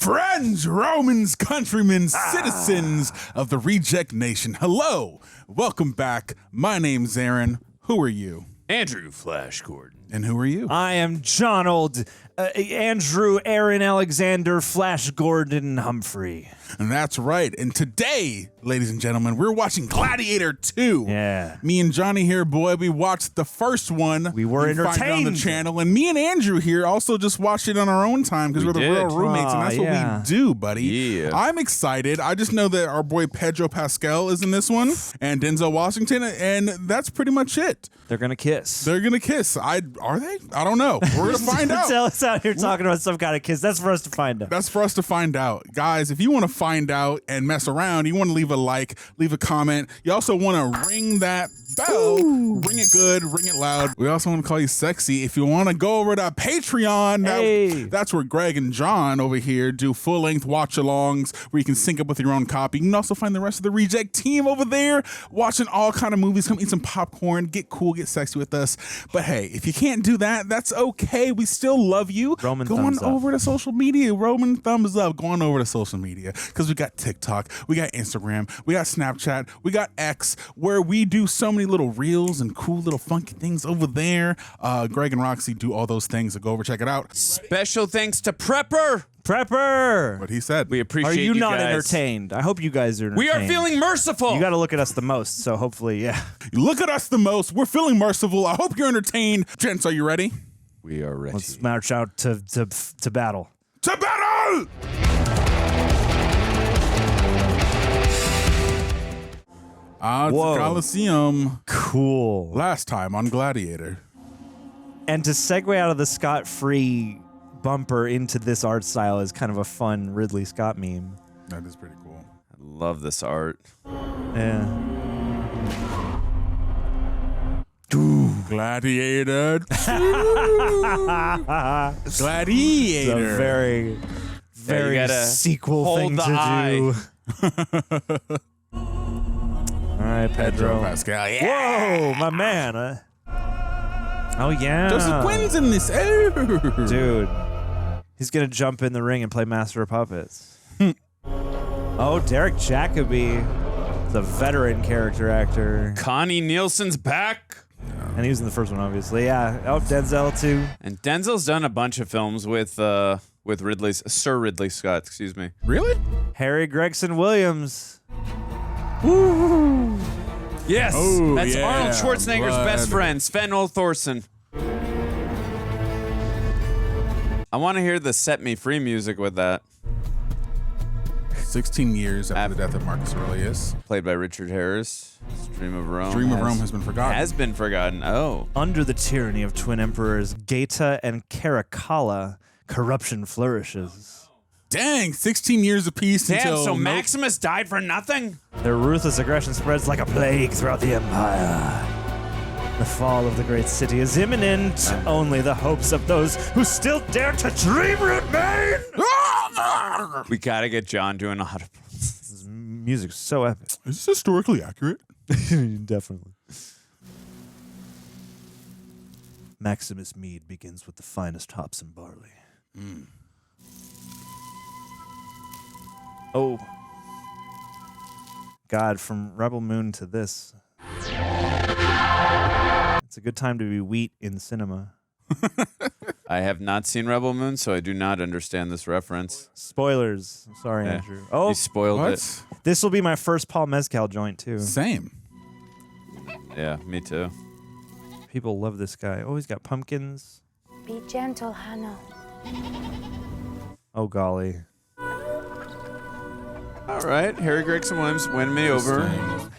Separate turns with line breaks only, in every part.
Friends, Romans, countrymen, citizens of the Reject Nation. Hello, welcome back. My name's Aaron. Who are you?
Andrew Flash Gordon.
And who are you?
I am Andrew Aaron Alexander Flash Gordon Humphrey.
And that's right. And today, ladies and gentlemen, we're watching Gladiator II.
Yeah.
Me and Johnny here, boy, we watched the first one.
We were
You can find it
entertained.
on the channel. And me and Andrew here also just watched it on our own time because we're the real roommates. And that's what we do, buddy.
Yeah.
I'm excited. I just know that our boy Pedro Pascal is in this one and Denzel Washington. And that's pretty much it.
They're going to kiss.
They're going to kiss. Are they? I don't know. We're going to find out.
Tell us out here talking about some kind of kiss. That's for us to find out.
That's for us to find out. Guys, if you want to find out and mess around, you want to leave a like, leave a comment. You also want to ring that bell. Ooh. Ring it good, ring it loud. We also want to call you sexy. If you want to go over to Patreon, that's where Greg and John over here do full-length watch-alongs where you can sync up with your own copy. You can also find the rest of the Reject team over there watching all kind of movies. Come eat some popcorn, get cool, get sexy with us. But hey, if you can't do that, that's okay. We still love you.
Roman
go
thumbs
on over to social media. Roman thumbs up. Go on over to social media because we got TikTok, we got Instagram, we got Snapchat, we got X, where we do so many little reels and cool little funky things over there. Greg and Roxy do all those things, so go over, check it out.
Special thanks to Prepper.
What he said.
We appreciate
Are you not
guys.
entertained? I hope you guys are entertained.
We are feeling merciful.
You got to look at us the most, so hopefully, yeah.
You look at us the most. We're feeling merciful. I hope you're entertained. Gents, are you ready?
We are ready.
Let's march out to battle.
To battle! It's the Colosseum.
Cool.
Last time on Gladiator.
And to segue out of the Scott-free bumper into this art style is kind of a fun Ridley Scott meme.
That is pretty cool.
I love this art.
Yeah.
Gladiator 2. Gladiator.
It's a very, very sequel thing to do. All right, Pedro
Pascal. Yeah.
Whoa, my man. Oh, yeah.
Joseph Quinn's in this. Oh.
Dude. He's going to jump in the ring and play Master of Puppets. Oh, Derek Jacobi. The veteran character actor.
Connie Nielsen's back.
And he was in the first one, obviously. Yeah. Oh, Denzel, too.
And Denzel's done a bunch of films with Sir Ridley Scott, excuse me.
Really?
Harry Gregson Williams. Woo!
Yes,
oh,
that's
yeah.
Arnold Schwarzenegger's best friend, Sven Thorsen. I want to hear the Set Me Free music with that.
16 years after the death of Marcus Aurelius.
Played by Richard Harris. Dream of Rome.
Dream of Rome has been forgotten.
Has been forgotten. Oh.
Under the tyranny of twin emperors Geta and Caracalla, corruption flourishes.
Dang, 16 years apiece until...
so Maximus died for nothing?
Their ruthless aggression spreads like a plague throughout the empire. The fall of the great city is imminent. Only the hopes of those who still dare to dream remain.
We gotta get John doing a lot of...
This music's so epic.
Is this historically accurate?
Definitely. Maximus mead begins with the finest hops and barley. Oh. God, from Rebel Moon to this. It's a good time to be wheat in cinema.
I have not seen Rebel Moon, so I do not understand this reference.
Spoilers. Sorry,
Yeah.
Andrew. Oh,
You spoiled
What?
it.
this will be my first Paul Mescal joint, too.
Same.
Yeah, me too.
People love this guy. Oh, he's got pumpkins.
Be gentle, Hanno.
Oh, golly.
All right, Harry Gregson Williams win me over.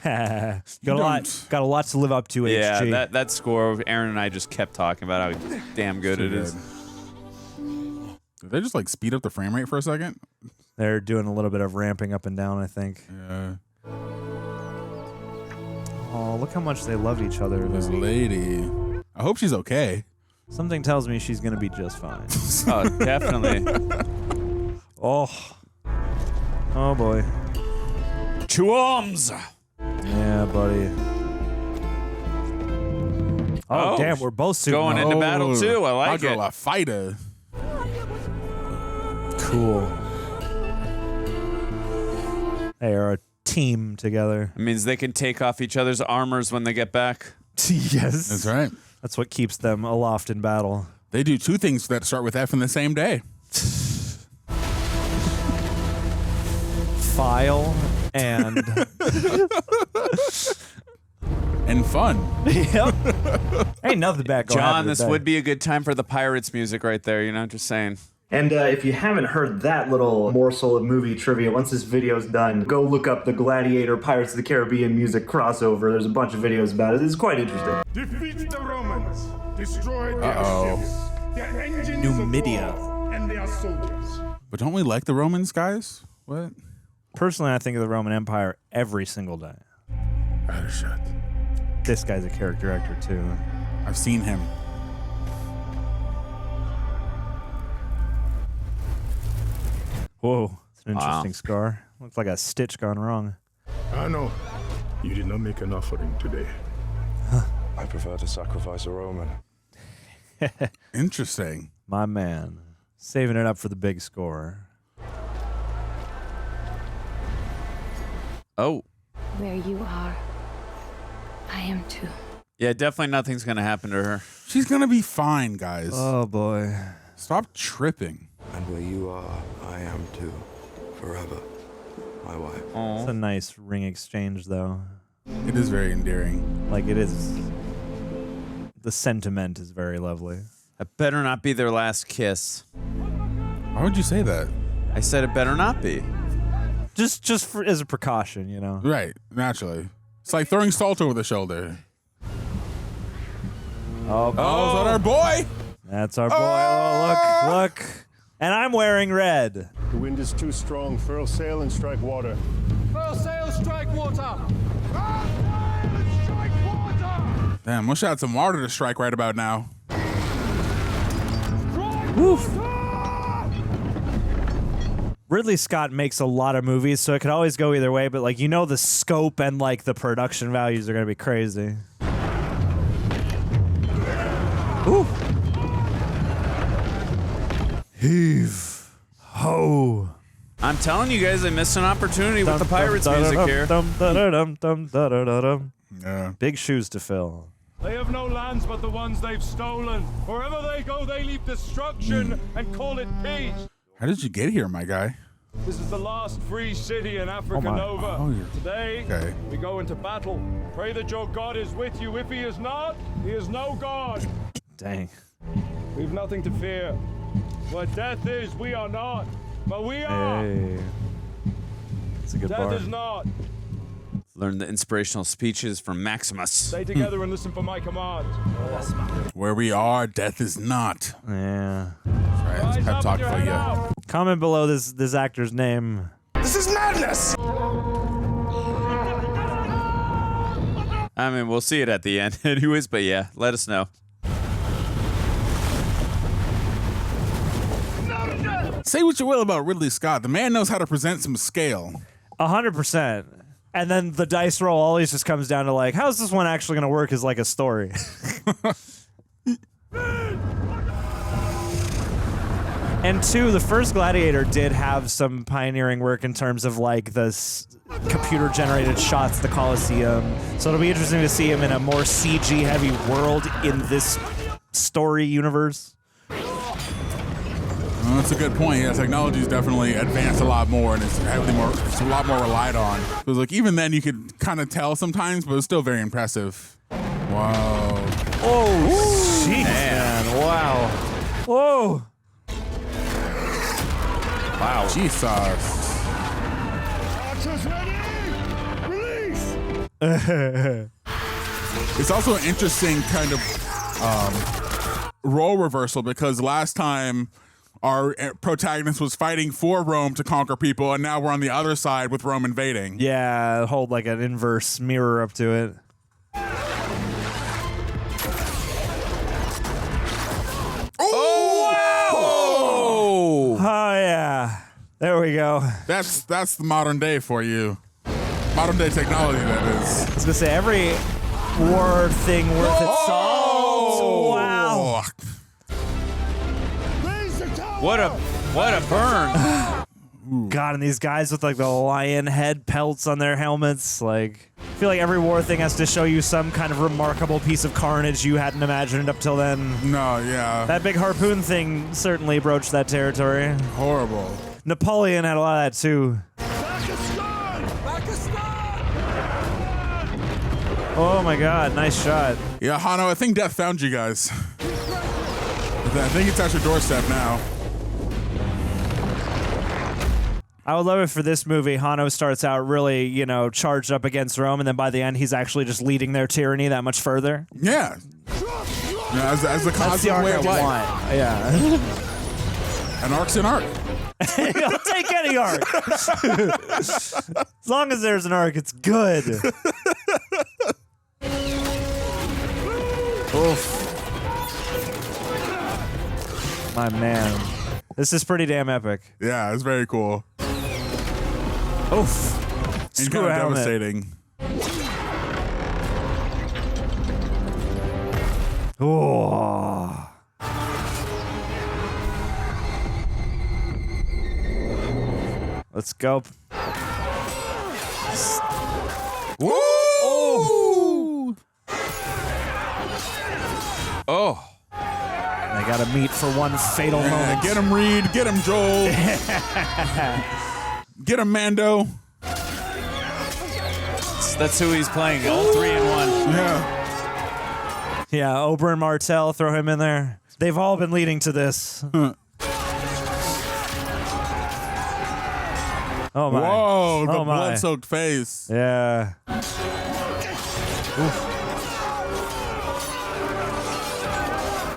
got a lot to live up to,
Yeah,
HG.
that score, Aaron and I just kept talking about how damn good it is.
Did they just like speed up the frame rate for a second?
They're doing a little bit of ramping up and down, I think.
Yeah.
Oh, look how much they love each other.
This
though.
lady. I hope she's okay.
Something tells me she's going to be just fine.
Oh, definitely.
Oh. Oh, boy.
Two arms.
Yeah, buddy. Oh, damn, we're both suiting
going
up.
into battle too. I like
my girl
it.
a fighter.
Cool. They are a team together.
It means they can take off each other's armors when they get back.
Yes.
That's right.
That's what keeps them aloft in battle.
They do two things that start with F in the same day.
File and...
And fun.
Yep. Ain't nothing bad going
John,
on
this
today.
would be a good time for the Pirates music right there, you know, just saying.
And if you haven't heard that little morsel of movie trivia, once this video's done, go look up the Gladiator Pirates of the Caribbean music crossover. There's a bunch of videos about it. It's quite interesting.
Defeat the Romans. Destroy their ships, their engines
Numidia.
of war, and their soldiers.
But don't we like the Romans, guys? What?
Personally, I think of the Roman Empire every single day.
Shut.
This guy's a character actor, too.
I've seen him.
Whoa. It's an
Wow.
interesting scar. Looks like a stitch gone wrong.
I know. You did not make an offering today.
I prefer to sacrifice a Roman.
Interesting.
My man. Saving it up for the big score.
Oh.
Where you are, I am too.
Yeah, definitely nothing's going to happen to her.
She's gonna be fine, guys.
Oh, boy.
Stop tripping.
And where you are, I am too. Forever. My wife.
It's a nice ring exchange, though.
It is very endearing.
Like, it is... The sentiment is very lovely.
It better not be their last kiss.
Why would you say that?
I said it better not be.
Just for, as a precaution, you know?
Right, naturally. It's like throwing salt over the shoulder.
Oh,
Oh, is that our boy?
That's our boy. Oh, look. And I'm wearing red.
The wind is too strong. Furl sail and strike water.
Furl sail, strike water!
Damn, wish I had some water to strike right about now.
Woof. Ridley Scott makes a lot of movies, so it could always go either way, but like, you know, the scope and like the production values are going to be crazy. Ooh. Heave. Ho.
I'm telling you guys, I missed an opportunity with the Pirates music here.
Yeah.
Big shoes to fill.
They have no lands but the ones they've stolen. Wherever they go, they leave destruction and call it peace.
How did you get here, my guy?
This is the last free city in Africa
my.
Nova.
Oh, you're-
Today,
okay.
we go into battle. Pray that your God is with you. If he is not, he is no God.
Dang.
We've nothing to fear. Where death is, we are not. But we are.
Hey. That's a good
Death
bar.
is not.
Learn the inspirational speeches from Maximus.
Stay together and listen for my command.
Where we are, death is not.
Yeah.
Right,
Rise
pep
up
talk
with your
for
head
you.
out.
Comment below this actor's name.
This is madness!
I mean, we'll see it at the end anyways, but yeah, let us know.
Say what you will about Ridley Scott. The man knows how to present some scale.
100%. And then the dice roll always just comes down to like, how's this one actually going to work as like a story? And two, the first Gladiator did have some pioneering work in terms of like the computer-generated shots, the Colosseum. So it'll be interesting to see him in a more CG-heavy world in this story universe.
Well, that's a good point. Yeah, technology's definitely advanced a lot more, and it's it's a lot more relied on. Because like even then, you could kind of tell sometimes, but it's still very impressive. Wow.
Oh, jeez, man. Wow. Whoa.
Wow. Jesus.
Archers ready! Release!
It's also an interesting kind of role reversal because last time our protagonist was fighting for Rome to conquer people, and now we're on the other side with Rome invading.
Yeah, hold like an inverse mirror up to it.
Oh!
Oh, yeah. There we go.
That's the modern day for you. Modern day technology, that is.
I was gonna say every war thing worth its salt. Wow.
Raise the tower!
What a burn.
God, and these guys with like the lion head pelts on their helmets. Like, I feel like every war thing has to show you some kind of remarkable piece of carnage you hadn't imagined up till then.
No, yeah.
That big harpoon thing certainly broached that territory.
Horrible.
Napoleon had a lot of that too. Oh my God, nice shot.
Yeah, Hanno, I think death found you guys. I think it's at your doorstep now.
I would love it for this movie. Hanno starts out really, you know, charged up against Rome, and then by the end, he's actually just leading their tyranny that much further.
Yeah. As the cosmic way of life.
Yeah.
An arc's an arc.
I'll take any arc. As long as there's an arc, it's good. Oof. My man. This is pretty damn epic.
Yeah, it's very cool.
Oof.
And
Screw
kind of
helmet.
devastating.
Oh. Let's go.
Woo!
Oh.
They gotta meet for one fatal moment.
Get him, Reed. Get him, Joel. Get him, Mando.
That's who he's playing. All three in one.
Yeah.
Yeah, Oberyn Martell, throw him in there. They've all been leading to this. Oh my.
Whoa, the
Oh my.
blood-soaked face.
Yeah. Oof.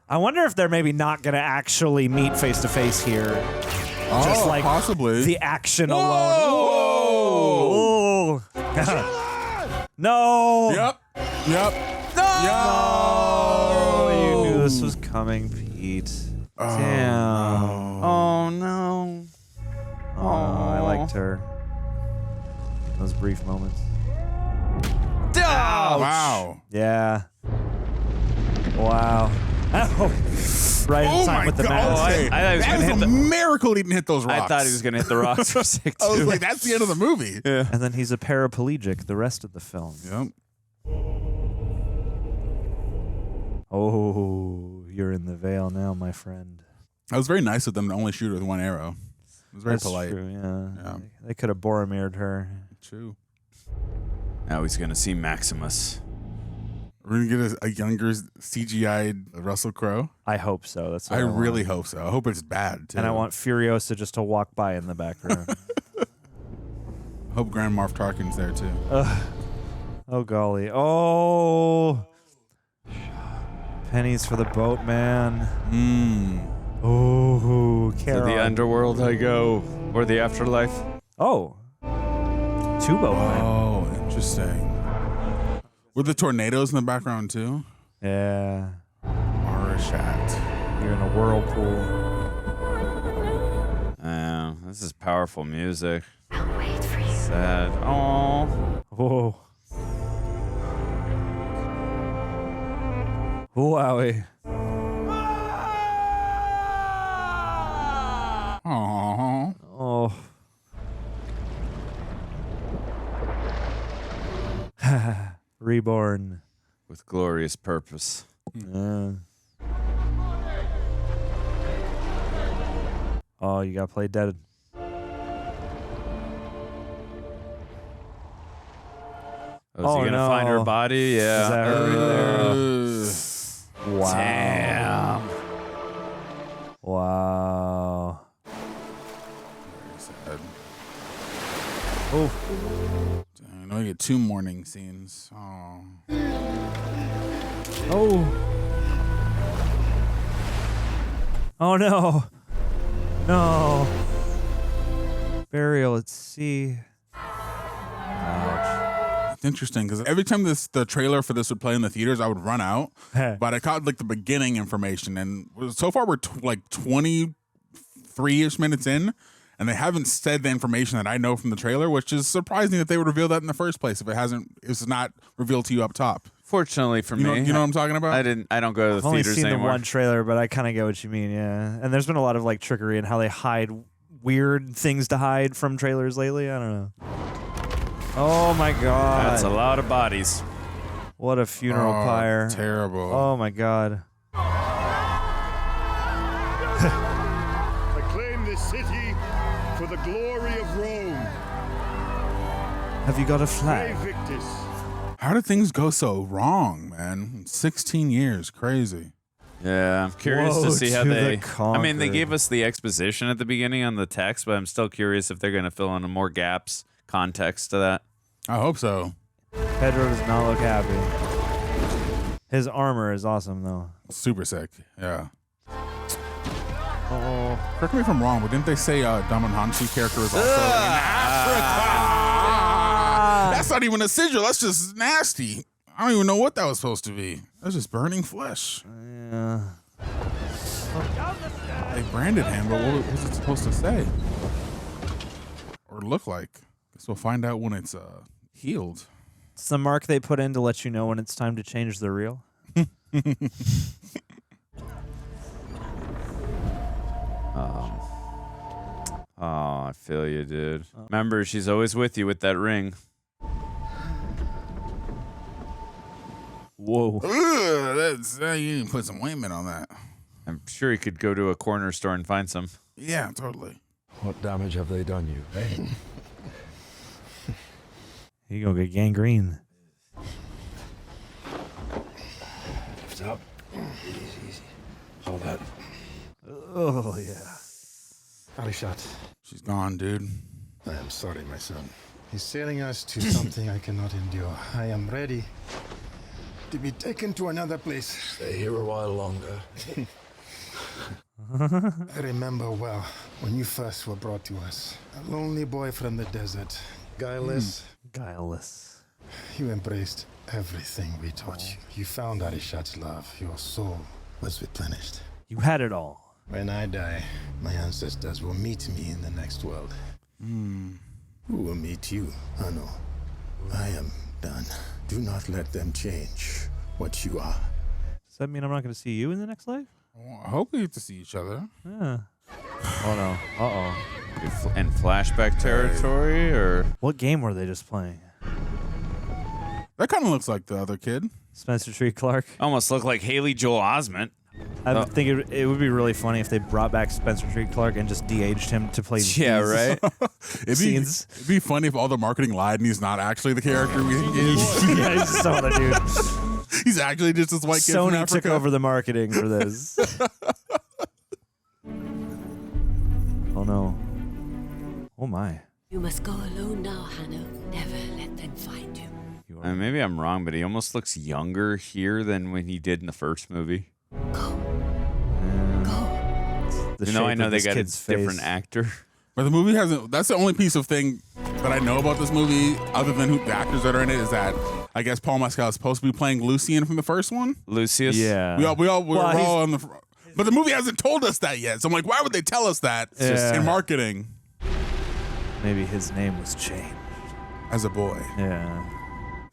I wonder if they're maybe not going to actually meet face to face here.
Oh,
Just like
possibly.
the action
Whoa!
alone. No.
Yep. No!
Oh, you knew this was coming, Pete. Damn.
Oh no.
Oh, I liked her. Those brief moments.
Ouch.
Wow.
Yeah. Wow. Oh. Right in time with the mask.
Okay.
I thought he was
that
gonna
was
hit
a miracle he didn't hit those rocks.
I thought he was gonna hit the rocks for sick too.
I was like, that's the end of the movie.
Yeah.
And then he's a paraplegic the rest of the film.
Yep.
Oh, you're in the veil now, my friend.
I was very nice of them to only shoot with one arrow. It was very
That's
polite.
true, yeah.
Yeah.
They could have Boromired her.
True.
Now he's gonna see Maximus.
We're gonna get a younger CGI Russell Crowe.
I hope so. That's what
I
want.
really hope so. I hope it's bad too.
And I want Furiosa just to walk by in the background.
hope Grand Moff Tarkin's there too.
Oh golly. Oh. Pennies for the boat, man. Oh,
To
Carol.
the underworld I go, or the afterlife.
Oh. Two boatmen.
Oh, interesting. With the tornadoes in the background too.
Yeah.
Arashat.
You're in a whirlpool.
This is powerful music.
I'll wait for you.
Sad. Oh.
Whoa. Wowie.
Aww.
Oh. Reborn.
With glorious purpose.
Oh, you gotta play dead.
Oh, is he gonna find her body? Yeah.
Is that her right there? Wow.
Damn.
Wow.
Very sad.
Oh.
I know you get two mourning scenes. Oh.
Oh. Oh no. No. Burial at sea. Ouch.
It's interesting because every time the trailer for this would play in the theaters, I would run out. But I caught like the beginning information, and so far we're like 23-ish minutes in, and they haven't said the information that I know from the trailer, which is surprising that they would reveal that in the first place if it's not revealed to you up top.
Fortunately for me,
You know what I'm talking about?
I don't go to the
I've only
theaters
seen
anymore.
the one trailer, but I kind of get what you mean, yeah. And there's been a lot of like trickery in how they hide weird things to hide from trailers lately. I don't know. Oh my god.
That's a lot of bodies.
What a funeral pyre.
Terrible.
Oh my god.
Acclaim this city for the glory of Rome.
Have you got a flag?
Victus.
How did things go so wrong, man? 16 years. Crazy.
Yeah, I'm curious
Woe
to see how
to the
they. I mean, they
conquered.
gave us the exposition at the beginning on the text, but I'm still curious if they're going to fill in more gaps, context to that.
I hope so.
Pedro does not look happy. His armor is awesome, though.
Super sick. Yeah.
Oh.
Correct me if I'm wrong, but didn't they say Daman Hanshi character is also in Africa? That's not even a sigil. That's just nasty. I don't even know what that was supposed to be. That's just burning flesh.
Yeah.
They branded him, but what was it supposed to say? Or look like? Guess we'll find out when it's healed.
It's the mark they put in to let you know when it's time to change the reel.
Oh, I feel you, dude. Remember, she's always with you with that ring.
Whoa.
Ugh, that's, you need to put some ointment on that.
I'm sure he could go to a corner store and find some.
Yeah, totally.
What damage have they done you? Hey.
You gonna get gangrene.
Lift up. Easy, easy. Hold that.
Oh, yeah.
Arishat,
She's gone, dude.
I am sorry, my son. He's sailing us to something I cannot endure. I am ready to be taken to another place.
Stay here a while longer.
I remember well when you first were brought to us. A lonely boy from the desert. Guileless.
Guileless.
You embraced everything we taught you. You found Arishat's love. Your soul was replenished.
You had it all.
When I die, my ancestors will meet me in the next world. Who will meet you, Hanno? I am done. Do not let them change what you are.
Does that mean I'm not going to see you in the next life?
Well, I hope we get to see each other.
Yeah. Oh, no. Uh-oh.
In flashback territory, or?
What game were they just playing?
That kind of looks like the other kid.
Spencer Tree Clark?
Almost look like Haley Joel Osment.
I think it would be really funny if they brought back Spencer Tree Clark and just de-aged him to play
Yeah,
these
right?
scenes.
It'd be funny if all the marketing lied and he's not actually the character we think he is.
Yeah, he's so the dude.
He's actually just this white kid from
Sony
Africa.
took over the marketing for this. Oh no. Oh my.
You must go alone now, Hanno. Never let them find you.
Maybe I'm wrong, but he almost looks younger here than when he did in the first movie.
The
I know
shape of
they
this
got a
kid's
different
face.
actor.
But the movie hasn't. That's the only piece of thing that I know about this movie, other than who the actors that are in it, is that I guess Paul Mescal is supposed to be playing Lucian from the first one.
Lucius.
Yeah.
We're all on the. But the movie hasn't told us that yet. So I'm like, why would they tell us that in marketing?
Maybe his name was changed
as a boy.
Yeah.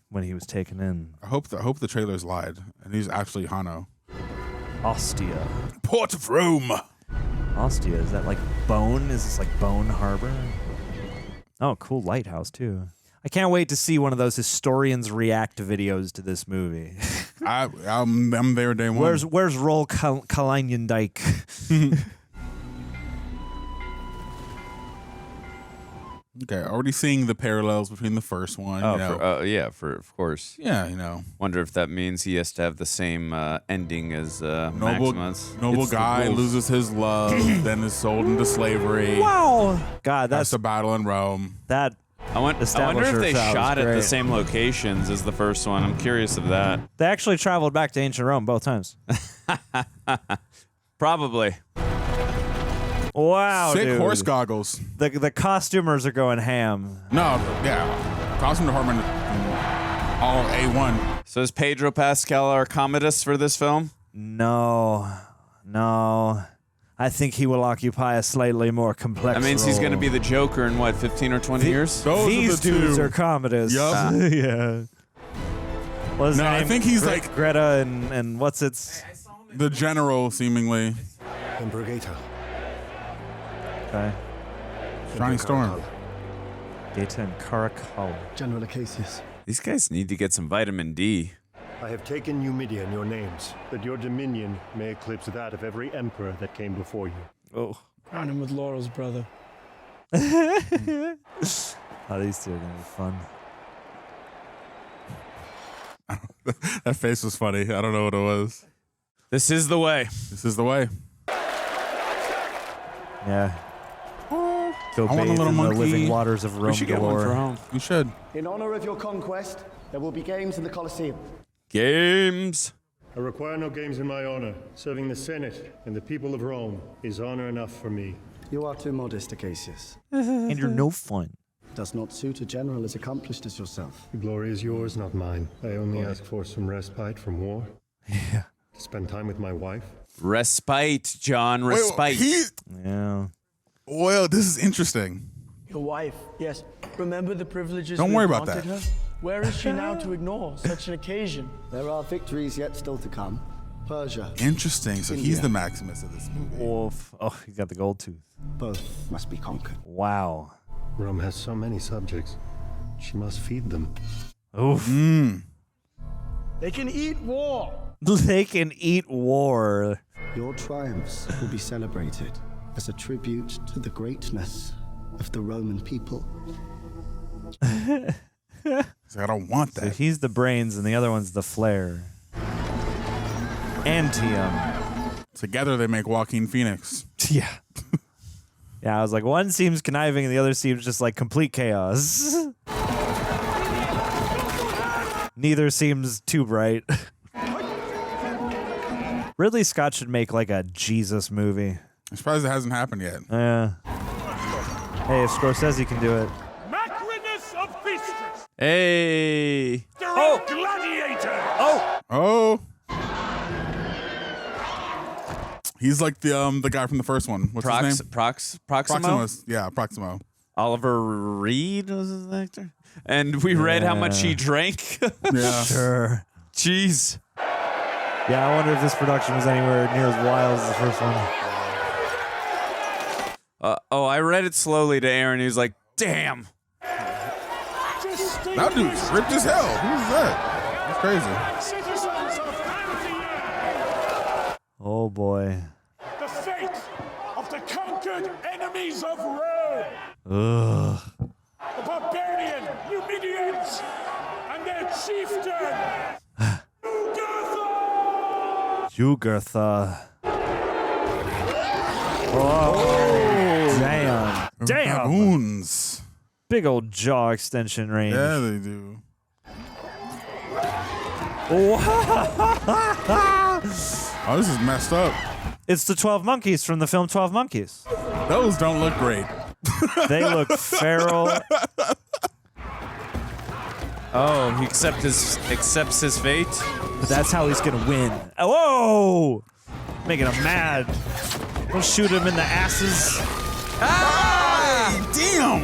When he was taken in.
I hope the trailers lied, and he's actually Hanno.
Ostia.
Port of Rome.
Ostia, is that like Bone? Is this like Bone Harbor? Oh, cool lighthouse too. I can't wait to see one of those historians react videos to this movie.
I'm there day one.
Where's Roll Kalanian Dyke?
Okay, already seeing the parallels between the first one.
Oh,
you know.
of course.
Yeah, you know.
Wonder if that means he has to have the same ending as Maximus.
Noble guy loses his love, then is sold into slavery.
Wow. God,
that's a battle in Rome.
That
I wonder if they shot at the same locations as the first one. I'm curious of that.
They actually traveled back to ancient Rome both times.
Probably.
Wow,
Sick
dude.
horse goggles.
The costumers are going ham.
No, yeah. Costume department, all A1.
So is Pedro Pascal our Commodus for this film?
No. I think he will occupy a slightly more complex
That means
role.
he's going to be the Joker in what, 15 or 20 years?
These dudes are Commodus.
Yup.
Yeah. What is his name?
I think he's like
Greta and what's its
the general, seemingly.
Emperor Geta.
Okay.
Johnny Storm.
Geta and Caracalla.
General Acacius.
These guys need to get some vitamin D.
I have taken Numidia in your names, that your dominion may eclipse that of every emperor that came before you.
Oh.
Crown him with laurels, brother.
Oh, these two are gonna be fun.
That face was funny. I don't know what it was.
This is the way.
This is the way.
Yeah. Go
I want a
bathe
little
in
monkey.
the living waters of Rome
We should get one
galore.
for home.
You should.
In honor of your conquest, there will be games in the Colosseum.
Games.
I require no games in my honor. Serving the Senate and the people of Rome is honor enough for me.
You are too modest, Acacius.
And you're no fun.
Does not suit a general as accomplished as yourself.
The glory is yours, not mine. I only ask for some respite from war.
Yeah.
To spend time with my wife.
Respite, John. Respite.
Yeah.
Well, this is interesting.
Your wife, yes. Remember the privileges
Don't
we
worry about
granted
that.
her? Where is she now to ignore such an occasion?
There are victories yet still to come. Persia.
Interesting. So he's
India.
the Maximus of this movie.
Wolf. Oh, he got the gold tooth.
Both must be conquered.
Wow.
Rome has so many subjects. She must feed them.
Oof.
They can eat war.
They can eat war.
Your triumphs will be celebrated as a tribute to the greatness of the Roman people.
So I don't want
So
that.
he's the brains and the other one's the flair. Antium.
Together they make Joaquin Phoenix.
Yeah. Yeah, I was like, one seems conniving and the other seems just like complete chaos. Neither seems too bright. Ridley Scott should make like a Jesus movie.
I'm surprised it hasn't happened yet.
Yeah. Hey, if Scorsese can do it.
Macrinus of Bistris.
Hey.
Gladiator.
Oh. He's like the guy from the first one. What's his name?
Proximo?
Proximus. Yeah, Proximo.
Oliver Reed was his actor. And we read how much he drank.
Yeah.
Sure.
Jeez.
Yeah, I wonder if this production was anywhere near as wild as the first one.
I read it slowly to Aaron. He was like, damn.
That dude's ripped as hell. Who's that? That's crazy.
Citizens of Antioch.
Oh boy.
The fate of the conquered enemies of Rome.
Ugh.
The barbarian Numidians and their chieftain.
Jugurtha. Oh, damn. Damn.
Baboons.
Big old jaw extension range.
Yeah, they do. Oh, this is messed up.
It's the 12 Monkeys from the film 12 Monkeys.
Those don't look great.
They look feral.
Oh, he accepts his fate.
But that's how he's gonna win. Whoa! Making him mad. Don't shoot him in the asses.
Ah! Damn!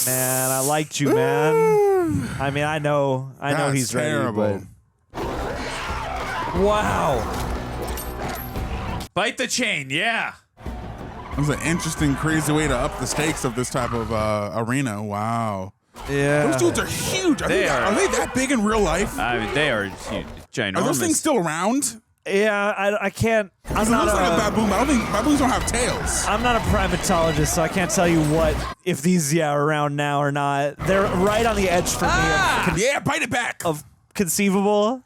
Man, I liked you, man. I mean, I know he's
terrible.
ready, but wow!
Bite the chain, yeah.
That was an interesting, crazy way to up the stakes of this type of arena. Wow.
Yeah.
Those dudes are huge. Are they that big in real life?
I mean, they are huge, ginormous.
Are those things still around?
Yeah, I can't. I'm not
looks like a baboon. I don't think baboons don't have tails.
I'm not a primatologist, so I can't tell you if these are around now or not. They're right on the edge for me.
Yeah, bite it back.
Of conceivable.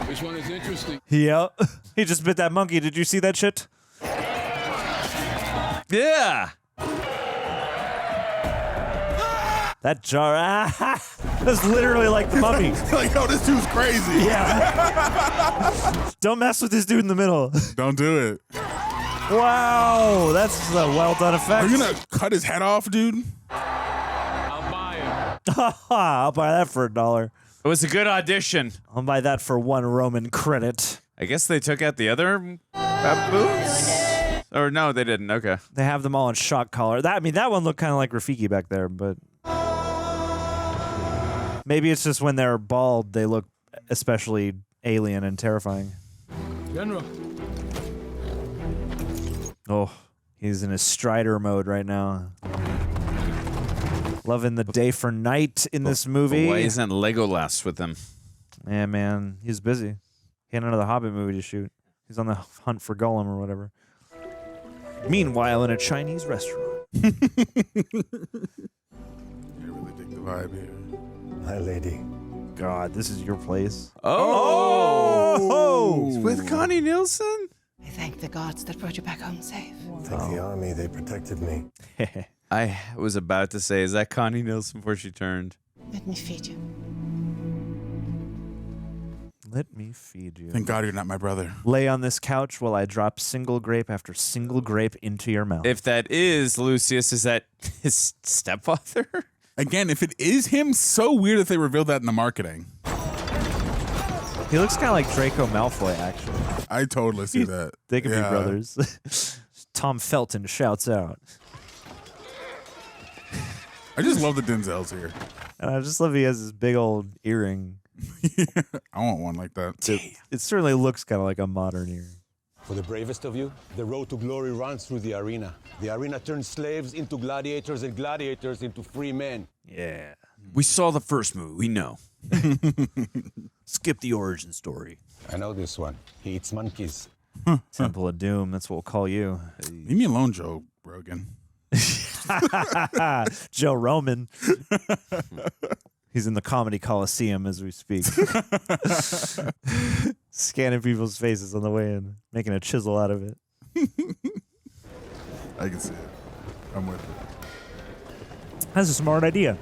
This one is interesting.
Yep. He just bit that monkey. Did you see that shit?
Yeah.
That jar. That's literally like the mummy.
Like, oh, this dude's crazy.
Yeah. Don't mess with this dude in the middle.
Don't do it.
Wow, that's a well done effect.
Are you gonna cut his head off, dude?
I'll buy him.
I'll buy that for $1.
It was a good audition.
I'll buy that for 1 Roman credit.
I guess they took out the other baboons? Or no, they didn't. Okay.
They have them all in shock collar. That one looked kind of like Rafiki back there, but maybe it's just when they're bald, they look especially alien and terrifying.
General.
Oh, He's in his Strider mode right now. Loving the day for night in this movie.
Why isn't Legolas with him?
Yeah, man. He's busy. He had another Hobbit movie to shoot. He's on the hunt for Gollum or whatever. Meanwhile, in a Chinese restaurant.
I really dig the vibe here.
My lady.
God, this is your place.
Oh! It's with Connie Nielsen?
I thank the gods that brought you back home safe.
Thank the army, they protected me.
I was about to say, is that Connie Nielsen before she turned?
Let me feed you.
Let me feed you.
Thank God you're not my brother.
Lay on this couch while I drop single grape after single grape into your mouth.
If that is Lucius, is that his stepfather?
Again, if it is him, so weird that they revealed that in the marketing.
He looks kind of like Draco Malfoy, actually.
I totally see that.
They could be brothers. Tom Felton shouts out.
I just love the Denzel's here.
And I just love he has this big old earring.
I want one like that.
It certainly looks kind of like a modern earring.
For the bravest of you, the road to glory runs through the arena. The arena turns slaves into gladiators and gladiators into free men.
Yeah.
We saw the first movie. We know.
Skip the origin story.
I know this one. He eats monkeys.
Temple of Doom, that's what we'll call you.
Leave me alone, Joe Rogan.
Joe Roman. He's in the comedy Colosseum as we speak. Scanning people's faces on the way in, making a chisel out of it.
I can see it. I'm with it.
That's a smart idea.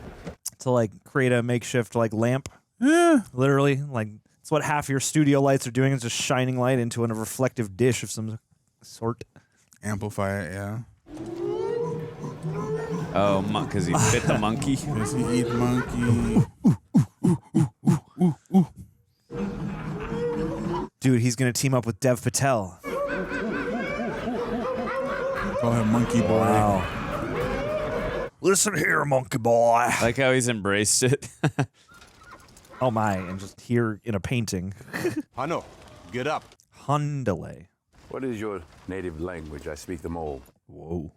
To like create a makeshift like lamp.
Yeah.
Literally. Like it's what half your studio lights are doing, is just shining light into a reflective dish of some sort.
Amplify it, yeah.
Oh, because he bit the monkey.
Yes, he eat monkey.
Dude, he's gonna team up with Dev Patel.
Call him Monkey Boy.
Wow. Listen here, monkey boy.
I like how he's embraced it.
Oh my, and just here in a painting.
Hanno, get up.
Hundale.
What is your native language? I speak them all.
Whoa.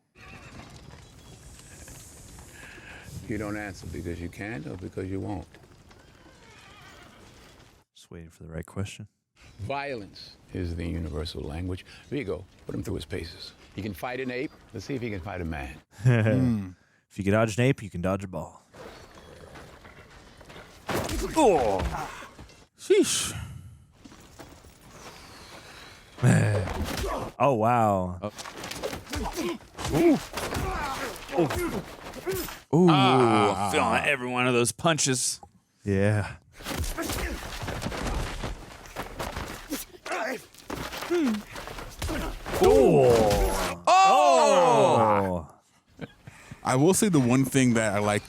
You don't answer because you can't or because you won't.
Just waiting for the right question.
Violence is the universal language. Vigo, put him through his paces. He can fight an ape. Let's see if he can fight a man.
If you can dodge an ape, you can dodge a ball. Oh.
Sheesh.
Oh, wow.
Ooh, feeling every one of those punches.
Yeah.
Oh!
I will say the one thing that I like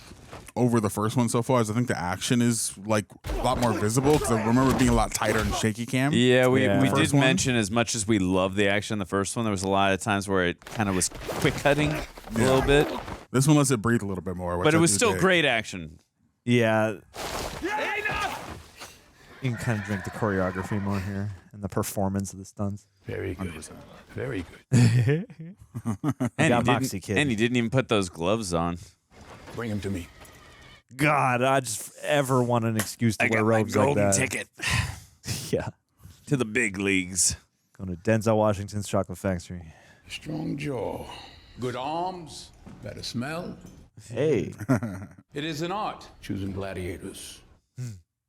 over the first one so far is I think the action is like a lot more visible, because I remember it being a lot tighter and shaky cam.
Yeah, we did mention, as much as we love the action in the first one, there was a lot of times where it kind of was quick cutting a little bit.
This one lets it breathe a little bit more.
But it was still great action.
Yeah. You can kind of drink the choreography more here and the performance of the stunts.
Very good.
100%.
Very good.
And Moxie Kid.
And he didn't even put those gloves on.
Bring him to me.
God, I just ever want an excuse to wear robes
my
like that.
golden ticket
Yeah.
to the big leagues.
Going to Denzel Washington's Chocolate Factory.
Strong jaw. Good arms. Better smell.
Hey.
It is an art choosing gladiators.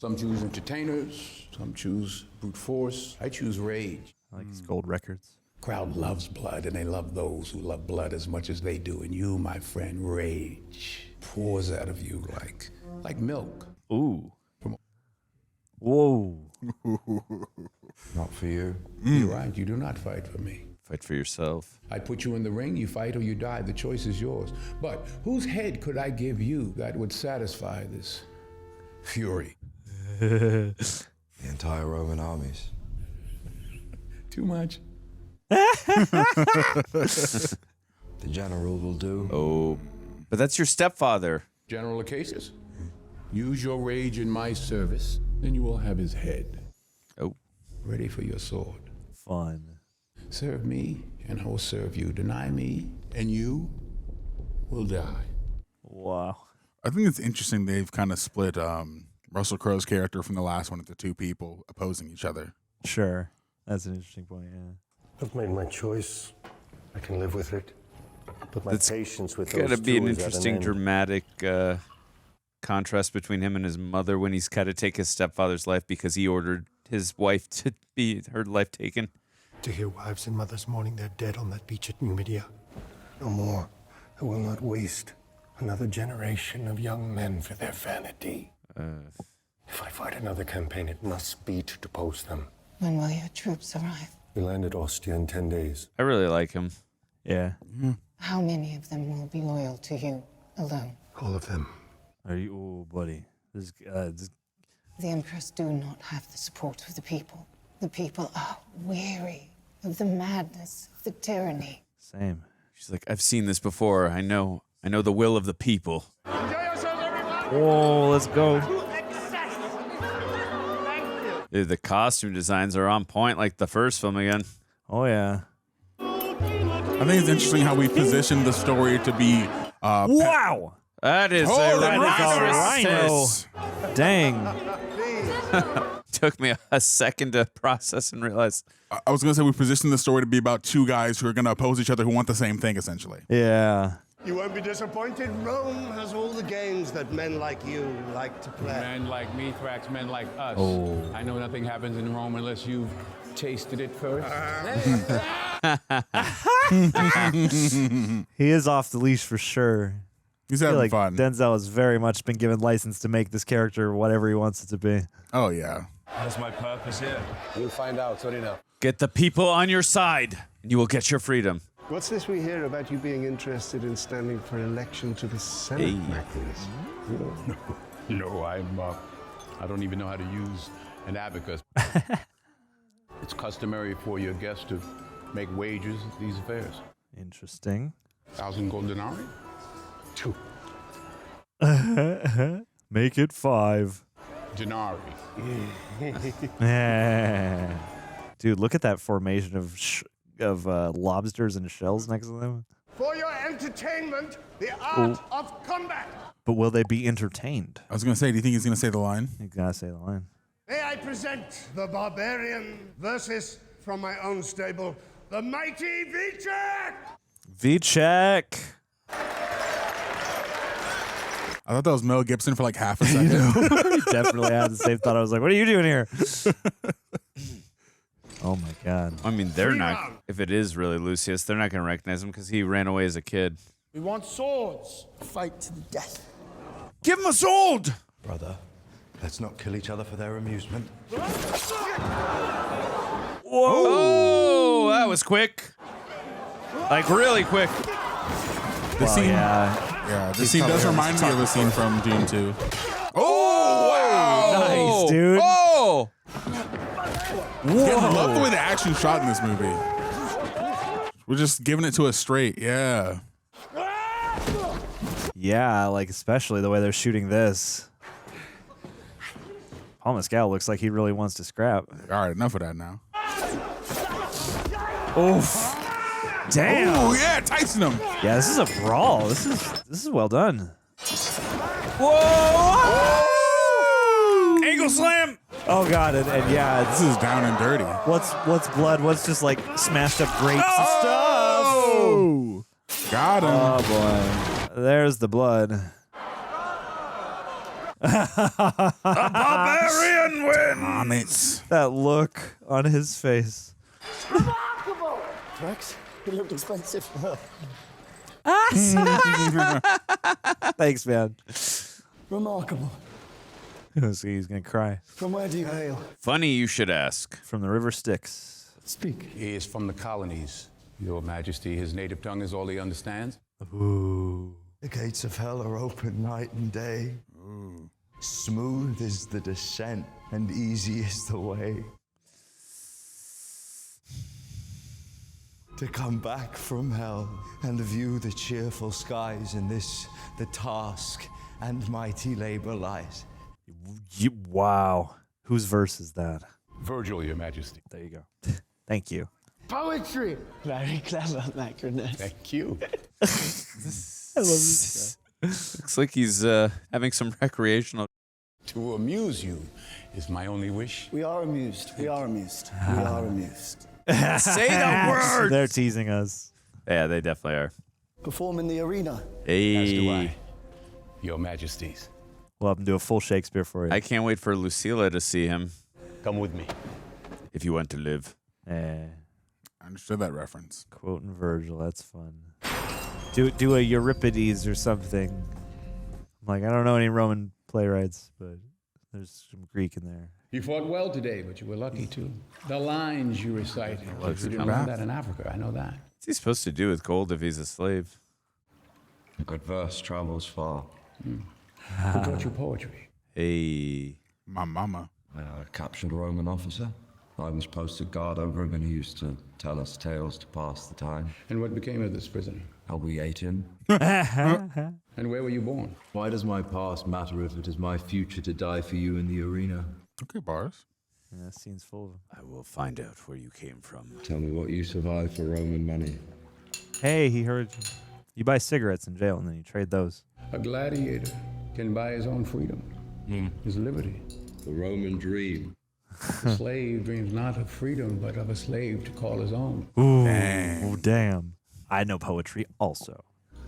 Some choose entertainers. Some choose brute force. I choose rage.
I like his gold records.
Crowd loves blood, and they love those who love blood as much as they do. And you, my friend, rage pours out of you like milk.
Ooh. Whoa.
Not for you.
You're right. You do not fight for me.
Fight for yourself.
I put you in the ring, you fight or you die. The choice is yours. But whose head could I give you that would satisfy this fury?
The entire Roman armies.
Too much.
The general will do.
Oh, but that's your stepfather.
General Acacius, use your rage in my service, then you will have his head.
Oh.
Ready for your sword.
Fun.
Serve me, and I will serve you. Deny me, and you will die.
Wow.
I think it's interesting they've kind of split Russell Crowe's character from the last one into two people opposing each other.
Sure. That's an interesting point, yeah.
I've made my choice. I can live with it. But my patience with
Gotta
those
be
two
an
is at
interesting,
end.
dramatic contrast between him and his mother when he's got to take his stepfather's life because he ordered his wife to be her life taken.
To hear wives and mothers mourning their dead on that beach at Numidia. No more. I will not waste another generation of young men for their vanity. If I fight another campaign, it must be to depose them.
When will your troops arrive?
We land at Ostia in 10 days.
I really like him.
Yeah.
How many of them will be loyal to you alone?
All of them.
Are you, oh, buddy? This
The Emperors do not have the support of the people. The people are weary of the madness of the tyranny.
Same.
She's like, I've seen this before. I know the will of the people.
Oh, let's go.
Dude, the costume designs are on point like the first film again.
Oh, yeah.
I think it's interesting how we positioned the story to be.
Wow!
That is
rhino. Dang.
Took me a second to process and realize.
I was going to say we positioned the story to be about two guys who are going to oppose each other who want the same thing, essentially.
Yeah.
You won't be disappointed. Rome has all the games that men like you like to play.
Men like Mithrax, men like us.
Oh.
I know nothing happens in Rome unless you've tasted it first.
He is off the leash for sure.
He's
I feel
having fun.
Denzel has very much been given license to make this character whatever he wants it to be.
Oh, yeah.
That's my purpose here. You'll find out, sorry now.
Get the people on your side, and you will get your freedom.
What's this we hear about you being interested in standing for election to the Senate, Macrinus?
No, I don't even know how to use an abacus. It's customary for your guests to make wagers at these affairs.
Interesting.
1,000 gold denarii? 2
Make it 5.
denarii.
Dude, look at that formation of lobsters and shells next to them.
For your entertainment, the art of combat.
But will they be entertained?
I was going to say, do you think he's going to say the line?
You gotta say the line.
May I present the barbarian versus, from my own stable, the mighty Vichek!
V-check.
I thought that was Mel Gibson for like half a second.
He definitely had the same thought. I was like, what are you doing here? Oh my God.
I mean, they're not. If it is really Lucius, they're not going to recognize him because he ran away as a kid.
We want swords. Fight to the death.
Give him a sword!
Brother, let's not kill each other for their amusement.
Whoa! Oh, that was quick. Like, really quick.
This scene,
yeah.
This scene does remind me of a scene from Dune 2. Oh, wow!
Nice, dude.
Oh!
Yeah, I love the way the action shot in this movie. We're just giving it to us straight, yeah.
Yeah, like especially the way they're shooting this. Paul Mescal looks like he really wants to scrap.
All right, enough of that now.
Oof. Damn.
Oh, yeah, Tyson him.
Yeah, this is a brawl. This is well done.
Whoa! Angle slam!
Oh God, and yeah,
This is down and dirty.
what's blood? What's just like smashed up grapes
Oh! Got him.
and stuff? Oh boy, there's the blood.
A barbarian wins!
That look on his face.
Rex, you looked expensive.
Thanks, man.
Remarkable.
He's gonna cry.
From where do you hail?
Funny you should ask.
From the River Styx.
Speak.
He is from the colonies. Your Majesty, his native tongue is all he understands.
Ooh.
The gates of hell are open night and day. Smooth is the descent, and easy is the way. To come back from hell and view the cheerful skies in this, the task and mighty labor lies.
Wow. Whose verse is that?
Virgil, Your Majesty.
There you go. Thank you.
Poetry!
Very clever, Macrinus.
Thank you.
I love this guy.
Looks like he's having some recreational.
To amuse you is my only wish.
We are amused. We are amused. We are amused.
Say the word!
They're teasing us.
Yeah, they definitely are.
Perform in the arena.
Hey.
As do I. Your Majesties.
We'll have him do a full Shakespeare for you.
I can't wait for Lucilla to see him.
Come with me.
If you want to live.
I understood that reference.
Quoting Virgil, that's fun. Do a Euripides or something. Like, I don't know any Roman playwrights, but there's some Greek in there.
You fought well today, but you were lucky too. The lines you recited. You didn't learn that in Africa, I know that.
What's he supposed to do with gold if he's a slave?
A good verse travels far.
Who taught you poetry?
Hey.
My mama.
I captured a Roman officer. I was posted guard over him, and he used to tell us tales to pass the time.
And what became of this prisoner?
How we ate him.
And where were you born?
Why does my past matter if it is my future to die for you in the arena?
Okay, bars.
Yeah, that scene's full of them.
I will find out where you came from.
Tell me what you survived for Roman money.
Hey, he heard you. You buy cigarettes in jail and then you trade those.
A gladiator can buy his own freedom, his liberty.
The Roman dream.
The slave dreams not of freedom, but of a slave to call his own.
Ooh, damn. I know poetry also.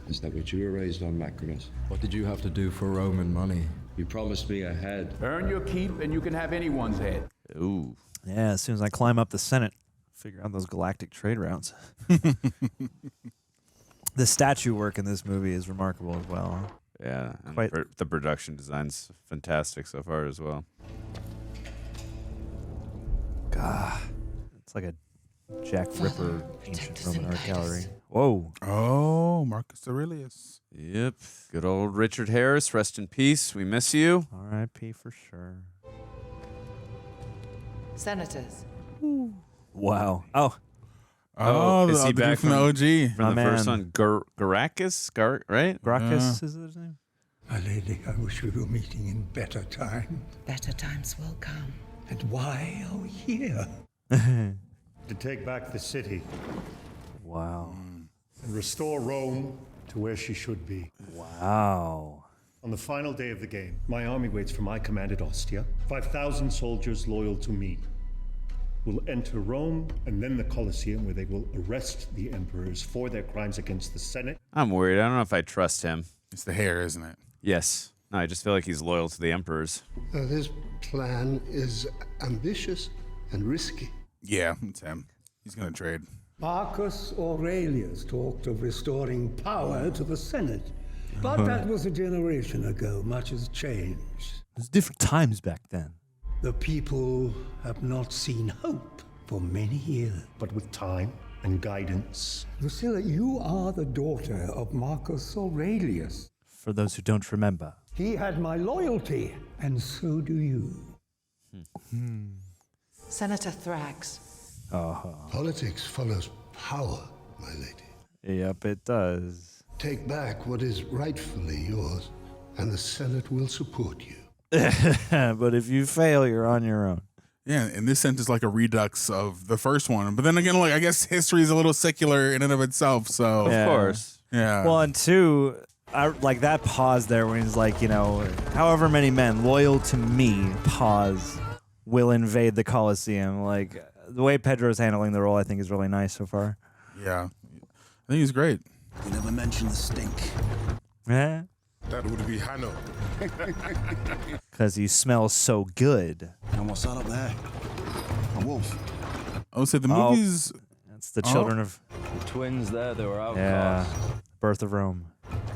Is that what you were raised on, Macrinus?
What did you have to do for Roman money?
You promised me a head.
Earn your keep, and you can have anyone's head.
Ooh.
Yeah, as soon as I climb up the Senate, figure out those galactic trade routes. The statue work in this movie is remarkable as well.
Yeah, and
Quite-
the production design's fantastic so far as well.
God, it's like a Jack Ripper ancient Roman art gallery. Whoa.
Oh, Marcus Aurelius.
Yep. Good old Richard Harris. Rest in peace. We miss you.
R.I.P. for sure.
Senators.
Wow. Oh.
Oh,
is he
the dude
back
from the OG?
From the
My
first
man.
one, Gracchus, right?
Gracchus is his name?
My lady, I wish we were meeting in better time.
Better times will come.
And why are we here?
To take back the city
Wow.
and restore Rome to where she should be.
Wow.
On the final day of the game, my army waits for my command at Ostia. 5,000 soldiers loyal to me will enter Rome and then the Colosseum, where they will arrest the emperors for their crimes against the Senate.
I'm worried. I don't know if I trust him.
It's the hair, isn't it?
Yes. No, I just feel like he's loyal to the emperors.
This plan is ambitious and risky.
Yeah, it's him. He's going to trade.
Marcus Aurelius talked of restoring power to the Senate. But that was a generation ago. Much has changed.
There's different times back then.
The people have not seen hope for many years.
But with time and guidance.
Lucilla, you are the daughter of Marcus Aurelius.
For those who don't remember.
He had my loyalty, and so do you.
Senator Thrax.
Politics follows power, my lady.
Yep, it does.
Take back what is rightfully yours, and the Senate will support you.
But if you fail, you're on your own.
Yeah, in this sense, it's like a redux of the first one. But then again, like I guess history is a little secular in and of itself. So
Yeah.
Of course.
yeah.
Well, and two, like that pause there when he's like, however many men loyal to me, pause, will invade the Colosseum. Like, the way Pedro's handling the role, I think, is really nice so far.
yeah, I think he's great.
You never mention the stink.
Yeah.
That would be Hanno.
Because he smells so good.
And what's that up there? A wolf.
Oh, so the movies.
That's the children of...
The twins there, they were
Yeah.
outcasts.
Birth of Rome.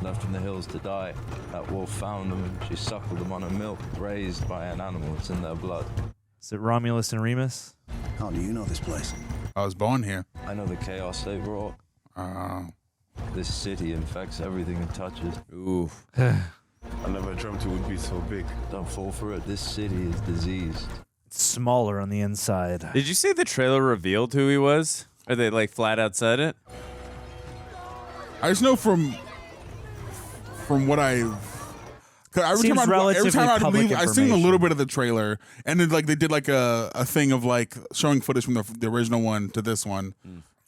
Left in the hills to die. That wolf found them and she suckled them on her milk, raised by an animal. It's in their blood.
Is it Romulus and Remus?
How do you know this place?
I was born here.
I know the chaos they brought. This city infects everything it touches.
Ooh.
I never dreamt it would be so big.
Don't fall for it. This city is diseased.
It's smaller on the inside.
Did you say the trailer revealed who he was? Are they like flat out said it?
I just know from what I've Every
Seems
time
relatively
I'd
public
leave, I seen a
information.
little bit of the trailer, and then like they did like a thing of like showing footage from the original one to this one.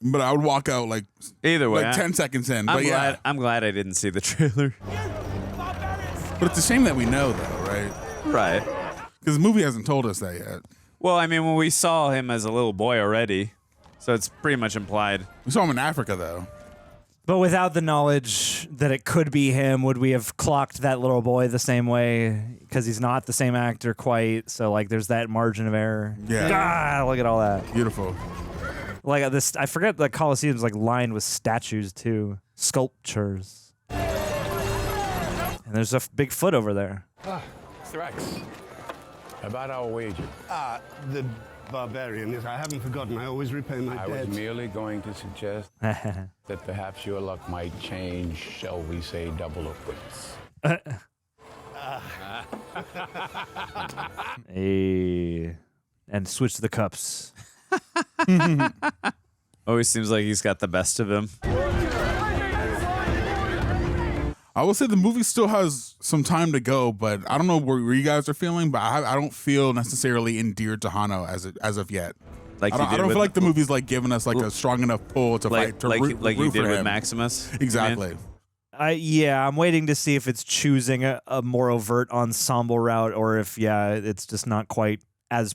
But I would walk out like
Either way,
like 10 seconds in. But
I'm glad I didn't see the trailer.
But it's a shame that we know though, right?
Right.
Because the movie hasn't told us that yet.
Well, I mean, when we saw him as a little boy already, so it's pretty much implied.
We saw him in Africa though.
But without the knowledge that it could be him, would we have clocked that little boy the same way? Because he's not the same actor quite. So like, there's that margin of error.
Yeah.
Look at all that.
Beautiful.
Like this, I forget the Colosseum's like lined with statues too, sculptures. And there's a big foot over there.
Thrax. About our wager.
The barbarian. Yes, I haven't forgotten. I always repay my
I
debts.
was merely going to suggest that perhaps your luck might change, shall we say, double or quits.
Hey. And switch the cups.
Always seems like he's got the best of him.
I will say the movie still has some time to go, but I don't know where you guys are feeling, but I don't feel necessarily endeared to Hanno as of yet.
Like
I don't feel like the movie's like giving us like a strong enough pull to fight to root
you
for
did with
him.
Maximus.
Exactly.
I'm waiting to see if it's choosing a more overt ensemble route, or if it's just not quite as,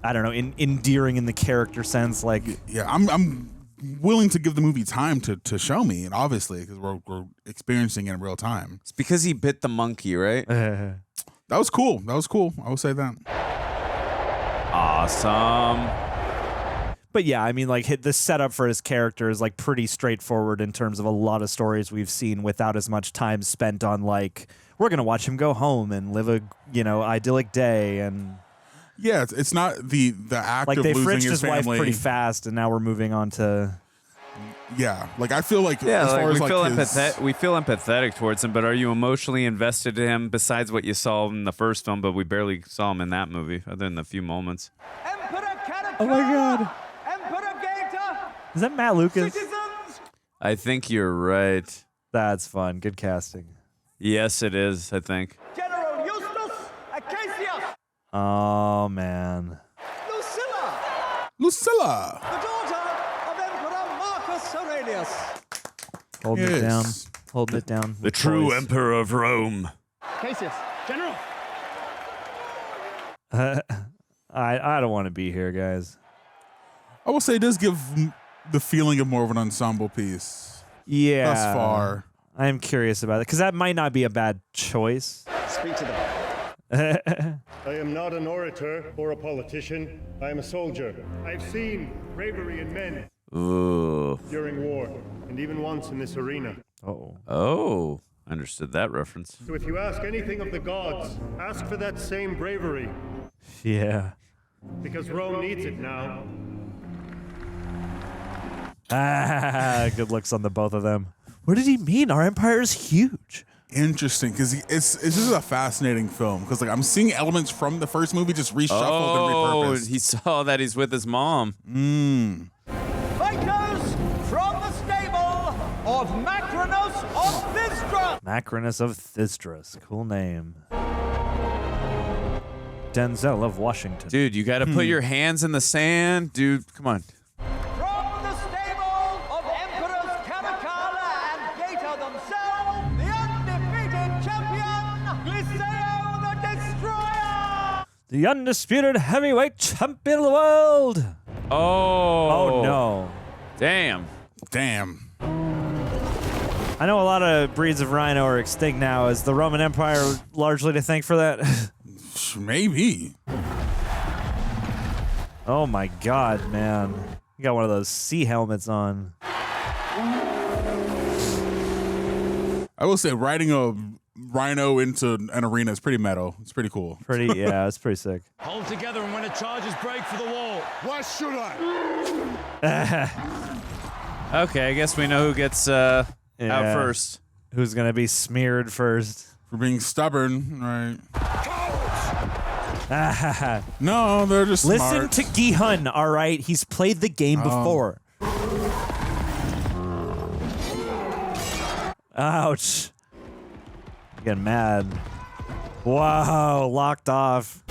I don't know, endearing in the character sense. Like,
yeah, I'm willing to give the movie time to show me, and obviously because we're experiencing it in real time.
It's because he bit the monkey, right?
That was cool. I will say that.
Awesome.
But yeah, I mean, like the setup for his character is like pretty straightforward in terms of a lot of stories we've seen without as much time spent on like, we're gonna watch him go home and live a idyllic day. And
yeah, it's not the act
like
of
they
losing
fridged
his
his wife
family
pretty fast, and now we're moving on to.
Yeah, like I feel like
Yeah,
as far
we
as
feel
his,
we feel empathetic towards him, but are you emotionally invested in him besides what you saw in the first film? But we barely saw him in that movie, other than a few moments.
Oh my God!
Emperor Geta,
Is that Matt Lucas?
I think you're right.
That's fun. Good casting.
Yes, it is. I think.
General Acacius,
Oh man.
Lucilla.
the daughter of Emperor Marcus Aurelius.
Holding it down.
Yes.
Holding it down.
The true emperor of Rome.
Acacius, General.
I don't want to be here, guys.
I will say it does give the feeling of more of an ensemble piece.
Yeah.
Thus far.
I'm curious about it because that might not be a bad choice.
Speak to them.
I am not an orator or a politician. I am a soldier. I've seen bravery in men
Ooh.
during war, and even once in this arena.
Oh. Understood that reference.
So if you ask anything of the gods, ask for that same bravery,
Yeah.
because Rome needs it now.
Good looks on the both of them. What did he mean? Our empire is huge.
Interesting, because it's just a fascinating film. Because like I'm seeing elements from the first movie just reshuffled and repurposed.
He saw that he's with his mom.
Fighters from the stable of Macrinus of Thystra.
Macrinus of Thystra. Cool name. Denzel of Washington.
Dude, you got to put your hands in the sand. Dude, come on.
From the stable of Emperors Caracalla and Geta themselves, the undefeated champion, Lucilla the Destroyer.
The undisputed heavyweight champion of the world. Oh no.
Damn.
I know a lot of breeds of rhino are extinct now. Is the Roman Empire largely to thank for that?
Maybe.
Oh my God, man. You got one of those sea helmets on.
I will say riding a rhino into an arena is pretty metal. It's pretty cool.
Yeah, it's pretty sick.
Hold together, and when the charges break for the wall.
Why should I?
Okay, I guess we know who gets out
Yeah.
first.
Who's gonna be smeared first?
For being stubborn, right? No, they're just
Listen
smart.
to Gi-hun, all right? He's played the game before. Ouch. I'm getting mad. Wow, locked off.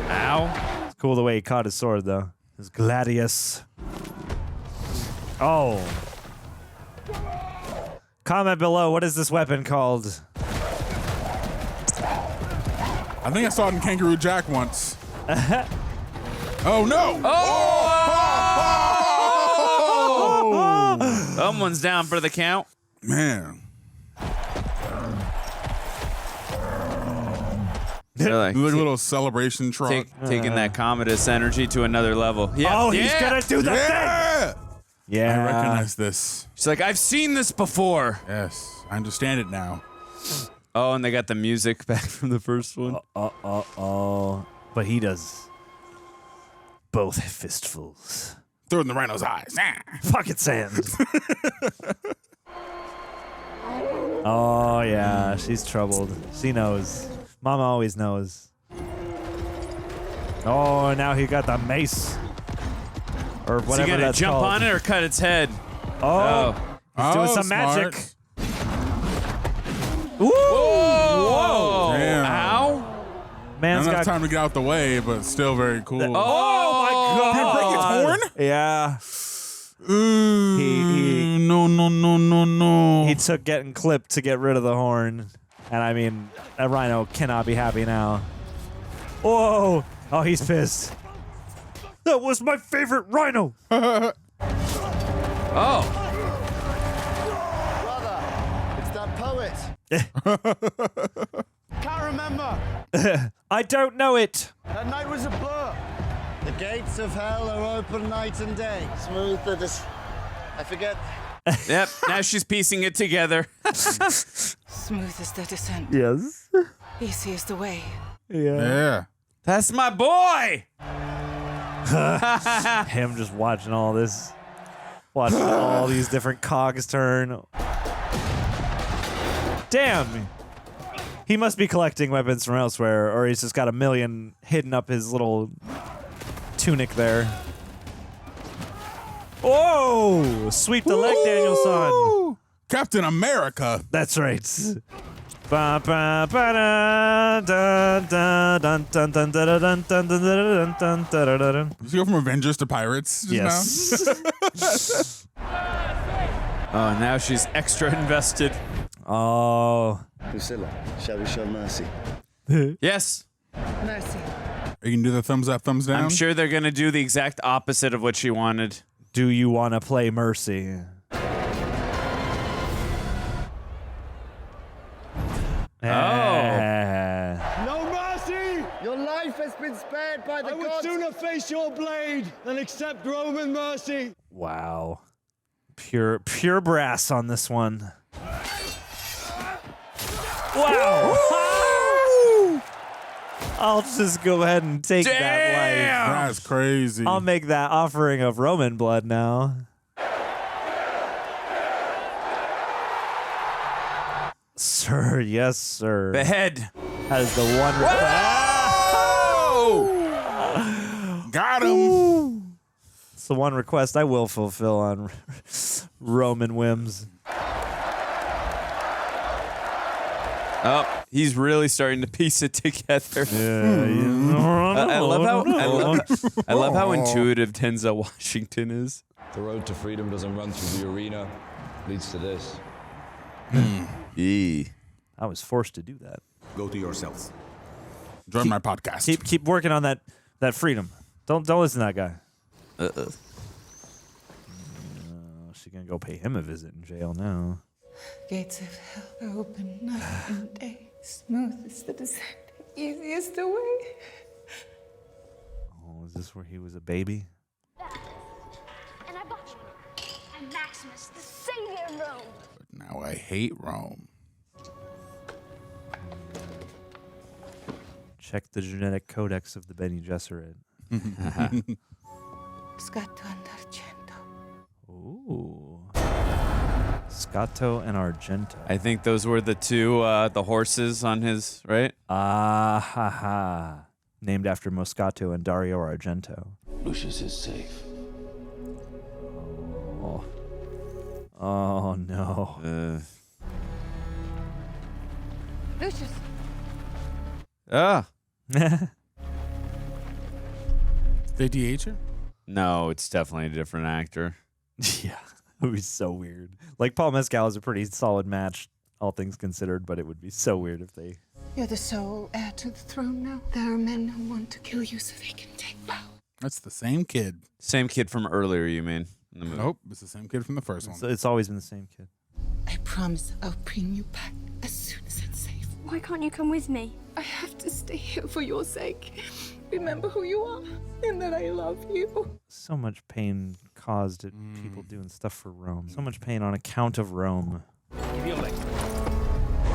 Ow.
It's cool the way he caught his sword, though. His Gladius. Oh. Comment below, what is this weapon called?
I think I saw it in Kangaroo Jack once. Oh, no!
Oh! Someone's down for the count.
Man.
They're like,
a little celebration truck.
Taking that Commodus energy to another level. Yeah.
Oh, he's gonna do the thing! Yeah.
I recognize this.
She's like, I've seen this before.
Yes, I understand it now.
Oh, and they got the music back from the first one.
But he does both fistfuls.
Throw it in the rhino's eyes.
Fucking sand. Oh, yeah, she's troubled. She knows. Mama always knows. Oh, now he got the mace. Or whatever.
Is he gonna
that's
jump
called.
on it or cut its head?
Oh. He's doing some
smart.
magic. Ooh!
Whoa!
Damn.
Ow!
Man's
Not enough
got
time to get out the way, but still very cool.
Oh my God!
Did he break its horn?
Yeah.
No.
He took getting clipped to get rid of the horn. And I mean, that rhino cannot be happy now. Whoa! Oh, he's pissed. That was my favorite rhino.
Oh.
Brother, it's that poet. Can't remember.
I don't know it.
That night was a blur. The gates of hell are open night and day. Smooth the I forget.
Yep, now she's piecing it together.
Smooth is the descent.
Yes.
Easy is the way.
Yeah.
That's my boy!
Him just watching all this. Watching all these different cogs turn. Damn. He must be collecting weapons from elsewhere, or he's just got a million hidden up his little tunic there. Oh! Sweep the leg, Danielson.
Captain America.
That's right. Ba ba ba da da da dun dun dun dun dun dun dun dun dun dun dun.
Did you go from Avengers to Pirates just
Yes.
Oh, now she's extra invested.
Oh.
Lucilla, shall we show mercy?
Yes.
Mercy.
You can do the thumbs up, thumbs down.
I'm sure they're going to do the exact opposite of what she wanted.
Do you want to play Mercy?
No mercy! Your life has been spared by the gods. I would sooner face your blade than accept Roman mercy.
Wow. Pure brass on this one. Wow. I'll just go ahead and take that life.
That's crazy.
I'll make that offering of Roman blood now. Sir, yes, sir.
Behead.
That is the one request.
Got him.
It's the one request I will fulfill on Roman whims.
Oh, he's really starting to piece it together.
Yeah.
I love how intuitive Denzel Washington is.
The road to freedom doesn't run through the arena, leads to this.
I was forced to do that.
Go to yourselves.
Join my podcast.
Keep working on that freedom. Don't listen to that guy. She's gonna go pay him a visit in jail now.
Gates of hell are open night and day. Smooth is the descent. Easy is the way.
Oh, is this where he was a baby?
And I bought you. I'm Maximus, the savior of Rome.
Now I hate Rome.
Check the genetic codex of the Bene Gesserit.
Scatto and Argento.
Ooh. Scatto and Argento.
I think those were the two, the horses on his, right?
Named after Moscato and Dario Argento.
Lucius is safe.
Oh no.
Lucius.
Ah.
They DH her?
No, it's definitely a different actor.
Yeah, it would be so weird. Like, Paul Mescal is a pretty solid match, all things considered, but it would be so weird if they...
You're the sole heir to the throne now. There are men who want to kill you so they can take power.
That's the same kid.
Same kid from earlier, you mean? In the movie.
Nope, it's the same kid from the first one.
It's always been the same kid.
I promise I'll bring you back as soon as it's safe.
Why can't you come with me?
I have to stay here for your sake. Remember who you are and that I love you.
So much pain caused at people doing stuff for Rome. So much pain on account of Rome.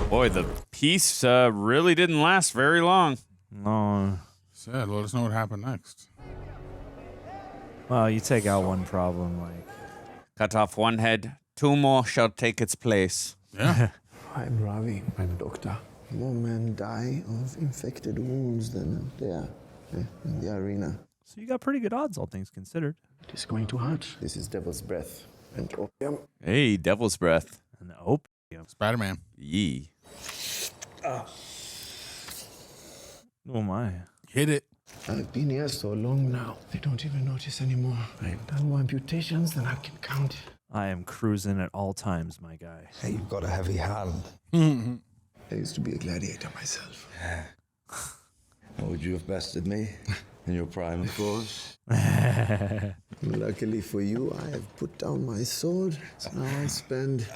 Boy, the peace really didn't last very long.
No.
Sad. Let us know what happened next.
Well, you take out one problem, like...
Cut off one head, two more shall take its place.
Yeah.
I'm Ravi. I'm doctor. More men die of infected wounds than there in the arena.
So you got pretty good odds, all things considered.
It is going to hurt. This is devil's breath and opium.
Hey, devil's breath.
And opium.
Spider-Man.
Yee.
Oh my.
Hit it.
I've been here so long now. They don't even notice anymore. I've done more amputations than I can count.
I am cruising at all times, my guy.
Hey, you've got a heavy hand. I used to be a gladiator myself.
How would you have bested me? In your prime, of course.
Luckily for you, I have put down my sword. So now I spend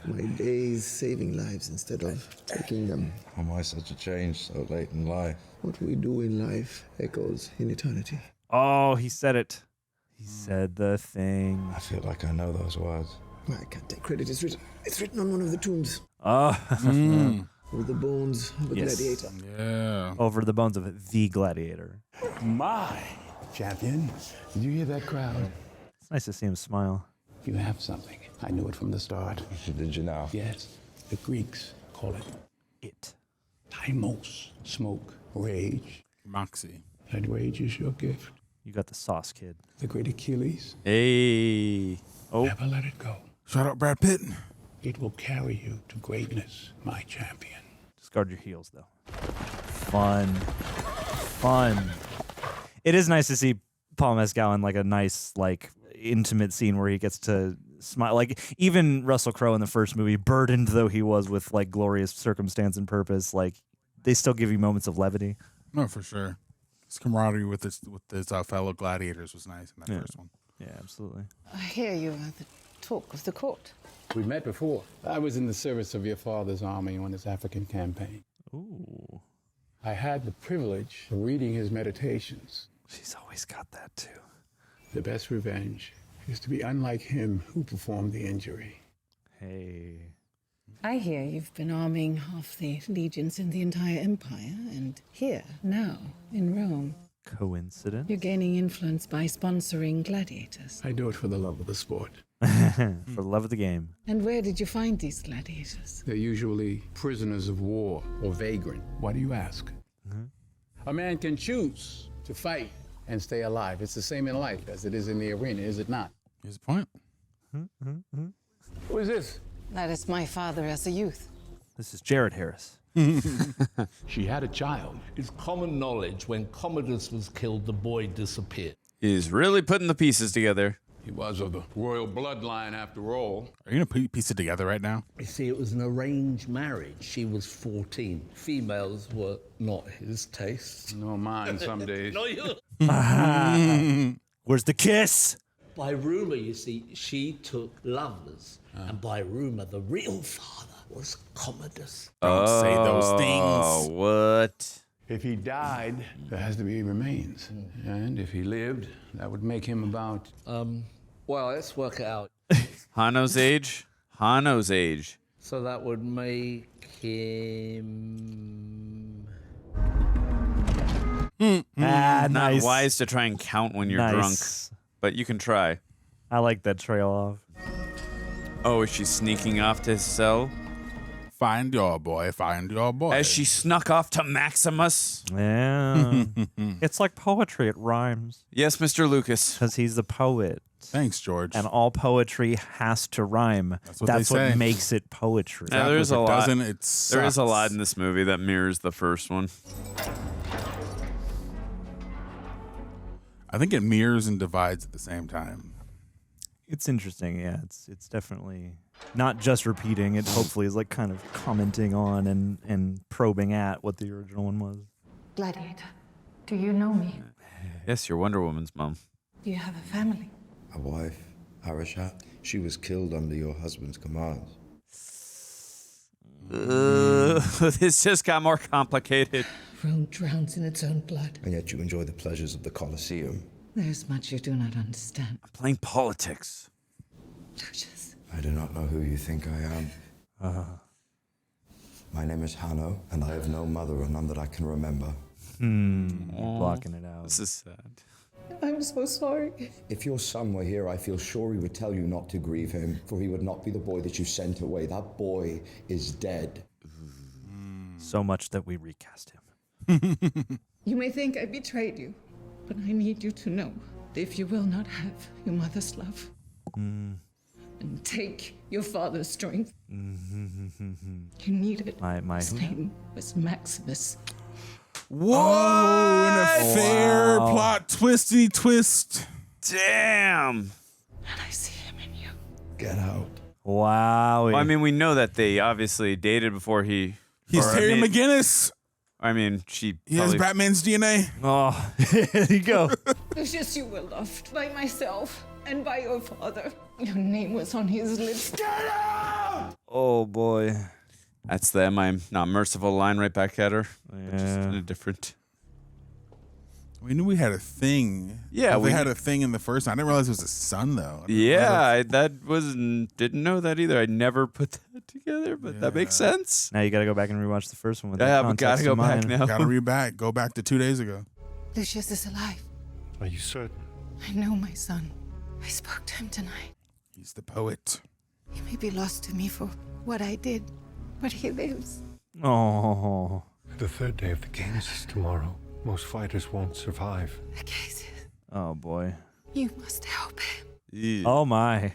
my days saving lives instead of taking them.
Why such a change so late in life?
What we do in life echoes in eternity.
Oh, he said it. He said the thing.
I feel like I know those words.
I can't take credit. It's written on one of the tombs.
Oh.
With the bones of a gladiator.
Yeah.
Over the bones of the gladiator.
My champion. Did you hear that crowd?
It's nice to see him smile.
You have something. I knew it from the start.
Did you know?
Yes. The Greeks call it Timos. Smoke. Rage.
Moxie.
That rage is your gift.
You got the sauce, kid.
The great Achilles.
Hey.
Oh. Never let it go.
Shout out Brad Pitt.
It will carry you to greatness, my champion.
Discard your heels, though. Fun. It is nice to see Paul Mescal in like a nice, like, intimate scene where he gets to smile. Like, even Russell Crowe in the first movie, burdened though he was with like glorious circumstance and purpose, like they still give you moments of levity.
No, for sure. His camaraderie with his fellow gladiators was nice in that first one.
Yeah, absolutely.
I hear you are the talk of the court.
We met before. I was in the service of your father's army on his African campaign.
Ooh.
I had the privilege of reading his meditations.
She's always got that too.
The best revenge is to be unlike him who performed the injury.
Hey.
I hear you've been arming half the legions in the entire empire, and here, now, in Rome.
Coincidence?
You're gaining influence by sponsoring gladiators.
I do it for the love of the sport.
For the love of the game.
And where did you find these gladiators?
They're usually prisoners of war or vagrant. Why do you ask? A man can choose to fight and stay alive. It's the same in life as it is in the arena, is it not?
Here's the point.
Who is this?
That is my father as a youth.
This is Jared Harris.
She had a child. It's common knowledge when Commodus was killed, the boy disappeared.
He's really putting the pieces together.
He was of the royal bloodline after all.
Are you going to piece it together right now?
You see, it was an arranged marriage. She was 14. Females were not his taste.
No, mine some days.
No, you.
Where's the kiss?
By rumor, you see, she took lovers. And by rumor, the real father was Commodus.
Don't say those things.
Oh, what?
If he died, there has to be remains. And if he lived, that would make him about...
Well, let's work it out.
Hanno's age? Hanno's age.
So that would make him...
Not
nice.
wise to try and count when you're drunk, but you can try.
I like that trail off.
Oh, is she sneaking off to his cell?
Find your boy, find your boy.
As she snuck off to Maximus?
Yeah. It's like poetry, it rhymes.
Yes, Mr. Lucas.
Because he's the poet.
Thanks, George.
And all poetry has to rhyme.
That's what
That's
they say.
what makes it poetry.
Now, there's a lot.
Doesn't,
there is a lot in this movie that mirrors the first one.
I think it mirrors and divides at the same time.
It's interesting, yeah. It's definitely not just repeating. It hopefully is like kind of commenting on and probing at what the original one was.
Gladiator, do you know me?
Yes, you're Wonder Woman's mom.
Do you have a family?
A wife, Arashat. She was killed under your husband's commands.
This just got more complicated.
Rome drowns in its own blood.
And yet you enjoy the pleasures of the Colosseum.
There's much you do not understand.
I'm playing politics.
Lucius.
I do not know who you think I am. My name is Hanno, and I have no mother or none that I can remember.
Blocking it out.
This is sad.
I'm so sorry.
If your son were here, I feel sure he would tell you not to grieve him, for he would not be the boy that you sent away. That boy is dead.
So much that we recast him.
You may think I betrayed you, but I need you to know that if you will not have your mother's love and take your father's strength, you need it. His name was Maximus.
Whoa! And a fair plot twisty twist.
Damn.
And I see him in you.
Get out.
Wow.
Well, I mean, we know that they obviously dated before he...
He's Terry McGinnis.
I mean, she
He has Batman's DNA.
Oh, there you go.
Lucius, you were loved by myself and by your father. Your name was on his lips. Get out!
Oh, boy.
That's the "Am I not merciful" line right back at her.
Yeah.
Just in a different...
We knew we had a thing.
Yeah,
we had a thing in the first one. I didn't realize it was a son, though.
Didn't know that either. I never put that together, but that makes sense.
Now you got to go back and rewatch the first one. With
Yeah,
that
we gotta
context
go
in
back
mind.
now.
Gotta read back. Go back to 2 days ago.
Lucius is alive.
Are you certain?
I know my son. I spoke to him tonight.
He's the poet.
He may be lost to me for what I did, but he lives.
Oh.
The third day of the games is tomorrow. Most fighters won't survive.
Acacius,
Oh, boy.
you must help him.
Oh, my.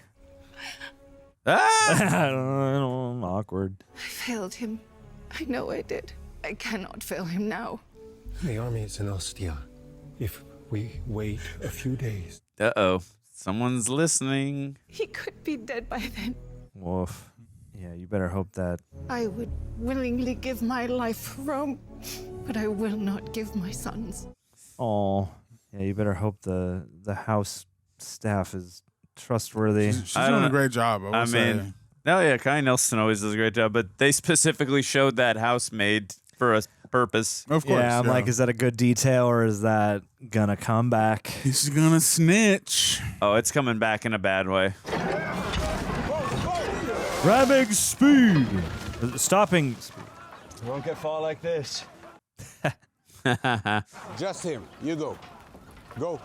Ah!
Awkward.
I failed him. I know I did. I cannot fail him now.
The army is in Ostia. If we wait a few days.
Uh-oh. Someone's listening.
He could be dead by then.
Woof. Yeah, you better hope that.
I would willingly give my life for Rome, but I will not give my sons.
Oh. Yeah, you better hope the house staff is trustworthy.
She's doing a great job.
I mean, no, yeah, Connie Nielsen always does a great job, but they specifically showed that housemaid for a purpose.
Of course.
Yeah, I'm like, is that a good detail or is that gonna come back?
He's gonna snitch.
Oh, it's coming back in a bad way.
Grabbing speed. Stopping speed.
You won't get far like this. Just him. You go. Go.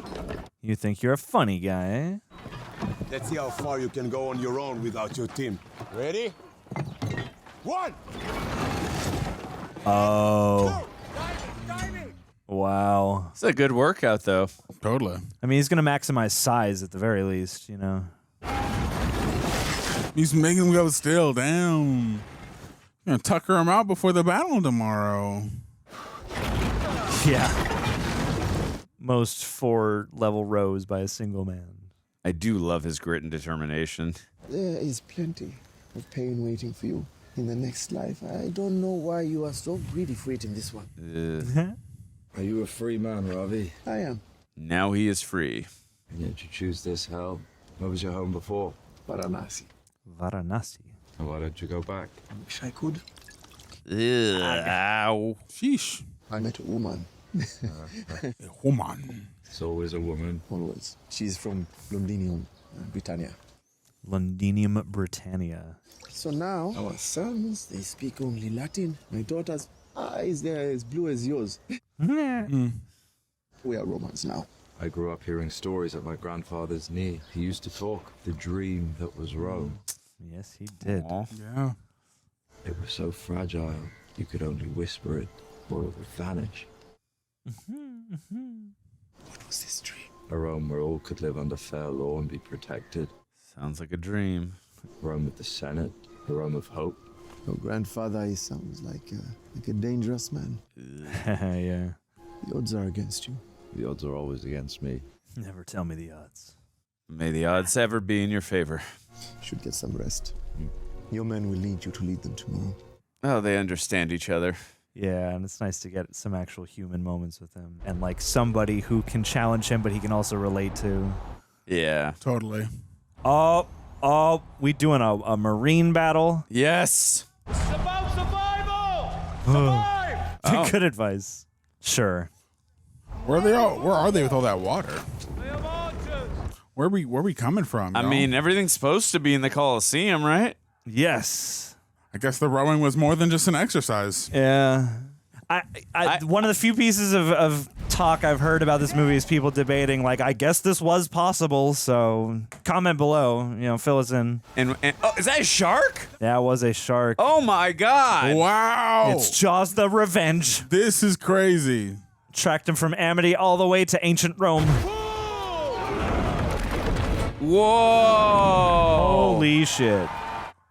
You think you're a funny guy, eh?
Let's see how far you can go on your own without your team. Ready? 1!
Oh. Wow.
It's a good workout, though.
Totally.
I mean, he's going to maximize size at the very least, you know.
He's making him go still down. You're gonna tucker him out before the battle tomorrow.
Yeah. Most 4-level rows by a single man.
I do love his grit and determination.
There is plenty of pain waiting for you in the next life. I don't know why you are so greedy for it in this one.
Are you a free man, Ravi?
I am.
Now he is free.
And yet you choose this hell. Where was your home before?
Varanasi.
Varanasi.
And why don't you go back?
I wish I could.
Ow.
Sheesh.
I met a woman.
A woman.
It's always a woman.
Always. She's from Londinium, Britannia.
Londinium, Britannia.
So now, our sons, they speak only Latin. My daughter's eyes, they're as blue as yours. We are Romans now.
I grew up hearing stories at my grandfather's knee. He used to talk the dream that was Rome.
Yes, he did.
Yeah.
It was so fragile, you could only whisper it, or it would vanish.
What was this dream?
A Rome where all could live under fair law and be protected.
Sounds like a dream.
Rome with the Senate, a Rome of hope.
Your grandfather, he sounds like a dangerous man.
Yeah.
The odds are against you.
The odds are always against me.
Never tell me the odds.
May the odds ever be in your favor.
You should get some rest. Your men will need you to lead them tomorrow.
Oh, they understand each other.
Yeah, and it's nice to get some actual human moments with him. And like somebody who can challenge him, but he can also relate to.
Yeah.
Totally.
Oh, we doing a marine battle?
Yes.
This is about survival! Survive!
Good advice. Sure.
Where are they with all that water? Where are we coming from?
I mean, everything's supposed to be in the Colosseum, right?
Yes.
I guess the rowing was more than just an exercise.
Yeah. One of the few pieces of talk I've heard about this movie is people debating, like, I guess this was possible, so comment below, fill us in.
And oh, is that a shark?
That was a shark.
Oh my God.
Wow.
It's Jaws the Revenge.
This is crazy.
Tracked him from Amity all the way to ancient Rome.
Whoa.
Holy shit.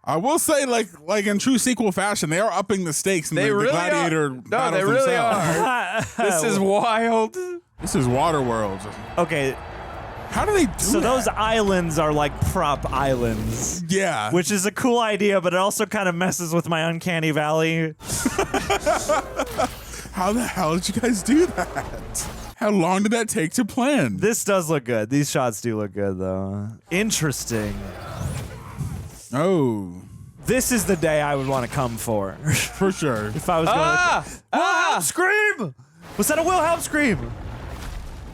I will say, like in true sequel fashion, they are upping the stakes in the Gladiator battles
No, they really
themselves.
are. This is wild.
This is Waterworld.
Okay.
How do they do
So
that?
those islands are like prop islands.
Yeah.
Which is a cool idea, but it also kind of messes with my uncanny valley.
How the hell did you guys do that? How long did that take to plan?
This does look good. These shots do look good, though. Interesting.
Oh.
This is the day I would want to come for.
For sure.
If I was going to... Wilhelm scream! Was that a Wilhelm scream?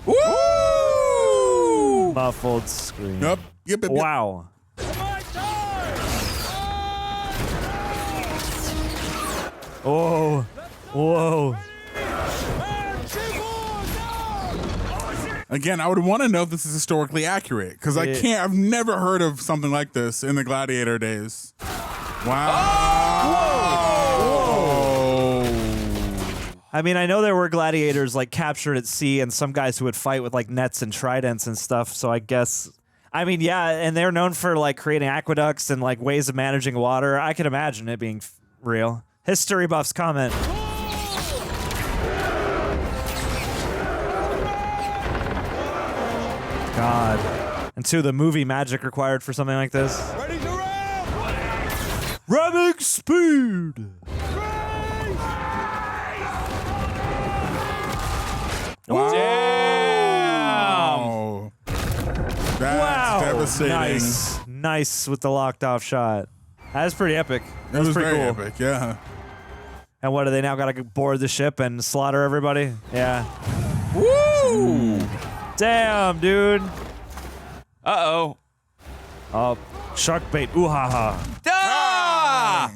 Woo!
Muffled scream.
Yep. Yep.
Wow. Oh. Whoa.
Again, I would want to know if this is historically accurate, because I've never heard of something like this in the Gladiator days. Wow.
Whoa. I mean, I know there were gladiators like captured at sea and some guys who would fight with like nets and tridents and stuff. So I guess, I mean, yeah, and they're known for like creating aqueducts and like ways of managing water. I could imagine it being real. History buffs comment. God. And two, the movie magic required for something like this.
Ready to ram!
Ramming speed!
Wow.
Damn!
That's devastating.
Nice with the locked off shot. That's pretty epic.
It was
pretty
very
cool.
epic, yeah.
And what, do they now got to board the ship and slaughter everybody? Yeah.
Woo!
Damn, dude.
Uh-oh.
Oh, shark bait. Ooh ha ha.
Ah!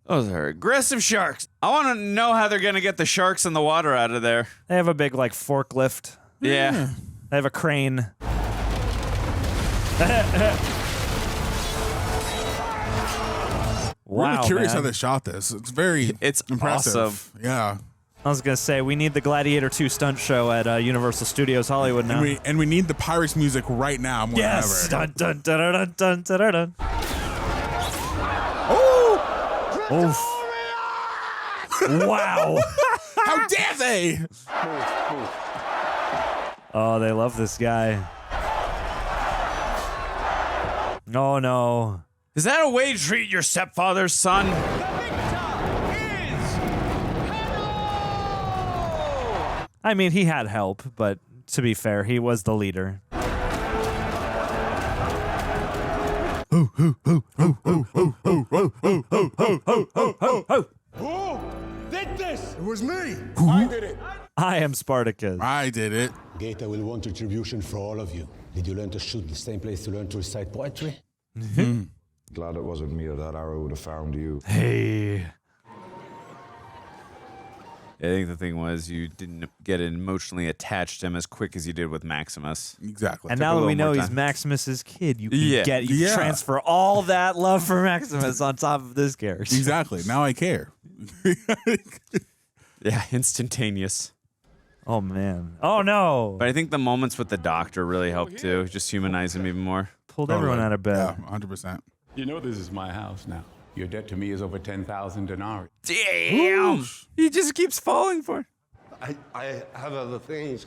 Those are aggressive sharks. I want to know how they're going to get the sharks in the water out of there.
They have a big, like, forklift.
Yeah.
They have a crane. Wow,
really curious
man.
how they shot this. It's very impressive.
Awesome.
Yeah.
I was going to say, we need the Gladiator II stunt show at Universal Studios Hollywood now.
And we need the Pirates music right now more
yes!
than
Dun, dun, dun, dun, dun, dun, dun, dun.
Oh!
Wow.
How dare they?
Oh, they love this guy. Oh, no.
Is that a way to treat your stepfather's son?
I mean, he had help, but to be fair, he was the leader.
Who did this?
It was me.
I did it.
I am Spartacus.
I did it.
Geta will want retribution for all of you. Did you learn to shoot the same place to learn to recite poetry?
Glad it wasn't me, or that arrow would have found you.
Hey.
I think the thing was you didn't get emotionally attached to him as quick as you did with Maximus.
Exactly.
And
Took a
now that
little
we know
more
he's
time.
Maximus's kid, you can
Yeah.
you can transfer all that love for Maximus on top of this character.
Exactly. Now I care.
Yeah, instantaneous.
Oh, man. Oh, no.
But I think the moments with the doctor really helped too. Just humanize him even more.
Pulled everyone out of bed.
Yeah, 100%.
You know this is my house now. Your debt to me is over 10,000 denarii.
Damn! He just keeps falling for it.
I have other things.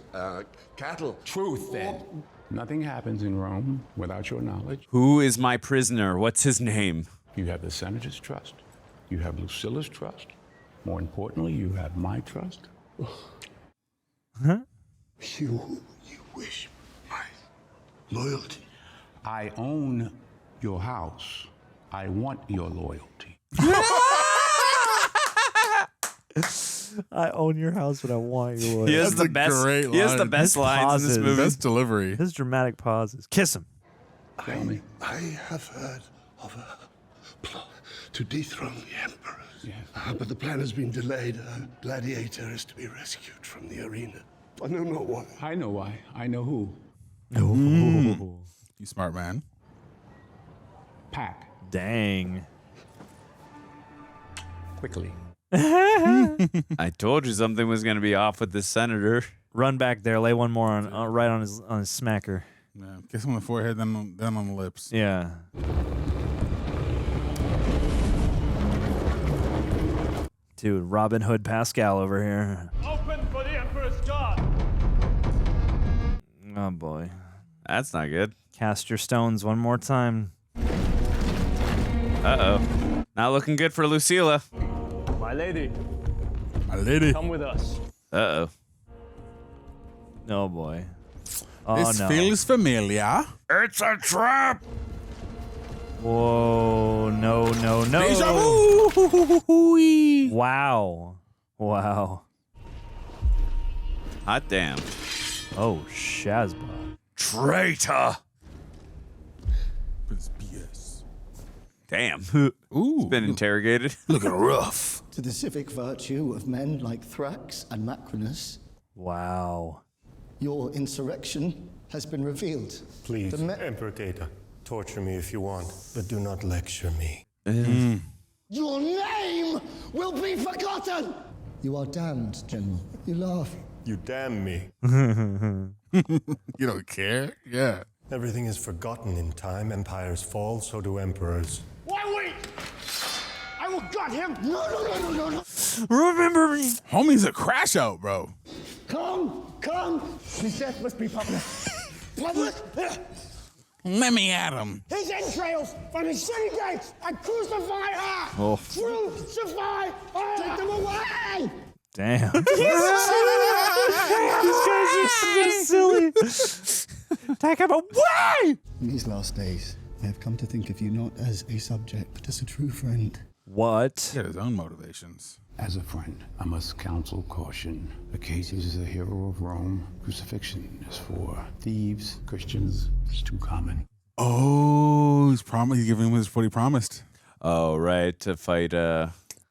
Cattle.
Truth, then. Nothing happens in Rome without your knowledge.
Who is my prisoner? What's his name?
You have the senator's trust. You have Lucilla's trust. More importantly, you have my trust.
Huh?
You wish my loyalty.
I own your house. I want your loyalty.
I own your house, but I want your loyalty.
He has the best. He has the best lines in this movie.
Best delivery.
His dramatic pauses. Kiss him.
Tell me.
I have heard of a plot to dethrone the emperors.
Yes.
But the plan has been delayed. A gladiator is to be rescued from the arena. I don't know why.
I know why. I know who.
Ooh.
You smart man.
Pack.
Dang.
Quickly.
I told you something was going to be off with this senator.
Run back there. Lay one more on right on his smacker.
Yeah, kiss him on the forehead, then on the lips.
Yeah. Dude, Robin Hood Pascal over here.
Open for the Emperor's guard.
Oh boy.
That's not good.
Cast your stones one more time.
Uh-oh. Not looking good for Lucilla.
My lady.
My lady.
Come with us.
Uh-oh.
Oh boy. Oh
This
no.
feels familiar.
It's a trap!
Whoa, no.
Deja vu!
Wow.
Hot damn.
Oh, Shazbot.
Traitor!
It's BS.
Damn.
Ooh.
He's been interrogated.
Looking rough.
To the civic virtue of men like Thrax and Macrinus,
Wow.
your insurrection has been revealed.
Please, Emperor Geta, torture me if you want, but do not lecture me.
Your name will be forgotten! You are damned, General. You laugh.
You damn me.
You don't care? Yeah.
Everything is forgotten in time. Empires fall, so do emperors.
Why wait? I will gut him.
No.
Remember me.
Homie's a crash out, bro.
Come. His death must be public.
Public?
Let me at him.
His entrails from his city gates and crucify her.
Oh.
Crucify her. Take them away.
Damn. These guys are so silly. Take him away!
In these last days, I have come to think of you not as a subject, but as a true friend.
What?
He had his own motivations.
As a friend, I must counsel caution. Acacius is a hero of Rome. Crucifixion is for thieves, Christians. It's too common.
Oh, he's giving him what he promised.
Oh, right. To fight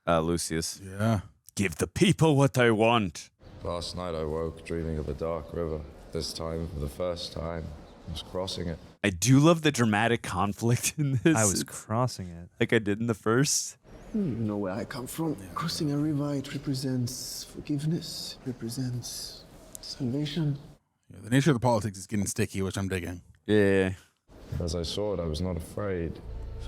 Lucius.
Yeah.
Give the people what they want.
Last night I woke dreaming of a dark river. This time, for the first time, I was crossing it.
I do love the dramatic conflict in this.
I was crossing it.
Like I did in the first.
You know where I come from. Crossing a river, it represents forgiveness, represents salvation.
Yeah, the nature of the politics is getting sticky, which I'm digging.
Yeah.
As I saw it, I was not afraid,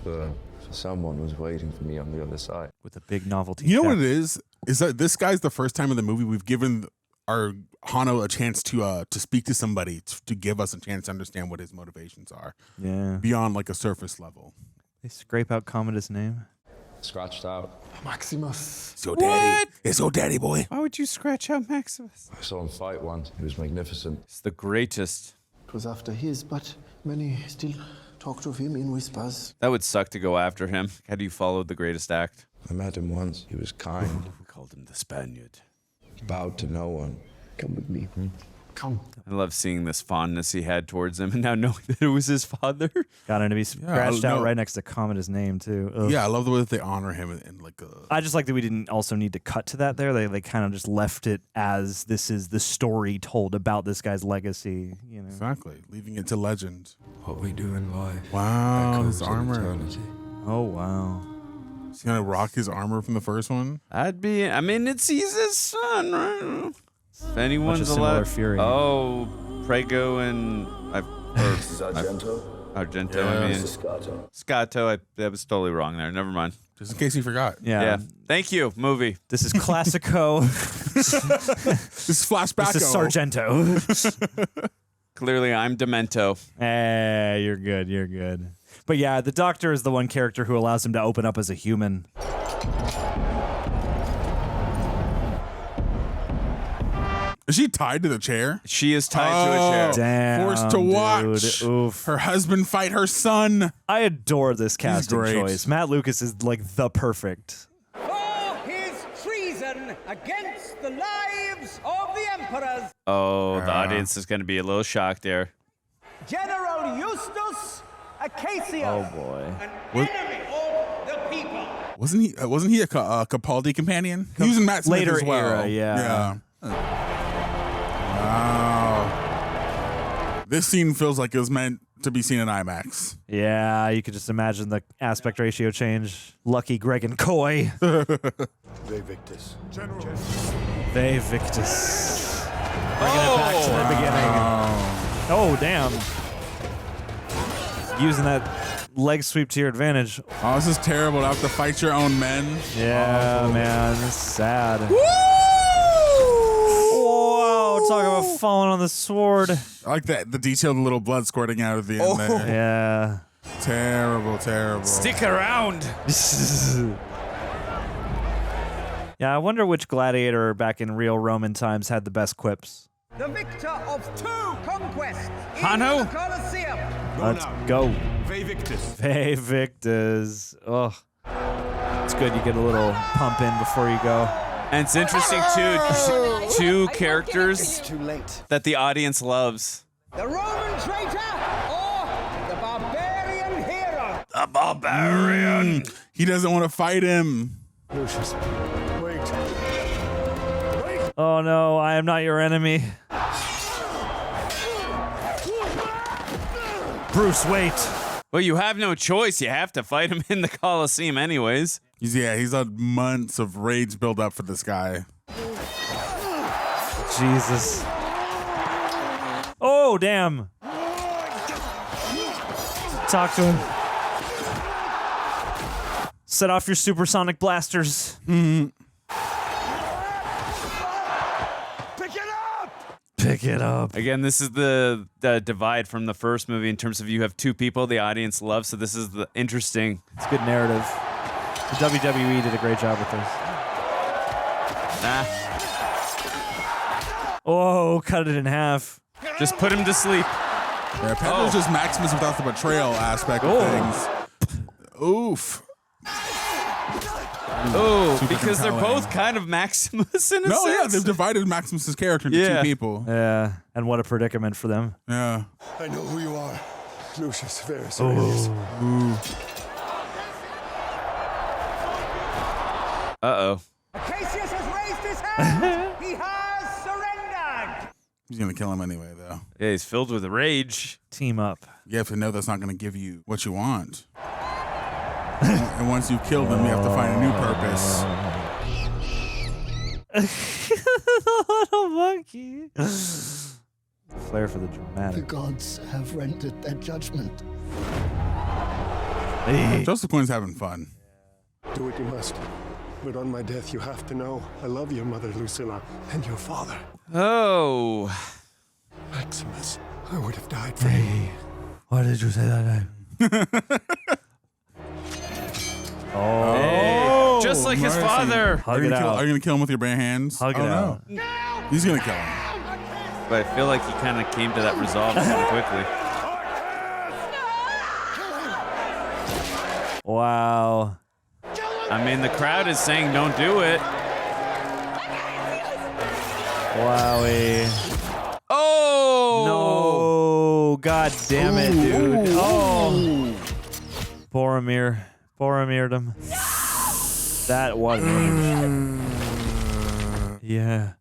for someone was waiting for me on the other side.
With a big novelty.
You know what it is? Is that this guy's the first time in the movie we've given our Hanno a chance to speak to somebody, to give us a chance to understand what his motivations are.
Yeah.
Beyond like a surface level.
They scrape out Commodus' name.
Scratched out.
Maximus.
It's your daddy. It's your daddy, boy.
Why would you scratch out Maximus?
I saw him fight once. He was magnificent.
It's the greatest.
It was after his, but many still talked of him in whispers.
That would suck to go after him. How do you follow the greatest act?
I met him once. He was kind.
We called him the Spaniard.
Bowed to no one.
Come with me. Come.
I love seeing this fondness he had towards him, and now knowing that it was his father.
Got him to be scratched out right next to Commodus' name, too. Ugh.
Yeah, I love the way that they honor him and like.
I just like that we didn't also need to cut to that there. They kind of just left it as this is the story told about this guy's legacy. You know.
Exactly, leaving it to legend.
What we do in life.
Wow, his armor.
Eternity.
Oh wow.
He's gonna rock his armor from the first one.
I mean, it's his son, right? If anyone's
similar
allowed.
fury.
Oh, Prego and
This is Argento.
Argento.
Yeah.
I mean,
This is Scotto.
Scotto. That was totally wrong there. Never mind.
Just in case you forgot.
Yeah. Thank you, movie.
This is Classico.
This is Flashback.
This is Sargento.
Clearly, I'm Demento.
You're good. You're good. But yeah, the Doctor is the one character who allows him to open up as a human.
Is she tied to the chair?
She is tied to a chair.
Damn,
Forced to watch
dude. Oof.
her husband fight her son.
I adore this casting
great.
choice. Matt Lucas is like the perfect.
For his treason against the lives of the emperors,
Oh, the audience is going to be a little shocked there.
General Eustace Acacius,
Oh boy.
an enemy of the people.
Wasn't he a Capaldi companion? He was in Matt Smith
Later
as well.
era, yeah.
Wow. This scene feels like it was meant to be seen in IMAX.
Yeah, you could just imagine the aspect ratio change. Lucky Greg and Coy.
Ve Victus. General.
Ve Victus. Bringing it back to the beginning. Oh, damn. Using that leg sweep to your advantage.
Oh, this is terrible to have to fight your own men.
Yeah, man. It's sad. Whoa, talk about falling on the sword.
I like that the detailed little blood squirting out of the end there.
Yeah.
Terrible, terrible.
Stick around.
Yeah, I wonder which gladiator back in real Roman times had the best quips.
The victor of 2 conquests in
Hanno?
the Colosseum.
Let's go.
Ve Victus.
Ve Victus. Ugh. It's good you get a little pump in before you go.
And it's interesting, too. Two characters
Too late.
that the audience loves.
The Roman traitor or the barbarian hero.
The barbarian.
He doesn't want to fight him.
Lucius, wait.
Oh no, I am not your enemy. Bruce, wait.
Well, you have no choice. You have to fight him in the Colosseum anyways.
He's had months of rage build up for this guy.
Jesus. Oh, damn. Talk to him. Set off your supersonic blasters. Pick it up.
Again, this is the divide from the first movie in terms of you have two people the audience loves, so this is the interesting.
It's good narrative. The WWE did a great job with this. Oh, cut it in half.
Just put him to sleep.
Yeah, Pedro's just Maximus without the betrayal aspect of things. Oof.
Oh,
Super
because they're
compelling.
both kind of Maximus in a
No, yeah,
sense.
they've divided Maximus's character into two people.
Yeah, and what a predicament for them.
Yeah.
I know who you are. Lucius Verus Aurelius.
Uh-oh.
Acacius has raised his hand. He has surrendered.
He's going to kill him anyway, though.
Yeah, he's filled with rage.
Team up.
You have to know that's not going to give you what you want. And once you've killed him, you have to find a new purpose.
Little monkey. Flair for the
The
dramatic.
gods have rendered their judgment.
Joseph Quinn's having fun.
Do what you must. But on my death, you have to know I love your mother, Lucilla, and your father.
Oh.
Maximus, I would have died for you.
Why did you say that name? Oh.
Hey, just like his
mercy.
father.
Are you going to kill him with your bare hands?
Hug it out.
No. He's going to kill him.
But I feel like he kind of came to that resolve kind of quickly.
Wow.
I mean, the crowd is saying don't do it.
Wowie.
Oh!
No. God damn it, dude. Oh. Boromired him. That was yeah.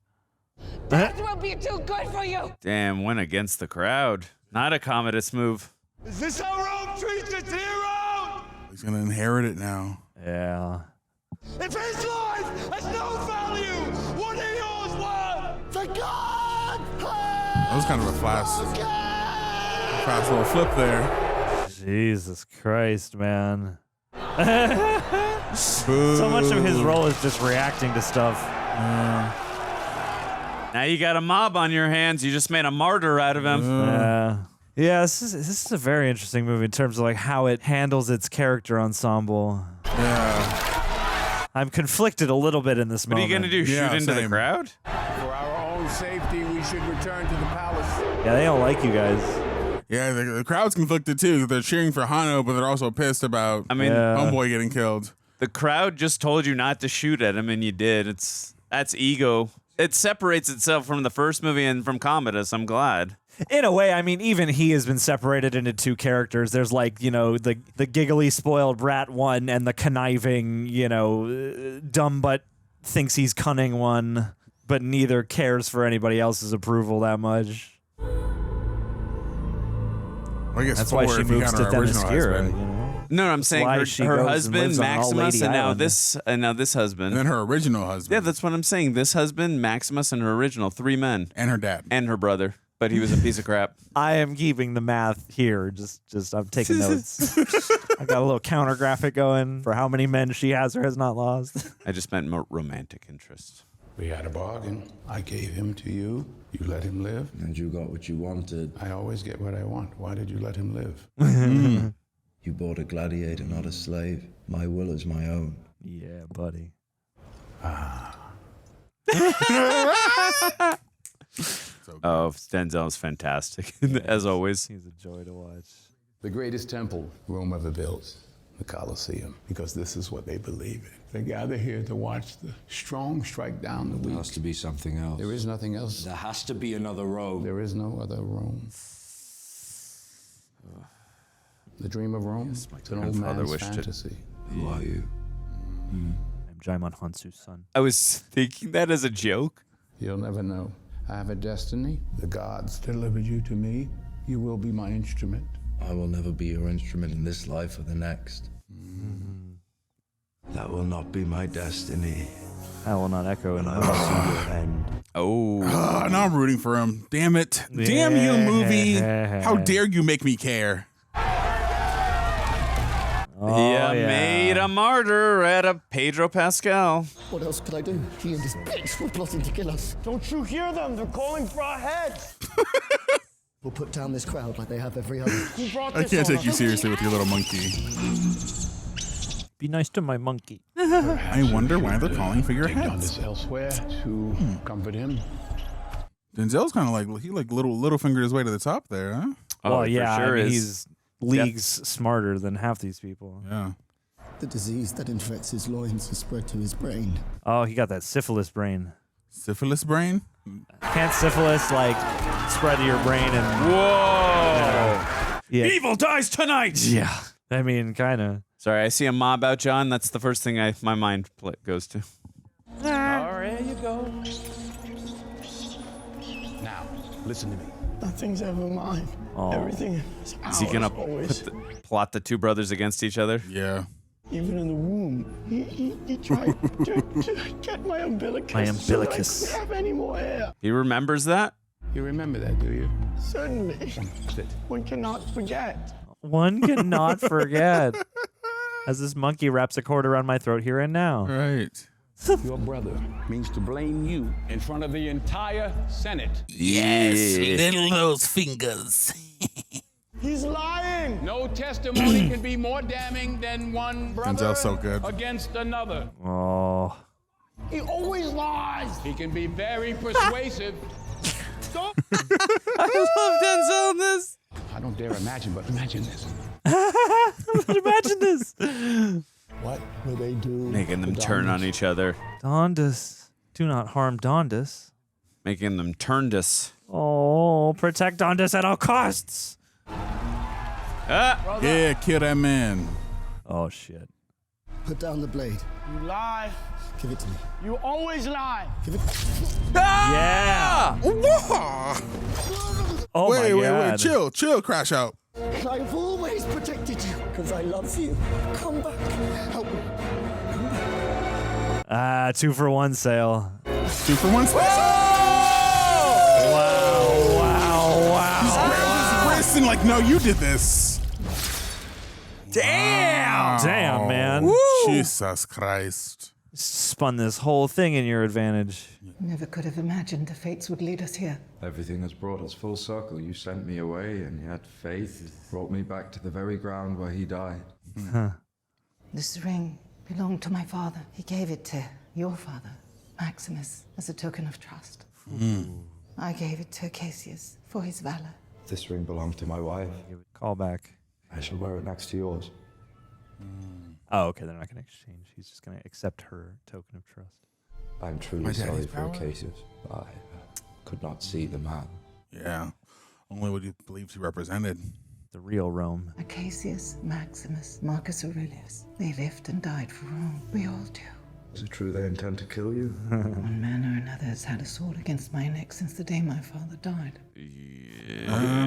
That will be too good for you.
Damn, went against the crowd. Not a Commodus move.
Is this how Rome treats its hero?
He's going to inherit it now.
Yeah.
If his life has no value, what are yours worth?
The god!
That was kind of a fast little flip there.
Jesus Christ, man. So much of his role is just reacting to stuff.
Now you got a mob on your hands. You just made a martyr out of him.
Yeah, this is a very interesting movie in terms of like how it handles its character ensemble.
Yeah.
I'm conflicted a little bit in this
What
moment.
are you going to do, shoot into the crowd?
For our own safety, we should return to the palace.
Yeah, they don't like you guys.
Yeah, the crowd's conflicted too. They're cheering for Hanno, but they're also pissed about Homeboy getting killed.
The crowd just told you not to shoot at him, and you did. That's ego. It separates itself from the first movie and from Commodus. I'm glad.
In a way, I mean, even he has been separated into two characters. There's like, the giggly spoiled brat one and the conniving, dumb but thinks he's cunning one, but neither cares for anybody else's approval that much.
Well, I guess
that's why she moves to Themyscira.
No, I'm saying her husband Maximus, and now this husband,
and then her original husband.
Yeah, that's what I'm saying. This husband, Maximus, and her original 3 men,
and her dad,
and her brother. But he was a piece of crap.
I am keeping the math here. Just I'm taking notes. I got a little counter graphic going for how many men she has or has not lost.
I just meant more romantic interest.
We had a bargain. I gave him to you. You let him live.
And you got what you wanted.
I always get what I want. Why did you let him live?
You bought a gladiator, not a slave. My will is my own.
Yeah, buddy.
Oh, Denzel's fantastic, as always.
He's a joy to watch.
The greatest temple Rome ever built, the Colosseum, because this is what they believe in. They gather here to watch the strong strike down the weak.
There has to be something else.
There is nothing else.
There has to be another Rome.
There is no other Rome. The dream of Rome?
Yes,
it's an old man's fantasy.
Who are you?
I'm Jaimon Hansu's son.
I was thinking that as a joke.
You'll never know. I have a destiny. The gods delivered you to me. You will be my instrument.
I will never be your instrument in this life or the next. That will not be my destiny.
I will not echo in
I will see your end.
Now I'm rooting for him. Damn it. Damn you, movie. How dare you make me care?
Made a martyr out of Pedro Pascal.
What else could I do? He and his pigs were plotting to kill us.
Don't you hear them? They're calling for our heads.
We'll put down this crowd like they have every other.
I can't take you seriously with your little monkey.
Be nice to my monkey.
I wonder why they're calling for your
Take
heads.
this elsewhere to comfort him.
Denzel's kind of like, he little fingered his way to the top there, huh?
Well, yeah, I mean, he's leagues smarter than half these people.
Yeah.
The disease that infects his loins has spread to his brain.
Oh, he got that syphilis brain.
Syphilis brain?
Can't syphilis, like, spread to your brain and...
Whoa!
Yeah.
Evil dies tonight!
Yeah. I mean, kind of.
Sorry, I see a mob out, John. That's the first thing my mind goes to.
There you go.
Now, listen to me.
Nothing's ever mine.
Oh.
Everything is ours.
Is he gonna
always.
plot the 2 brothers against each other?
Yeah.
Even in the womb, he tried to get my umbilicus.
My umbilicus.
So I couldn't have any more hair.
He remembers that?
You remember that, do you?
Certainly.
Sit.
One cannot forget.
One cannot forget. As this monkey wraps a cord around my throat here and now.
Right.
Your brother means to blame you in front of the entire Senate.
Yes, little those fingers.
He's lying.
No testimony can be more damning than one brother
Denzel's so good.
against another.
Oh.
He always lies.
He can be very persuasive.
Don't.
I love Denzel in this.
I don't dare imagine, but imagine this.
Imagine this.
What will they do?
Making them turn on each other.
Dondus. Do not harm Dondus.
Making them turndus.
Oh, protect Dondus at all costs.
Yeah, kill that man.
Oh, shit.
Put down the blade.
You lie.
Give it to me.
You always lie.
Give it.
Yeah. Oh,
wait,
my God.
Wait, chill, Crash Out.
I've always protected you because I love you. Come back. Help me.
2 for 1 sale.
2 for 1 sale. like, no, you did this.
Damn!
Wow.
Damn, man.
Woo. Jesus Christ.
Spun this whole thing in your advantage.
Never could have imagined the fates would lead us here.
Everything has brought us full circle. You sent me away, and yet faith brought me back to the very ground where he died.
Huh.
This ring belonged to my father. He gave it to your father, Maximus, as a token of trust. I gave it to Acacius for his valor.
This ring belonged to my wife.
Call back.
I shall wear it next to yours.
Oh, okay. They're not going to exchange. He's just going to accept her token of trust.
I'm
My
truly
daddy's
sorry for
power?
Acacius. I could not see the man.
Yeah. Only what he believed he represented.
The real Rome.
Acacius, Maximus, Marcus Aurelius. They lived and died for Rome. We all do.
Is it true they intend to kill you?
One man or another has had a sword against my neck since the day my father died.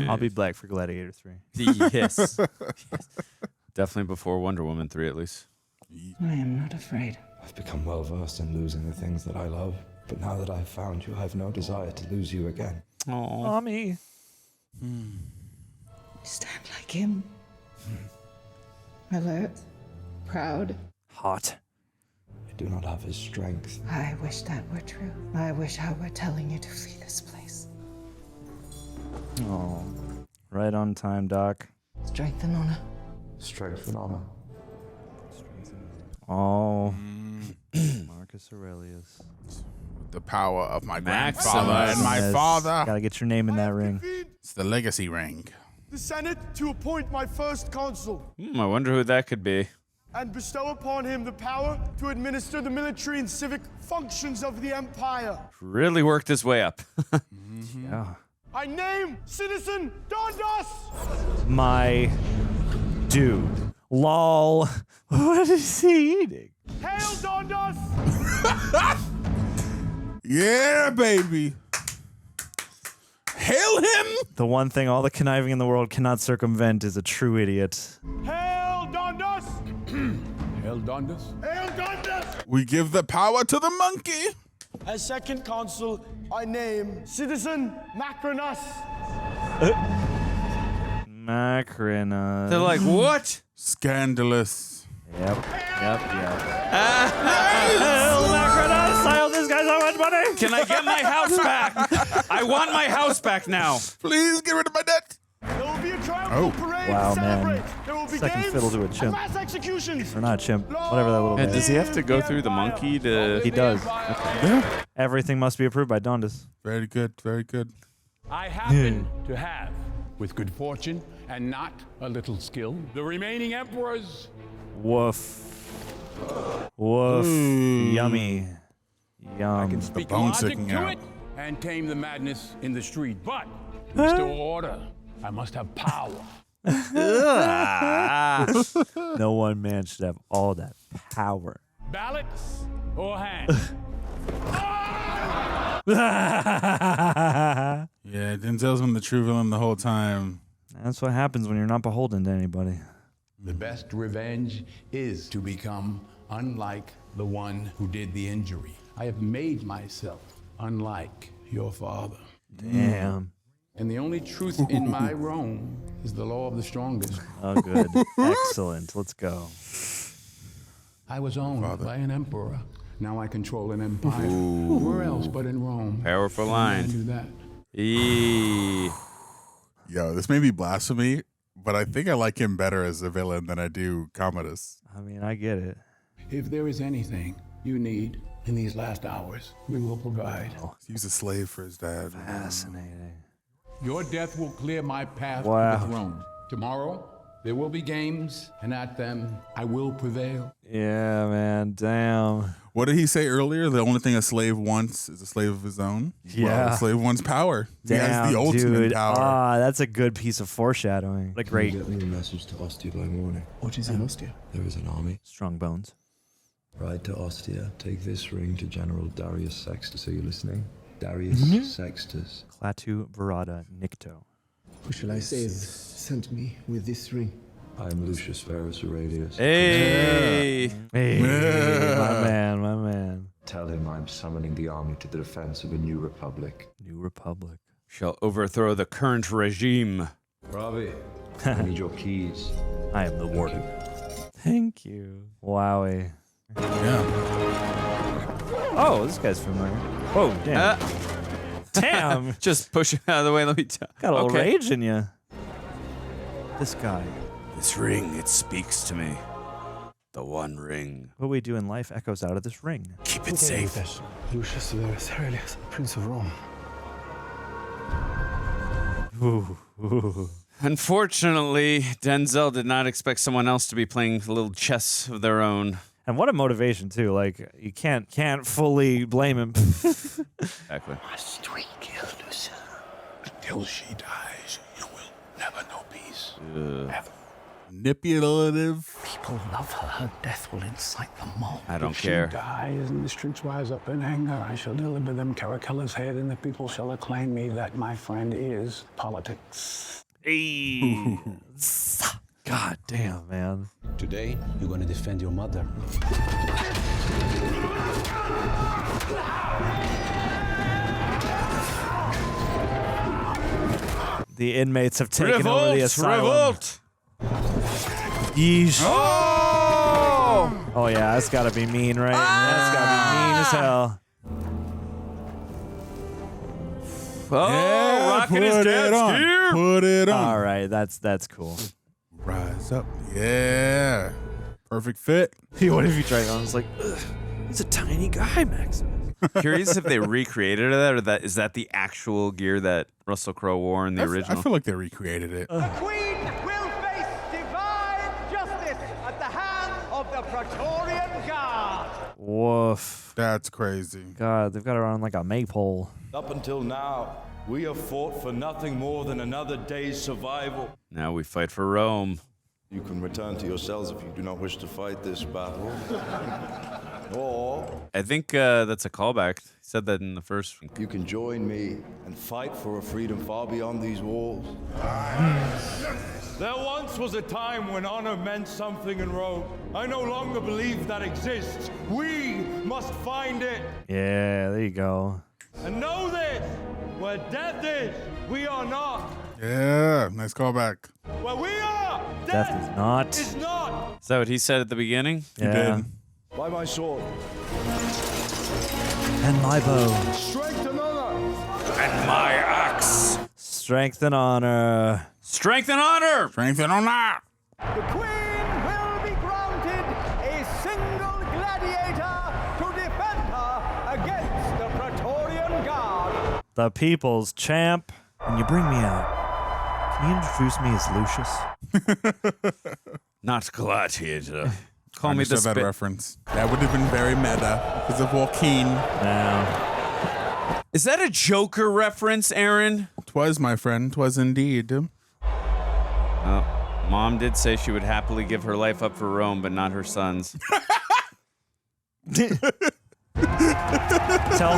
I'll be black for Gladiator 3.
Yes. Definitely before Wonder Woman 3, at least.
I am not afraid.
I've become well versed in losing the things that I love, but now that I've found you, I have no desire to lose you again.
Mommy.
You stand like him. Alert, proud.
Hot.
I do not have his strength.
I wish that were true. I wish I were telling you to flee this place.
Oh, right on time, Doc.
Strength and honor.
Strength and honor.
Oh, Marcus Aurelius.
The power of my
Maximus.
grandfather and my father.
Gotta get your name in that ring.
It's the legacy ring.
The Senate to appoint my first consul
I wonder who that could be.
and bestow upon him the power to administer the military and civic functions of the empire.
Really worked his way up.
Yeah.
I name Citizen Dondos!
My dude. Lol. What is he eating?
Hail Dondos!
Yeah, baby. Hail him.
The one thing all the conniving in the world cannot circumvent is a true idiot.
Hail Dondos!
Hail Dondas.
Hail Dondos!
We give the power to the monkey.
As second consul, I name Citizen Macrinus.
Macrinus.
They're like, what?
Scandalous.
Yep. Macrinus! I owe this guy so much money!
Can I get my house back? I want my house back now.
Please get rid of my debt.
There will be a triumphal parade
Wow,
to
man.
celebrate. There will be
Second
games
fiddle to a
and
chimp.
mass executions.
Or not chimp. Whatever that little
And
guy
does
is.
he have to go through the monkey to...
He does. Everything must be approved by Dondas.
Very good. Very good.
I happen to have, with good fortune and not a little skill, the remaining emperors.
Woof. Woof. Yummy.
I can
Yum.
speak
bone
logic
sticking
to
out.
it and tame the madness in the street. But to restore order, I must have power.
No one man should have all that power.
Ballot or hand?
Yeah, Denzel's been the true villain the whole time.
That's what happens when you're not beholden to anybody.
The best revenge is to become unlike the one who did the injury. I have made myself unlike your father.
Damn.
And the only truth in my Rome is the law of the strongest.
Oh, good. Excellent. Let's go.
I was owned by an emperor. Now I control an empire. Where else but in Rome?
Powerful
Can a
line.
man do that?
Yo, this may be blasphemy, but I think I like him better as a villain than I do Commodus.
I mean, I get it.
If there is anything you need in these last hours, we will provide.
He was a slave for his dad.
Fascinating.
Your death will clear my path
Wow.
to the throne. Tomorrow, there will be games, and at them, I will prevail.
Yeah, man. Damn.
What did he say earlier? The only thing a slave wants is a slave of his own?
Yeah.
Well, a slave wants power. He has
Damn,
the ultimate
dude.
power.
Ah, that's a good piece of foreshadowing. Like, great.
Get me a message to Ostia by morning.
What is in Ostia?
There is an army.
Strong bones.
Ride to Ostia. Take this ring to General Darius Sextus. Are you listening? Darius Sextus.
Clatu Verada Nicto.
Who shall I say sent me with this ring?
I am Lucius Verus Aurelius.
Hey.
Hey, my man, my man.
Tell him I'm summoning the army to the defense of a new republic.
New Republic.
Shall overthrow the current regime.
Ravi, I need your keys.
I am the warden. Thank you. Wowie.
Yeah.
Oh, this guy's familiar. Whoa, damn. Damn.
Just push him out of the way. Let me tell.
Got a little rage in you. This guy.
This ring, it speaks to me. The One Ring.
What we do in life echoes out of this ring.
Keep it safe.
Lucius Aurelius, Prince of Rome.
Ooh.
Unfortunately, Denzel did not expect someone else to be playing a little chess of their own.
And what a motivation too! Like you can't fully blame him.
Exactly.
Must we kill Lucilla? Until she dies, you will never know peace. Ever.
Manipulative.
People love her. Her death will incite them more.
I don't
If
care.
she dies and the streets rise up in anger, I shall deliver them Caracalla's head, and the people shall acclaim me. That, my friend, is politics.
Hey.
God damn, man.
Today, you're going to defend your mother.
The inmates have taken over the asylum.
Revolt!
Yeesh.
Oh!
Oh yeah, that's gotta be mean, right? That's gotta be mean as hell.
Oh,
Yeah,
rocking
put
his
it
dad's
on.
gear.
Put it on.
All right, that's cool.
Rise up. Yeah. Perfect fit.
What if you try on? It's like, ugh, he's a tiny guy, Maximus.
Curious if they recreated that, or that is that the actual gear that Russell Crowe wore in the original?
I feel like they recreated it.
The Queen will face divine justice at the hands of the Praetorian Guard.
Woof.
That's crazy.
God, they've got her on like a maypole.
Up until now, we have fought for nothing more than another day's survival.
Now we fight for Rome.
You can return to your cells if you do not wish to fight this battle. Or
I think that's a callback. He said that in the first one.
you can join me and fight for a freedom far beyond these walls.
There once was a time when honor meant something in Rome. I no longer believe that exists. We must find it.
Yeah, there you go.
And know this, where death is, we are not.
Yeah, nice callback.
Where we are,
Death is not.
is not.
Is that what he said at the beginning?
Yeah.
By my sword.
And my bow.
Strength and honor.
And my axe.
Strength and honor.
Strength and honor.
Strength and honor.
The Queen will be granted a single gladiator to defend her against the Praetorian Guard.
The people's champ. When you bring me out, can you introduce me as Lucius?
Not Gladiator. Call
I
me the
understood that reference. That would have been very meta because of Joaquin.
No.
Is that a Joker reference, Aaron?
'Twas, my friend. 'Twas indeed.
Oh, Mom did say she would happily give her life up for Rome, but not her sons.
Tell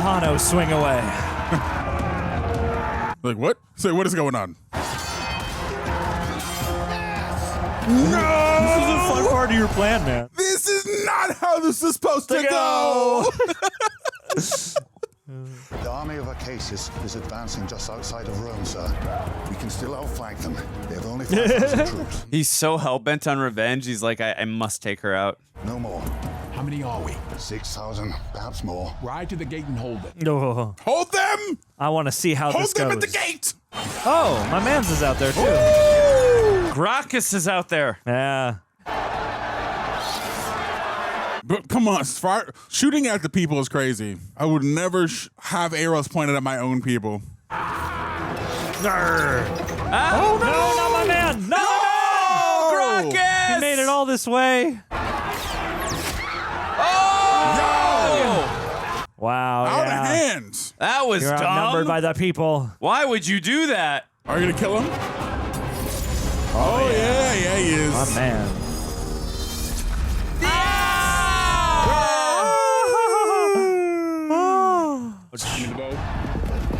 Hanno, swing away.
Like, what? Say, what is going on?
No! This is a fun part of your plan, man.
This is not how this is supposed to go!
The army of Acacius is advancing just outside of Rome, sir. We can still outflank them. They have only 5,000 troops.
He's so hell-bent on revenge, he's like, I must take her out.
No more.
How many are we?
6,000, perhaps more.
Ride to the gate and hold it.
No.
Hold them!
I want to see how this goes.
Hold them at the gate!
Oh, my man's is out there, too.
Woo!
Gracchus is out there.
Yeah.
But come on, shooting at the people is crazy. I would never have arrows pointed at my own people.
Oh, no, not my man. No!
Gracchus!
He made it all this way.
Oh!
Wow.
Out
yeah.
of hand.
That was
You're
dumb.
outnumbered by the people.
Why would you do that?
Are you gonna kill him? Oh yeah, he is.
My man.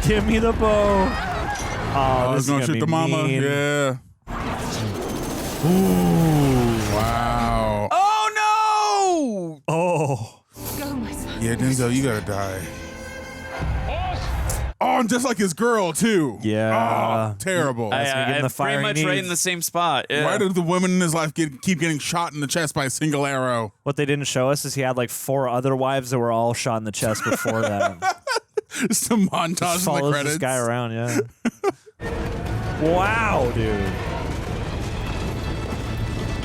Give me the bow. Oh,
I was
this
gonna
is
shoot
be
the mama.
mean.
Yeah. Ooh, wow.
Oh no!
Oh.
Go, my son.
Yeah, Denzel, you gotta die. Oh Oh, and just like his girl, too.
Yeah.
Oh, terrible.
I
the fire
pretty much
he
right
needs.
in the same spot. Yeah.
Why do the women in his life keep getting shot in the chest by a single arrow?
What they didn't show us is he had like 4 other wives that were all shot in the chest before that.
Just a montage
Just
of the
follows
credits.
this guy around, yeah. Wow, dude.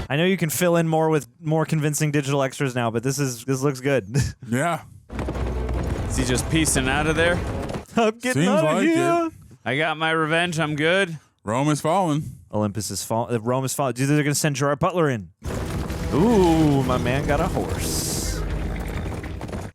I know you can fill in more with more convincing digital extras now, but this looks good.
Yeah.
Is he just piecing out of there?
I'm getting
Seems
out of
like
here.
it.
I got my revenge. I'm good.
Rome is fallen.
Olympus is fallen. Rome is fallen. Dude, they're going to send Gerard Butler in. Ooh, my man got a horse.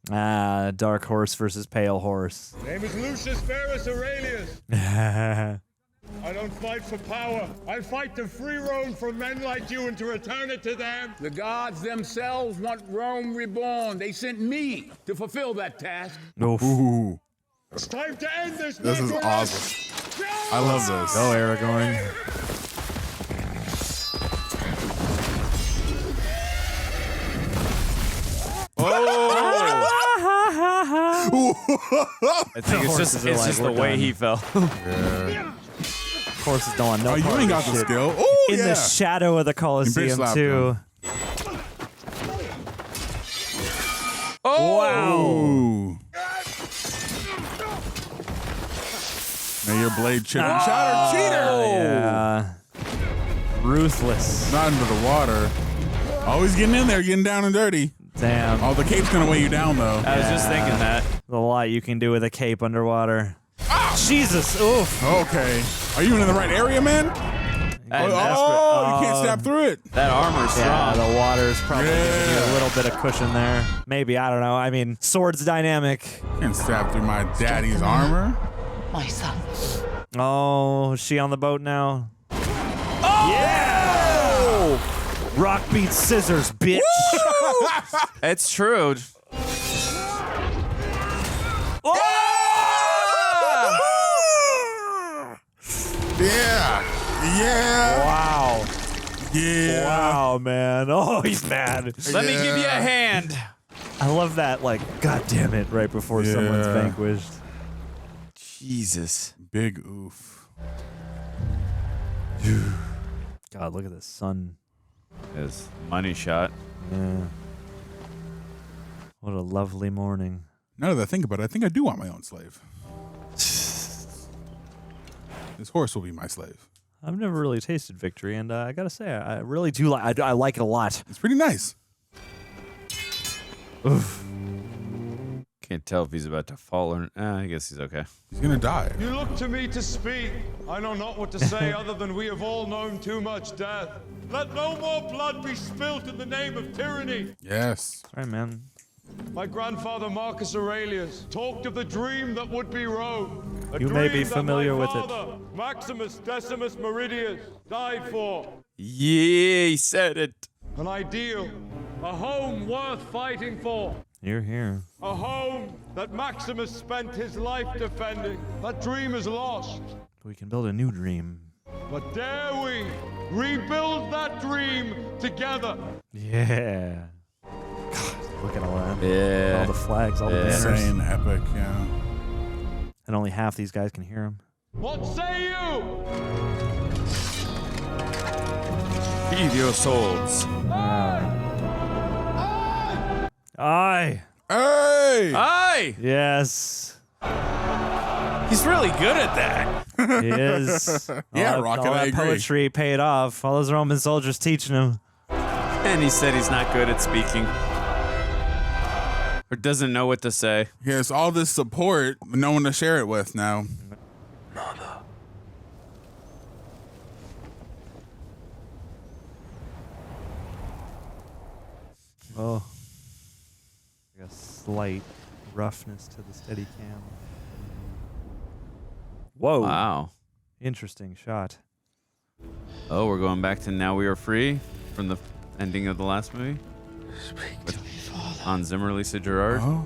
Dark horse versus pale horse.
Name is Lucius Verus Aurelius. I don't fight for power. I fight to free Rome from men like you and to return it to them.
The gods themselves want Rome reborn. They sent me to fulfill that task.
Ooh.
It's time to end this.
This is awesome. I love this.
Go, Aragorn.
I think it's just the way he fell.
Yeah.
Horses don't want no
you
part
ain't
of
got the
this
skill.
shit.
Oh,
In
yeah.
the shadow of the
You bitch
Colosseum,
slapped
too.
him.
Wow.
Now your blade chipping. Shattered cheater.
Yeah. Ruthless.
Not into the water. Always getting in there, getting down and dirty.
Damn.
Oh, the cape's gonna weigh you down though.
I was just thinking that.
There's a lot you can do with a cape underwater. Jesus. Oof.
Okay. Are you in the right area, man? You can't stab through it.
That armor's
Yeah,
strong.
the water's probably giving you a little bit of cushion there. Maybe, I don't know. I mean, sword's dynamic.
Can't stab through my daddy's armor.
My son.
Oh, is she on the boat now? Oh! Yeah! Rock beats scissors, bitch.
It's true.
Yeah. Yeah.
Wow.
Yeah.
Wow, man. Oh, he's mad.
Let me give you a hand.
I love that, like, God damn it, right before someone's vanquished.
Jesus.
Big oof.
God, look at the sun.
His money shot.
Yeah. What a lovely morning.
Now that I think about it, I think I do want my own slave. This horse will be my slave.
I've never really tasted victory, and I gotta say, I really do like. I like it a lot.
It's pretty nice.
Oof.
Can't tell if he's about to fall or. I guess he's okay.
He's gonna die.
You look to me to speak. I know not what to say other than we have all known too much death. Let no more blood be spilt in the name of tyranny.
Yes.
All right, man.
My grandfather Marcus Aurelius talked of the dream that would be Rome. A
You may be
dream that
familiar
my
with it.
father, Maximus Decimus Meridius, died for.
Yeah, he said it.
An ideal, a home worth fighting for.
You're here.
A home that Maximus spent his life defending. That dream is lost.
We can build a new dream.
But dare we rebuild that dream together?
Yeah. God, look at all that.
Yeah.
All the flags, all the banners.
Insane, epic, yeah.
And only half these guys can hear them.
What say you?
Heed your swords.
Aye.
Hey!
Aye!
Yes.
He's really good at that.
He is.
Yeah,
all
Rocket,
all
I
that
agree.
poetry paid off. All those Roman soldiers teaching him.
And he said he's not good at speaking. Or doesn't know what to say.
He has all this support, but no one to share it with now.
Oh. A slight roughness to the steady cam. Whoa.
Wow.
Interesting shot.
Oh, we're going back to Now We Are Free from the ending of the last movie?
Speak to me, Father.
Hans Zimmer, Lisa Gerard.
Oh.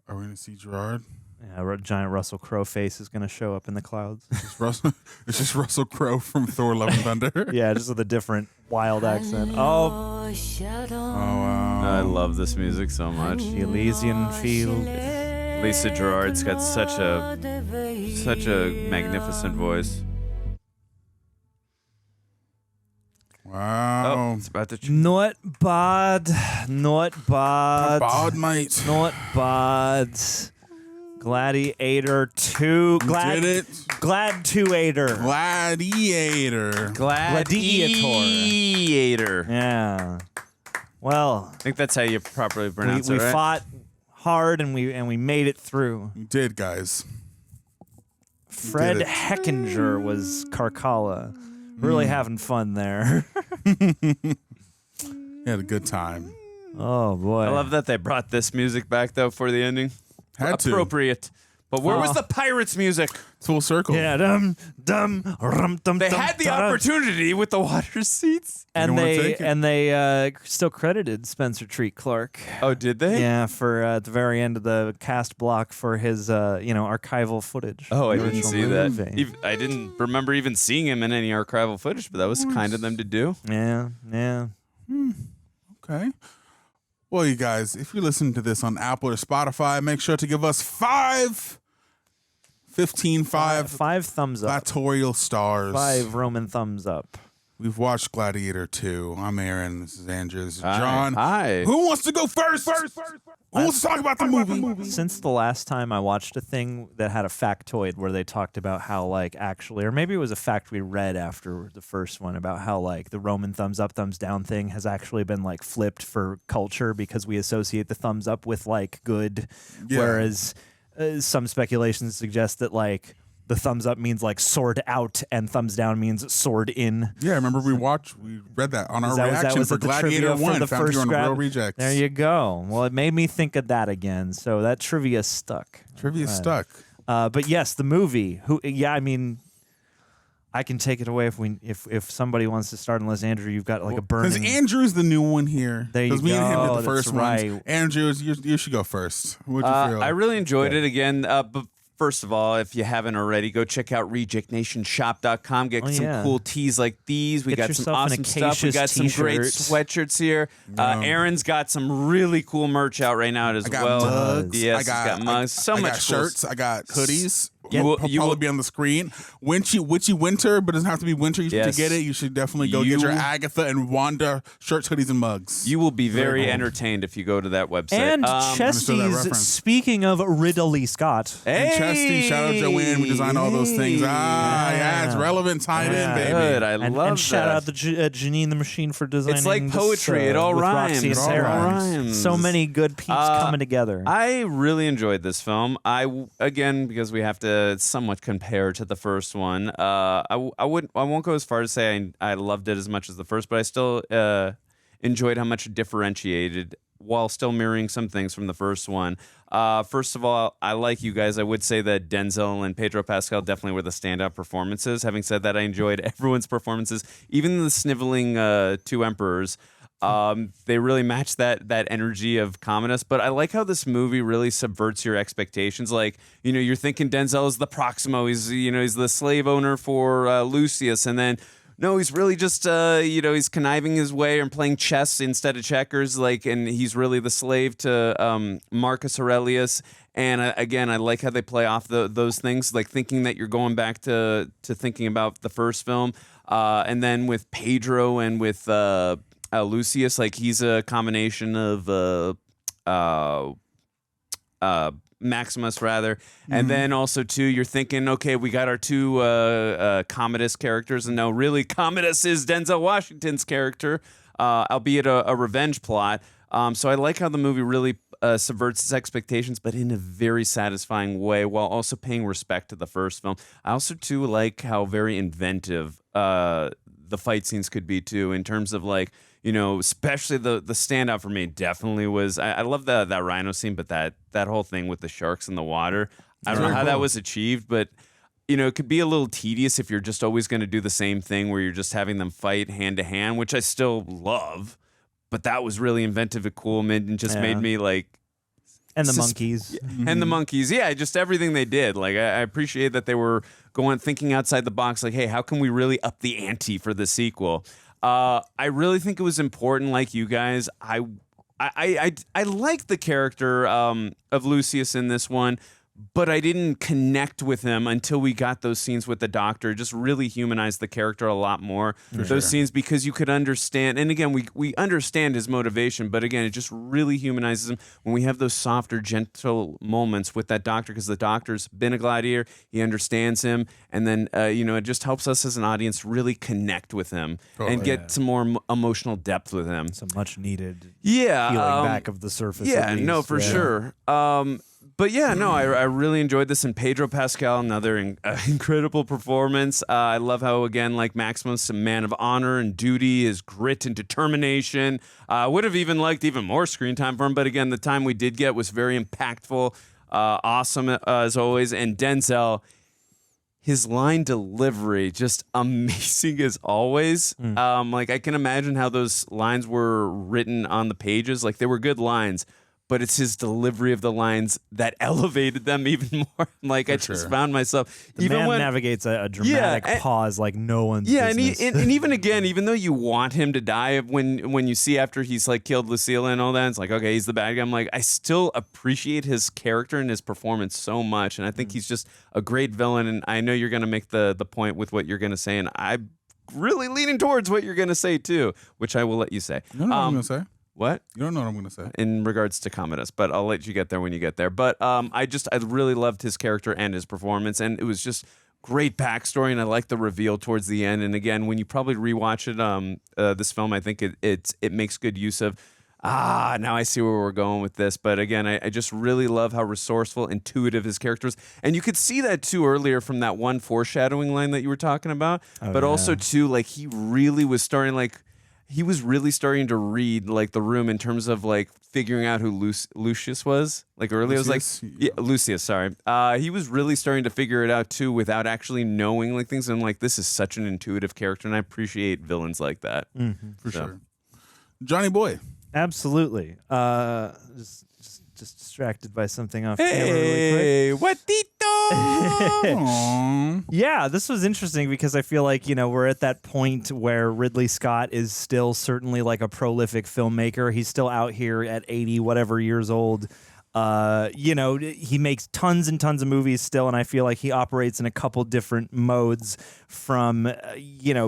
Are we going to see Gerard?
Yeah, a giant Russell Crowe face is going to show up in the clouds.
It's just Russell Crowe from Thor Love and Thunder.
Yeah, just with a different wild accent. Oh.
Oh, wow.
I love this music so much.
The Elysian field.
Lisa Gerard's got such a magnificent voice.
Wow.
Oh, it's about to
Not bad. Not bad.
Not bad, mate.
Not bad. Gladiator 2.
Did it.
Glad-2-ator.
Gladiator.
Gladiator.
Yeah. Well,
I think that's how you properly pronounce
we
it, right?
fought hard and we made it through.
You did, guys.
Fred
did it.
Hechinger was Caracalla. Really having fun there.
You had a good time.
Oh, boy.
I love that they brought this music back, though, for the ending.
Had to.
Appropriate. But where was the Pirates music?
It's full circle.
Yeah, dum,
They had the opportunity with the water seats.
And they still credited Spencer Treat Clark.
Oh, did they?
Yeah, for at the very end of the cast block for his archival footage.
Oh, I
The
didn't
original
see
movie.
that. I didn't remember even seeing him in any archival footage, but that was kind of them to do.
Yeah.
Okay. Well, you guys, if you listen to this on Apple or Spotify, make sure to give us 5
five thumbs up.
Gladiatorial stars.
5 Roman thumbs up.
We've watched Gladiator 2. I'm Aaron. This is Andrew. This is John.
Hi.
Who wants to go first? Who wants to talk about the movie?
Since the last time I watched a thing that had a factoid where they talked about how, like, actually, or maybe it was a fact we read after the first one about how, like, the Roman thumbs up, thumbs down thing has actually been, like, flipped for culture because we associate the thumbs up with, like, good, whereas some speculations suggest that, like, the thumbs up means like sword out and thumbs down means sword in.
Yeah, I remember we read that on our reaction for Gladiator 1. Found you on Real Rejects.
There you go. Well, it made me think of that again. So that trivia stuck.
Stuck.
But yes, the movie. I mean, I can take it away if somebody wants to start. Unless Andrew, you've got like a burning.
Because Andrew's the new one here.
There you go.
Because me and him did the first
right.
one. Andrew, you should go first. What'd you feel?
I really enjoyed it again. But first of all, if you haven't already, go check out rejectnationshop.com. Get some cool tees like these. We got some awesome stuff. We got some great sweatshirts here. Aaron's got some really cool merch out right now as well.
Mugs.
Yes, he's got mugs. I
got shirts. I got hoodies. You will probably be on the screen. Witchy winter, but it doesn't have to be winter. You should get it. You should definitely go get your Agatha and Wanda shirts, hoodies, and mugs.
You will be very entertained if you go to that website.
And Chesty's, speaking of Ridley Scott.
And Chesty, shout out Joanne. We designed all those things. Yeah, it's relevant. Tied in, baby.
Good. I love that.
And shout out to Janine the Machine for designing.
It's like poetry. It all rhymes.
Roxy and Sarah. So many good peeps coming together.
I really enjoyed this film. Again, because we have to somewhat compare to the first one. I won't go as far as say I loved it as much as the first, but I still enjoyed how much it differentiated while still mirroring some things from the first one. First of all, I like you guys. I would say that Denzel and Pedro Pascal definitely were the standout performances. Having said that, I enjoyed everyone's performances, even the sniveling two emperors. They really match that energy of Commodus, but I like how this movie really subverts your expectations. Like, you're thinking Denzel is the Proximo, he's the slave owner for Lucius, and then no, he's really just he's conniving his way and playing chess instead of checkers, and he's really the slave to Marcus Aurelius. And again, I like how they play off those things, like thinking that you're going back to thinking about the first film, and then with Pedro and with Lucius, like he's a combination of Maximus rather, and then also too, you're thinking, okay, we got our two Commodus characters, and no, really, Commodus is Denzel Washington's character, albeit a revenge plot. So I like how the movie really subverts its expectations, but in a very satisfying way, while also paying respect to the first film. I also too like how very inventive the fight scenes could be too, in terms of especially the standout for me definitely was, I love that rhino scene, but that whole thing with the sharks in the water, I don't know how that was achieved, but it could be a little tedious if you're just always going to do the same thing where you're just having them fight hand to hand, which I still love, but that was really inventive and cool, and just made me
and the monkeys.
And the monkeys. Yeah, just everything they did. I appreciate that they were thinking outside the box, hey, how can we really up the ante for the sequel? I really think it was important, like you guys. I I like the character of Lucius in this one, but I didn't connect with him until we got those scenes with the doctor. It just really humanized the character a lot more. Those scenes, because you could understand, and again, we understand his motivation, but again, it just really humanizes him when we have those softer, gentle moments with that doctor, because the doctor's been a gladiator, he understands him, and then, it just helps us as an audience really connect with him and get some more emotional depth with him.
Some much needed
peeling
back of the surface.
Yeah, no, for sure. But yeah, no, I really enjoyed this. And Pedro Pascal, another incredible performance. I love how, again, like Maximus, a man of honor and duty, his grit and determination. I would have even liked even more screen time for him. But again, the time we did get was very impactful, awesome as always. And Denzel, his line delivery, just amazing as always. Like, I can imagine how those lines were written on the pages. Like, they were good lines, but it's his delivery of the lines that elevated them even more. Like, I just found myself...
The man navigates a dramatic pause like no one's business.
And even again, even though you want him to die, when you see after he's like killed Lucilla and all that, it's like, okay, he's the bad guy. I'm like, I still appreciate his character and his performance so much, and I think he's just a great villain, and I know you're going to make the point with what you're going to say, and I'm really leaning towards what you're going to say too, which I will let you say.
You don't know what I'm going to say.
What?
You don't know what I'm going to say.
In regards to Commodus, but I'll let you get there when you get there. But I really loved his character and his performance, and it was just great backstory, and I like the reveal towards the end. And again, when you probably rewatch it, this film, I think it makes good use of, now I see where we're going with this. But again, I just really love how resourceful, intuitive his character is. And you could see that too earlier from that one foreshadowing line that you were talking about. Also too, like, he really was starting to read like the room in terms of like figuring out who Lucius was. Like earlier, it was like Lucius. Sorry, he was really starting to figure it out too without actually knowing like things. And I'm like, this is such an intuitive character, and I appreciate villains like that
for sure. Johnny Boy,
absolutely. Just distracted by something off camera really quick. Yeah, this was interesting because I feel like, we're at that point where Ridley Scott is still certainly like a prolific filmmaker. He's still out here at 80 whatever years old. He makes tons and tons of movies still, and I feel like he operates in a couple different modes from,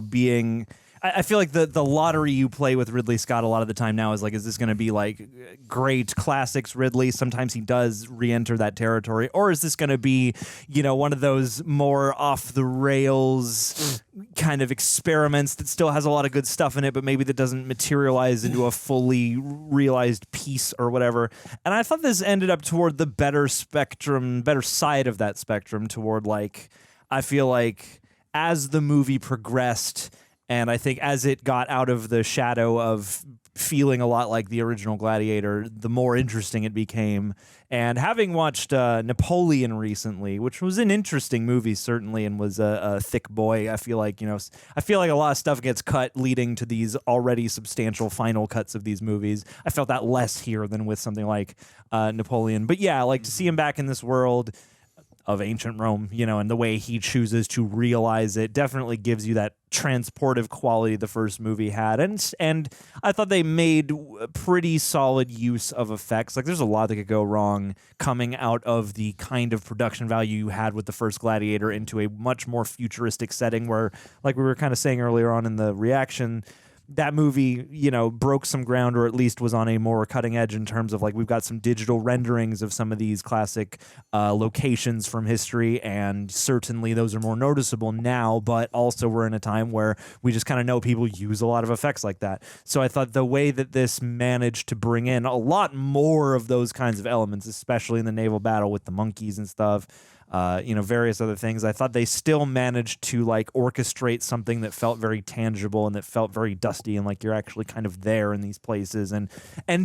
being... I feel like the lottery you play with Ridley Scott a lot of the time now is like, is this going to be like great classics Ridley? Sometimes he does re-enter that territory. Or is this going to be, one of those more off the rails kind of experiments that still has a lot of good stuff in it, but maybe that doesn't materialize into a fully realized piece or whatever. And I thought this ended up toward the better side of that spectrum, toward like, I feel like as the movie progressed, and I think as it got out of the shadow of feeling a lot like the original Gladiator, the more interesting it became. And having watched Napoleon recently, which was an interesting movie certainly, and was a thick boy, I feel like a lot of stuff gets cut leading to these already substantial final cuts of these movies. I felt that less here than with something like Napoleon. But yeah, like to see him back in this world of ancient Rome, and the way he chooses to realize it definitely gives you that transportive quality the first movie had. And I thought they made pretty solid use of effects. Like, there's a lot that could go wrong coming out of the kind of production value you had with the first Gladiator into a much more futuristic setting where, like we were kind of saying earlier on in the reaction, that movie, broke some ground, or at least was on a more cutting edge in terms of like, we've got some digital renderings of some of these classic locations from history, and certainly those are more noticeable now, but also we're in a time where we just kind of know people use a lot of effects like that. So I thought the way that this managed to bring in a lot more of those kinds of elements, especially in the naval battle with the monkeys and stuff, various other things, I thought they still managed to like orchestrate something that felt very tangible and that felt very dusty, and like you're actually kind of there in these places and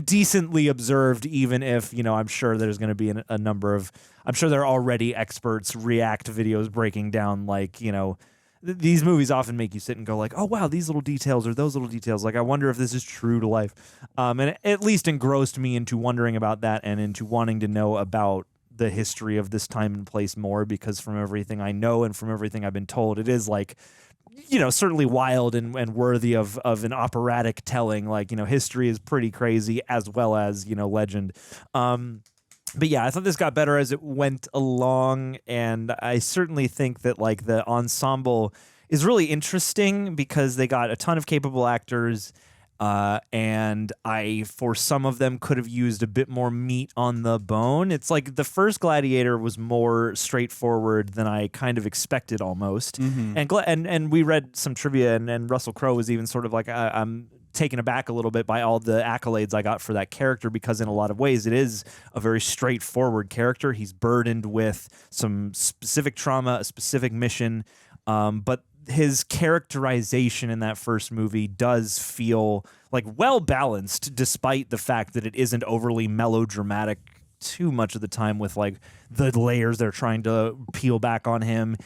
decently observed, even if, I'm sure there's going to be a number of, I'm sure there are already experts react videos breaking down, like, these movies often make you sit and go like, oh wow, these little details or those little details, like I wonder if this is true to life. And it at least engrossed me into wondering about that and into wanting to know about the history of this time and place more, because from everything I know and from everything I've been told, it is like, certainly wild and worthy of an operatic telling. Like, history is pretty crazy as well as, legend. But yeah, I thought this got better as it went along, and I certainly think that like the ensemble is really interesting because they got a ton of capable actors, and for some of them could have used a bit more meat on the bone. It's like the first Gladiator was more straightforward than I kind of expected almost. And we read some trivia, and Russell Crowe was even sort of like, I'm taken aback a little bit by all the accolades I got for that character, because in a lot of ways it is a very straightforward character. He's burdened with some specific trauma, a specific mission, but his characterization in that first movie does feel like well balanced, despite the fact that it isn't overly melodramatic too much of the time with like the layers they're trying to peel back on him,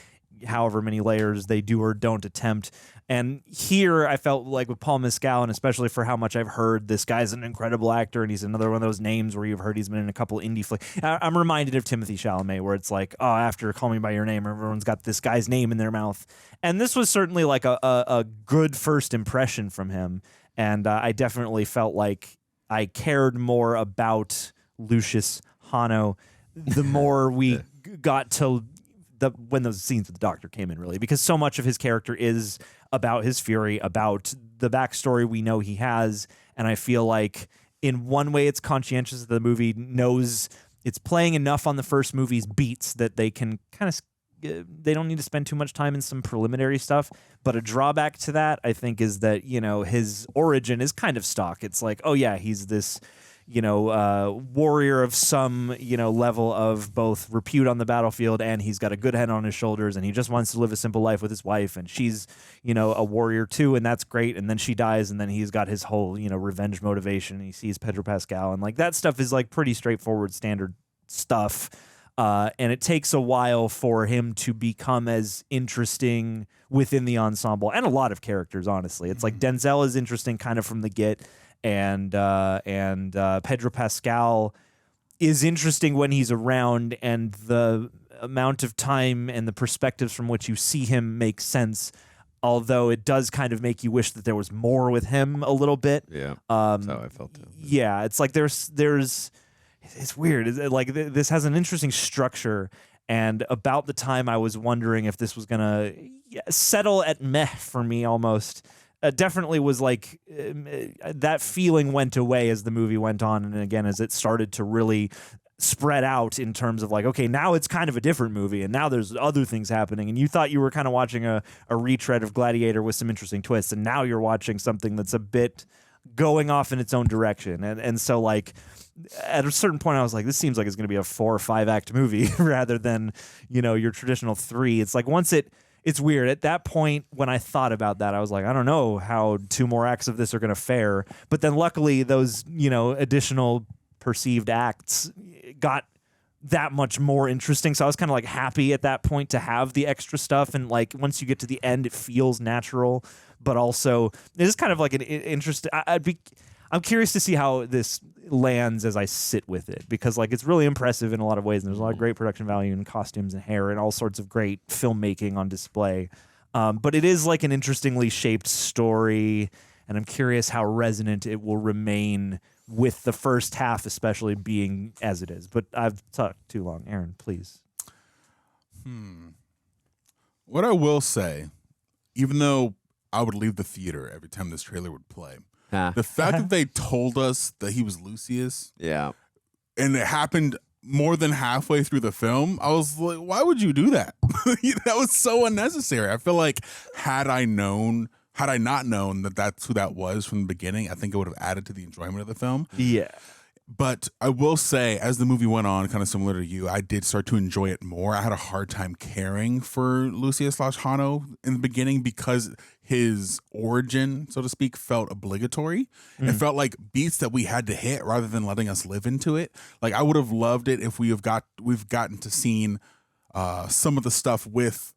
however many layers they do or don't attempt. And here I felt like with Paul Mescal, and especially for how much I've heard, this guy's an incredible actor, and he's another one of those names where you've heard he's been in a couple indie flicks. I'm reminded of Timothée Chalamet, where it's like, oh, after Call Me By Your Name, everyone's got this guy's name in their mouth. And this was certainly like a good first impression from him. And I definitely felt like I cared more about Lucius Hanno the more we got to when those scenes with the Doctor came in, really, because so much of his character is about his fury, about the backstory we know he has. And I feel like in one way it's conscientious that the movie knows it's playing enough on the first movie's beats that they can kind of, they don't need to spend too much time in some preliminary stuff. But a drawback to that, I think, is that, his origin is kind of stock. It's like, oh yeah, he's this, warrior of some, level of both repute on the battlefield, and he's got a good head on his shoulders, and he just wants to live a simple life with his wife, and she's, a warrior too, and that's great. And then she dies, and then he's got his whole, revenge motivation, and he sees Pedro Pascal, and like that stuff is like pretty straightforward, standard stuff. And it takes a while for him to become as interesting within the ensemble, and a lot of characters, honestly. It's like Denzel is interesting kind of from the get. And Pedro Pascal is interesting when he's around, and the amount of time and the perspectives from which you see him makes sense, although it does kind of make you wish that there was more with him a little bit.
Yeah, that's how I felt too.
Yeah, it's like there's it's weird. Like this has an interesting structure, and about the time I was wondering if this was going to settle at meh for me almost. Definitely was like that feeling went away as the movie went on, and again as it started to really spread out in terms of like, okay, now it's kind of a different movie, and now there's other things happening, and you thought you were kind of watching a retread of Gladiator with some interesting twists, and now you're watching something that's a bit going off in its own direction, and so like at a certain point I was like, this seems like it's going to be a 4 or 5 act movie rather than your traditional 3. It's like it's weird. At that point, when I thought about that, I was like, I don't know how 2 more acts of this are going to fare. But then luckily those, additional perceived acts got that much more interesting. So I was kind of like happy at that point to have the extra stuff. And like, once you get to the end, it feels natural, but also it is kind of like an interest. I'm curious to see how this lands as I sit with it, because like it's really impressive in a lot of ways, and there's a lot of great production value and costumes and hair and all sorts of great filmmaking on display. But it is like an interestingly shaped story, and I'm curious how resonant it will remain with the first half, especially being as it is. But I've talked too long. Aaron, please.
What I will say, even though I would leave the theater every time this trailer would play, the fact that they told us that he was Lucius,
and
it happened more than halfway through the film, I was like, why would you do that? That was so unnecessary. I feel like had I not known that that's who that was from the beginning, I think it would have added to the enjoyment of the film.
Yeah.
But I will say, as the movie went on, kind of similar to you, I did start to enjoy it more. I had a hard time caring for Lucius / Hanno in the beginning because his origin, so to speak, felt obligatory. It felt like beats that we had to hit rather than letting us live into it. Like I would have loved it if we've gotten to seen some of the stuff with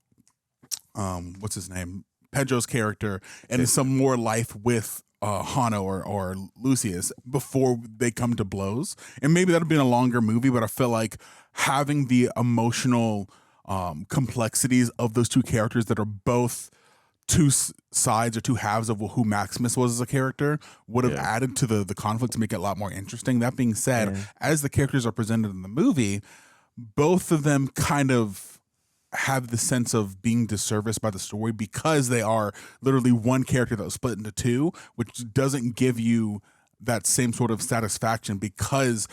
what's his name, Pedro's character, and some more life with Hanno or Lucius before they come to blows. And maybe that'd been a longer movie, but I feel like having the emotional complexities of those two characters that are both two sides or two halves of who Maximus was as a character would have added to the conflict to make it a lot more interesting. That being said, as the characters are presented in the movie, both of them kind of have the sense of being disserviced by the story because they are literally one character that was split into two, which doesn't give you that same sort of satisfaction, because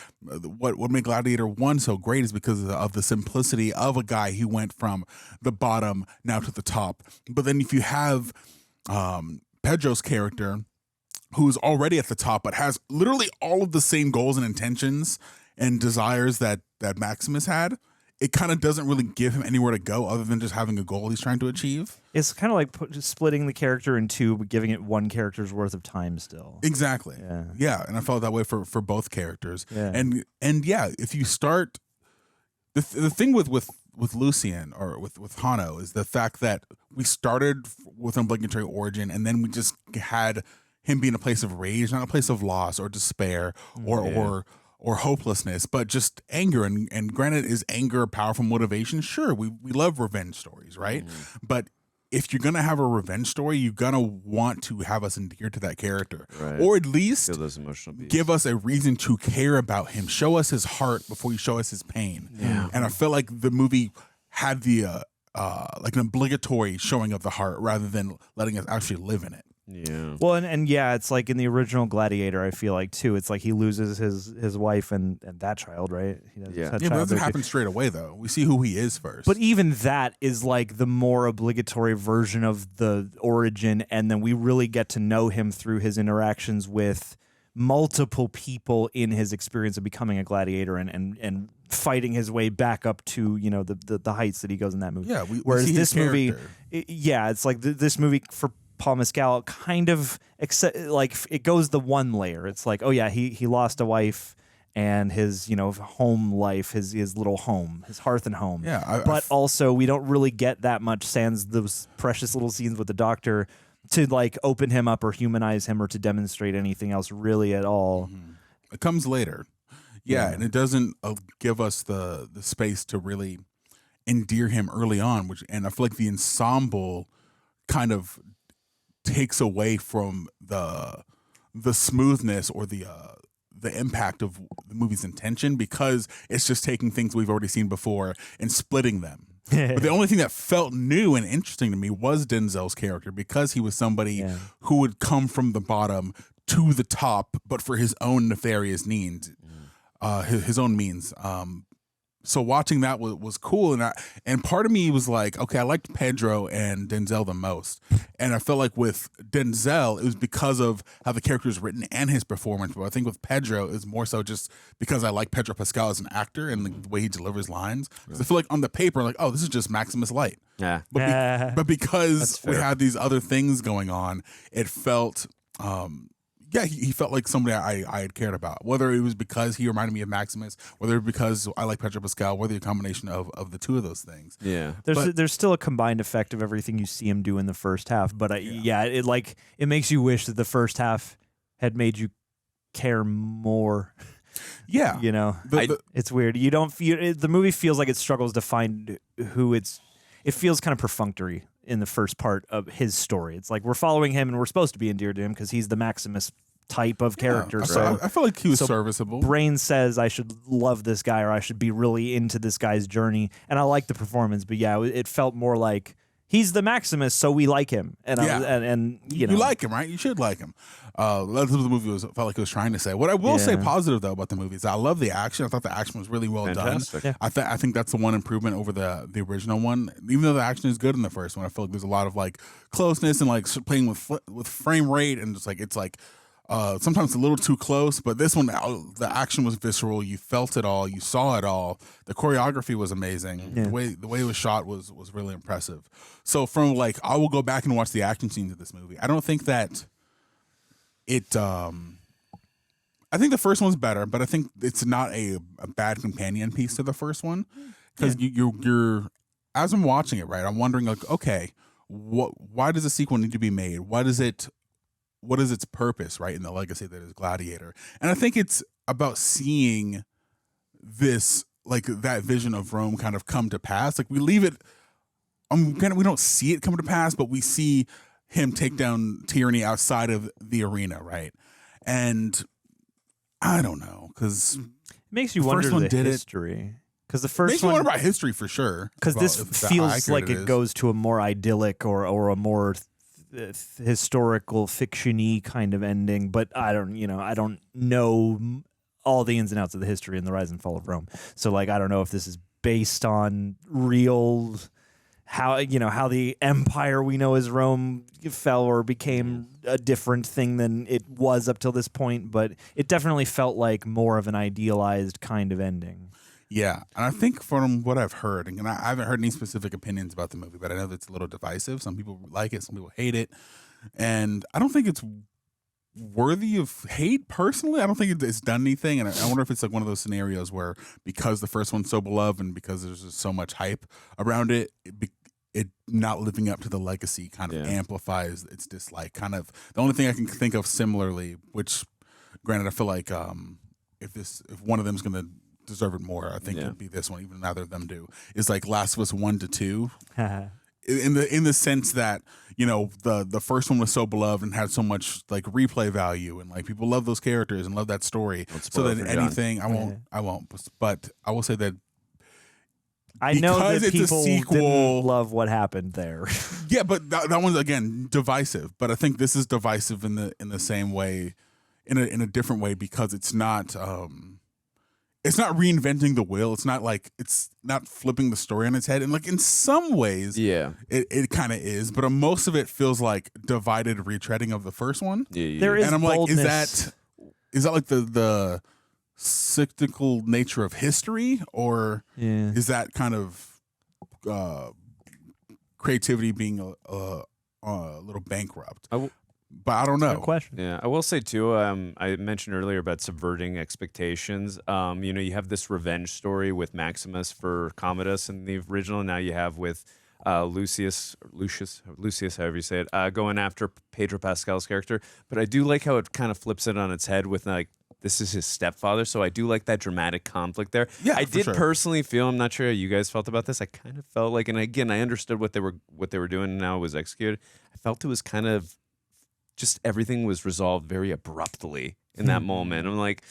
what made Gladiator 1 so great is because of the simplicity of a guy who went from the bottom now to the top. But then if you have Pedro's character, who's already at the top but has literally all of the same goals and intentions and desires that Maximus had, it kind of doesn't really give him anywhere to go other than just having a goal he's trying to achieve.
It's kind of like just splitting the character in two, but giving it one character's worth of time still.
Exactly. Yeah, and I felt that way for both characters.
Yeah.
And yeah, if you start the thing with Lucian or with Hanno is the fact that we started with an obligatory origin, and then we just had him be in a place of rage, not a place of loss or despair or hopelessness, but just anger. And granted, is anger a powerful motivation? Sure, we love revenge stories, right? But if you're gonna have a revenge story, you're gonna want to have us endear to that character, or at least
feel those emotional beats.
Give us a reason to care about him. Show us his heart before you show us his pain. And I feel like the movie had the like an obligatory showing of the heart rather than letting us actually live in it.
Yeah.
Well, and yeah, it's like in the original Gladiator, I feel like too. It's like he loses his wife and that child, right?
But it doesn't happen straight away though. We see who he is first.
But even that is like the more obligatory version of the origin, and then we really get to know him through his interactions with multiple people in his experience of becoming a gladiator and fighting his way back up to, you know, the heights that he goes in that movie.
Yeah,
whereas
see his
this movie,
character.
it's like this movie for Paul Mescal kind of like it goes the one layer. It's like, oh yeah, he lost a wife and his, you know, home life, his little home, his hearth and home. But also we don't really get that much sans those precious little scenes with the doctor to like open him up or humanize him or to demonstrate anything else really at all.
It comes later. Yeah, and it doesn't give us the space to really endear him early on, and I feel like the ensemble kind of takes away from the smoothness or the impact of the movie's intention, because it's just taking things we've already seen before and splitting them. But the only thing that felt new and interesting to me was Denzel's character, because he was somebody who would come from the bottom to the top, but for his own nefarious means, his own means. So watching that was cool, and part of me was like, okay, I liked Pedro and Denzel the most, and I felt like with Denzel it was because of how the character was written and his performance. But I think with Pedro it was more so just because I like Pedro Pascal as an actor and the way he delivers lines. Because I feel like on the paper, like, oh, this is just Maximus Light.
Yeah.
But because we had these other things going on, it felt. He felt like somebody I had cared about. Whether it was because he reminded me of Maximus, whether it was because I like Pedro Pascal, whether a combination of the two of those things.
Yeah,
there's still a combined effect of everything you see him do in the first half. But it makes you wish that the first half had made you care more.
Yeah,
you know, it's weird. You don't feel the movie feels like it struggles to find who it's. It feels kind of perfunctory in the first part of his story. It's like we're following him and we're supposed to be endeared to him because he's the Maximus type of character.
I feel like he was serviceable.
Brain says I should love this guy or I should be really into this guy's journey, and I like the performance. But yeah, it felt more like he's the Maximus, so we like him. And and you know,
you like him, right? You should like him. That's what the movie felt like it was trying to say. What I will say positive though about the movie is I love the action. I thought the action was really well done.
Yeah.
I think that's the one improvement over the original one. Even though the action is good in the first one, I feel like there's a lot of like closeness and like playing with frame rate, and just like it's like sometimes a little too close. But this one, the action was visceral. You felt it all. You saw it all. The choreography was amazing.
Yeah.
The way it was shot was really impressive. So from like, I will go back and watch the action scenes of this movie. I don't think that it. I think the first one's better, but I think it's not a bad companion piece to the first one, because you're as I'm watching it, right, I'm wondering like, okay, why does a sequel need to be made? What is its purpose, right, in the legacy that is Gladiator? And I think it's about seeing this, like, that vision of Rome kind of come to pass. Like, we leave it we don't see it come to pass, but we see him take down tyranny outside of the arena, right? And I don't know, because
it makes you wonder the history. Because the first
makes
one
you wonder about history for sure.
Because this feels like it goes to a more idyllic or a more historical fiction-y kind of ending, but I don't know all the ins and outs of the history and the rise and fall of Rome. So like I don't know if this is based on real how the empire we know as Rome fell or became a different thing than it was up till this point, but it definitely felt like more of an idealized kind of ending.
Yeah, and I think from what I've heard, and I haven't heard any specific opinions about the movie, but I know that it's a little divisive. Some people like it, some people hate it, and I don't think it's worthy of hate personally. I don't think it's done anything, and I wonder if it's like one of those scenarios where because the first one's so beloved and because there's just so much hype around it, it not living up to the legacy kind of amplifies its dislike. Kind of the only thing I can think of similarly, which granted I feel like if one of them's going to deserve it more, I think it'd be this one, even neither of them do, is like Last of Us 1 to 2. In the sense that, the first one was so beloved and had so much like replay value and like people love those characters and love that story. So that anything I won't, but I will say that
I know that people didn't love what happened there.
Yeah, but that one's again divisive. But I think this is divisive in the same way, in a different way, because it's not reinventing the wheel. It's not flipping the story on its head. And like in some ways, it kind of is. But most of it feels like divided retreading of the first one.
There is,
and I'm
boldness.
like, is that like the cyclical nature of history, or is that kind of creativity being a little bankrupt? But I don't know.
Good question.
Yeah, I will say too. I mentioned earlier about subverting expectations. You have this revenge story with Maximus for Commodus in the original. Now you have with Lucius, however you say it, going after Pedro Pascal's character. But I do like how it kind of flips it on its head with like, this is his stepfather, so I do like that dramatic conflict there.
Yeah,
I
for
did
sure.
personally feel. I'm not sure how you guys felt about this. I kind of felt like, and again, I understood what they were doing, and how it was executed. I felt it was kind of just everything was resolved very abruptly in that moment. I'm like,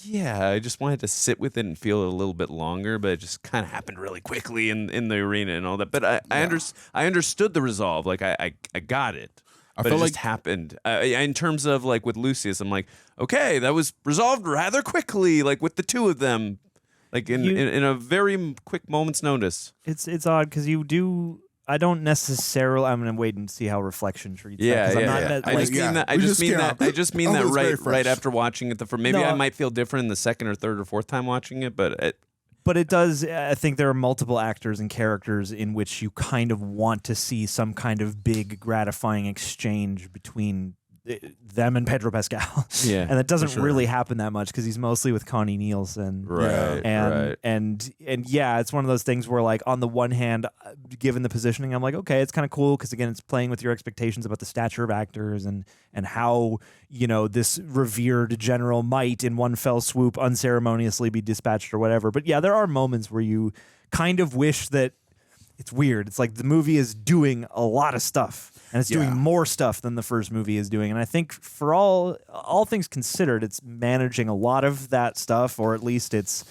yeah, I just wanted to sit with it and feel it a little bit longer, but it just kind of happened really quickly in the arena and all that. But I understood the resolve. Like I got it. But it just happened. In terms of like with Lucius, I'm like, okay, that was resolved rather quickly, like with the two of them, like in a very quick moment's notice.
It's odd because you do. I don't necessarily. I'm gonna wait and see how reflection treats
that.
Yeah.
I just mean that right after watching it. I might feel different in the second or third or fourth time watching it, but
it does. I think there are multiple actors and characters in which you kind of want to see some kind of big, gratifying exchange between them and Pedro Pascal.
Yeah,
and that doesn't really happen that much because he's mostly with Connie Nielsen.
Right.
And yeah, it's one of those things where like on the one hand, given the positioning, I'm like, okay, it's kind of cool because again, it's playing with your expectations about the stature of actors and how this revered general might in one fell swoop unceremoniously be dispatched or whatever. But yeah, there are moments where you kind of wish that. It's weird. It's like the movie is doing a lot of stuff, and it's doing more stuff than the first movie is doing. And I think for all things considered, it's managing a lot of that stuff, or at least it's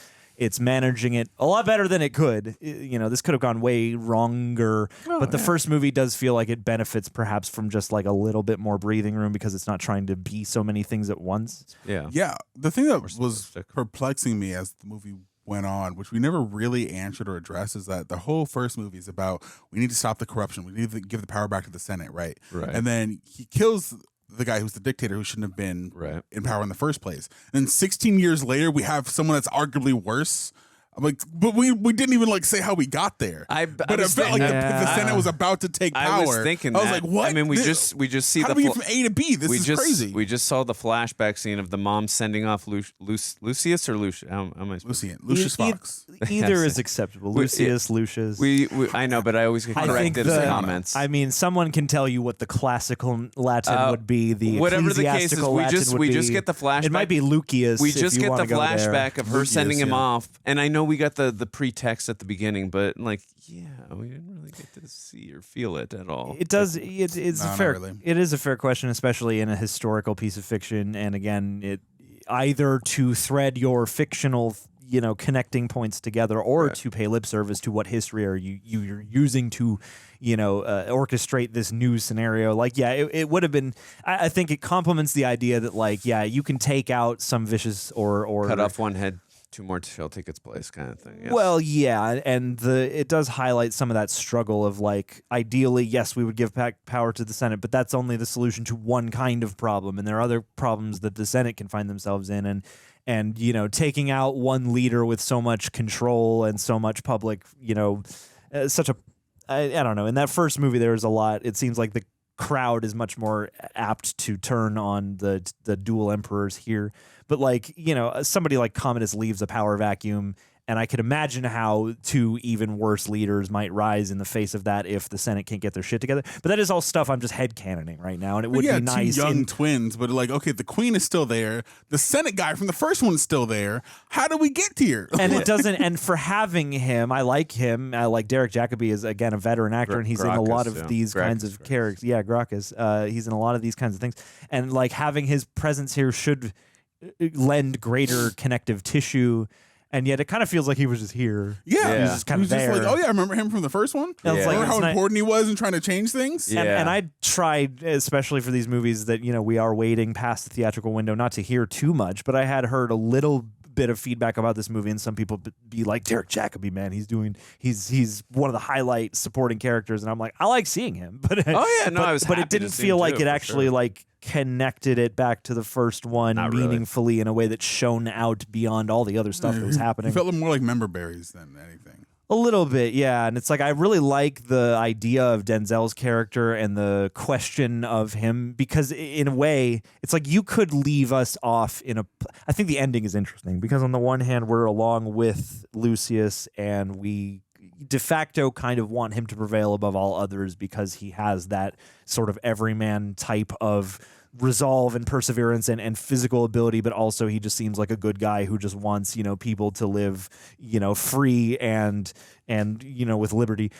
managing it a lot better than it could. This could have gone way wronger, but the first movie does feel like it benefits perhaps from just like a little bit more breathing room because it's not trying to be so many things at once.
Yeah. The thing that was perplexing me as the movie went on, which we never really answered or addressed, is that the whole first movie is about we need to stop the corruption, we need to give the power back to the Senate, right? And then he kills the guy who's the dictator who shouldn't have been in power in the first place. And then 16 years later, we have someone that's arguably worse. I'm like, but we didn't even like say how we got there. But it felt like the Senate was about to take power.
I was thinking
I was like, what?
I mean, we just see
how
the
do we get from A to B? This is crazy.
We just saw the flashback scene of the mom sending off Lucius or Lucius. How am I
Lucius Fox.
Either is acceptable. Lucius.
I know, but I always get corrected in the comments.
I mean, someone can tell you what the classical Latin would be. The
whatever the case is, we just get the flashback.
It might be Lucius.
We just get the flashback of her
Lucius,
sending him off, and I know we got the pretext at the beginning, but like, we didn't really really get to see or feel it at all.
It does. It's a fair. Really. It is a fair question, especially in a historical piece of fiction. And again, it either to thread your fictional, connecting points together, or to pay lip service to what history are you're using to, orchestrate this new scenario. Like, it would have been. I think it complements the idea that, you can take out some vicious or
cut off one head. 2 more shall take its place, kind of thing. Yes.
Well, yeah, and it does highlight some of that struggle of ideally, yes, we would give back power to the Senate, but that's only the solution to one kind of problem, and there are other problems that the Senate can find themselves in, and taking out one leader with so much control and so much public, such a, I don't know. In that first movie, there was a lot. It seems like the crowd is much more apt to turn on the dual emperors here. But somebody like Commodus leaves a power vacuum, and I could imagine how 2 even worse leaders might rise in the face of that if the Senate can't get their shit together. But that is all stuff I'm just headcanoning right now, and it would be nice.
2 young twins, but okay, the Queen is still there. The Senate guy from the first one is still there. How do we get here?
And it doesn't. And for having him, I like him. I like Derek Jacobi is again a veteran actor, and he's
Gracchus,
in a lot of these kinds of characters. Yeah, Gracchus. He's in a lot of these kinds of things, and having his presence here should lend greater connective tissue. And yet it kind of feels like he was just here.
Yeah.
He was just kind of there.
Just I remember him from the first one.
Yeah.
Remember how important he was in trying to change things?
Yeah. And I tried, especially for these movies that, we are waiting past the theatrical window, not to hear too much, but I had heard a little bit of feedback about this movie, and some people be like, Derek Jacobi, man, he's one of the highlight supporting characters, and I'm like, I like seeing him. But but it didn't feel like it actually connected it back to the first one meaningfully in a way that shone out beyond all the other stuff that was happening.
It felt more like member berries than anything.
A little bit, yeah. And it's I really like the idea of Denzel's character and the question of him, because in a way, it's you could leave us off in a... I think the ending is interesting, because on the one hand, we're along with Lucius, and we de facto kind of want him to prevail above all others because he has that sort of everyman type of resolve and perseverance and physical ability, but also he just seems like a good guy who just wants, people to live, free and with liberty,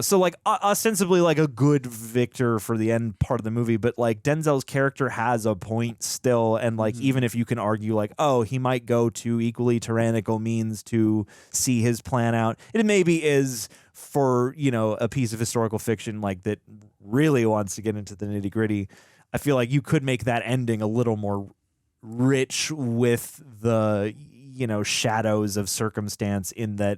so ostensibly a good victor for the end part of the movie, but Denzel's character has a point still, and even if you can argue he might go to equally tyrannical means to see his plan out, it maybe is for a piece of historical fiction that really wants to get into the nitty gritty. I feel like you could make that ending a little more rich with the, shadows of circumstance, in that,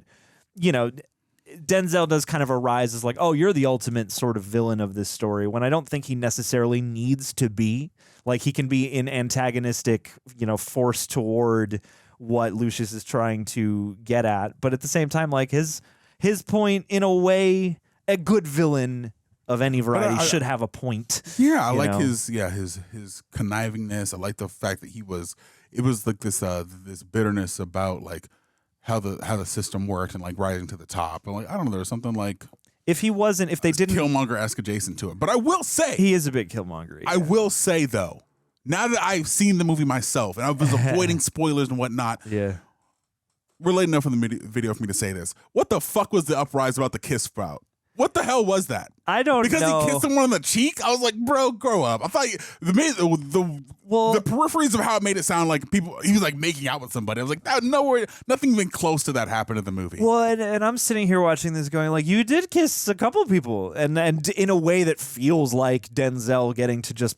Denzel does kind of arise as you're the ultimate sort of villain of this story, when I don't think he necessarily needs to be. He can be an antagonistic, force toward what Lucius is trying to get at. But at the same time, his point, in a way, a good villain of any variety should have a point.
Yeah, I like his connivingness. I like the fact that it was this bitterness about how the system worked and rising to the top. And I don't know, there was something
if they didn't
Killmonger-esque adjacent to it. But I will say
he is a bit Killmonger. Yeah.
I will say though, now that I've seen the movie myself and I was avoiding spoilers and whatnot.
Yeah.
We're late enough in the video for me to say this. What the fuck was the uprising about the kiss sprout? What the hell was that?
I don't know.
Because he kissed someone on the cheek? I was like, bro, grow up. I thought the peripheries of how it made it sound like he was making out with somebody. I was like, nothing even close to that happened in the movie.
Well, and I'm sitting here watching this going you did kiss a couple people, and in a way that feels like Denzel getting to just...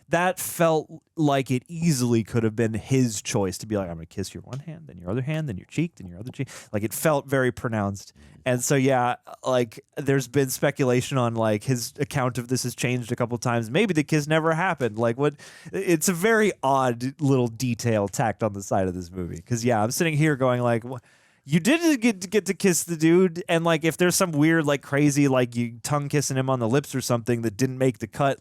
That felt like it easily could have been his choice to be I'm going to kiss your one hand, then your other hand, then your cheek, then your other cheek. It felt very pronounced. And so, yeah, there's been speculation on his account of this has changed a couple times. Maybe the kiss never happened. It's a very odd little detail tacked on the side of this movie. Because, yeah, I'm sitting here going you did get to kiss the dude, and if there's some weird crazy you tongue kissing him on the lips or something that didn't make the cut,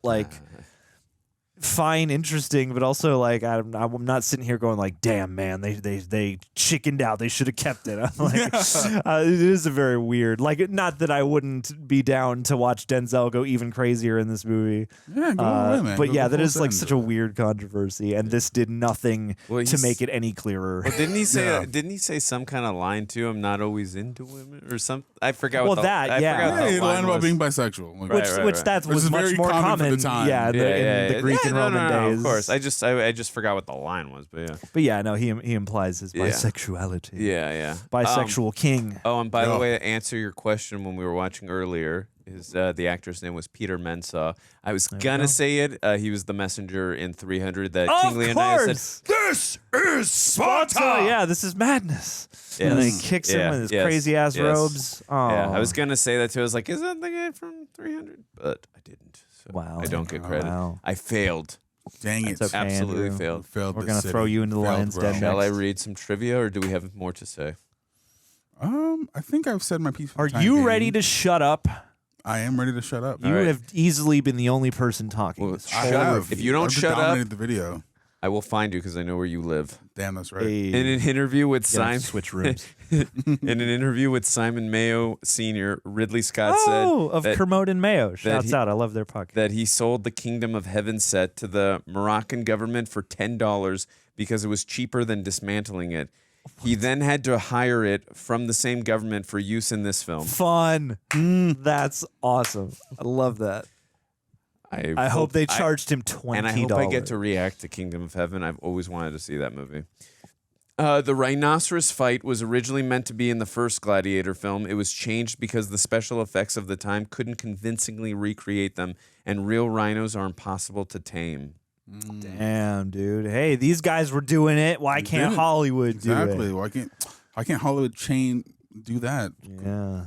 fine, interesting, but also I'm not sitting here going damn man, they chickened out, they should have kept it. I'm it is a very weird, not that I wouldn't be down to watch Denzel go even crazier in this movie.
Yeah, go away, man.
But yeah, that is such a weird controversy, and this did nothing to make it any clearer.
Well, didn't he say some kind of line too? I'm not always into women or something. I forgot.
Well,
what
that,
I
yeah.
forgot what
He
the
lied
line
about
was.
being bisexual. Like,
Which that was
is
much
very
more
common for the time.
Yeah, in the Greek and Roman days.
Of course. I just forgot what the line was, but yeah.
But yeah, no, he implies his
Yeah.
bisexuality.
Yeah.
Bisexual king.
Oh, and by the way, to answer your question when we were watching earlier, the actor's name was Peter Mensah. I was gonna say it. He was the messenger in 300 that King Leonidas said, "This is Sparta."
Yeah, this is madness.
Yes.
And then he kicks him with his crazy ass robes. Oh.
Yeah, I was gonna say that too. I was like, "Is that the guy from 300?" But I didn't. So
wow.
I don't get credit.
Wow.
I failed.
Dang it!
Okay,
Absolutely
Andrew.
failed.
We're gonna throw you into the lion's den.
Shall I
next.
read some trivia, or do we have more to say?
I think I've said my piece. For
Are
the time
you
being.
ready to shut up?
I am ready to shut up.
You have easily been the only person talking.
Well,
this
I
whole
have.
review.
If you don't
I've
shut up,
dominated the video.
I will find you because I know where you live.
Damn, that's right.
Hey.
In an interview with
Gotta
Simon,
switch rooms.
in an interview with Simon Mayo Sr., Ridley Scott said,
of
that,
Kermode and Mayo. Shouts out. I love their podcast.
that he sold the Kingdom of Heaven set to the Moroccan government for $10 because it was cheaper than dismantling it. He then had to hire it from the same government for use in this film.
Fun. That's awesome. I love that. I hope they charged him $20.
And I hope I get to react to Kingdom of Heaven. I've always wanted to see that movie. The rhinoceros fight was originally meant to be in the first Gladiator film. It was changed because the special effects of the time couldn't convincingly recreate them, and real rhinos are impossible to tame.
Damn, dude. Hey, these guys were doing it. Why can't Hollywood do it?
Exactly. Why can't Hollywood do that?
Yeah.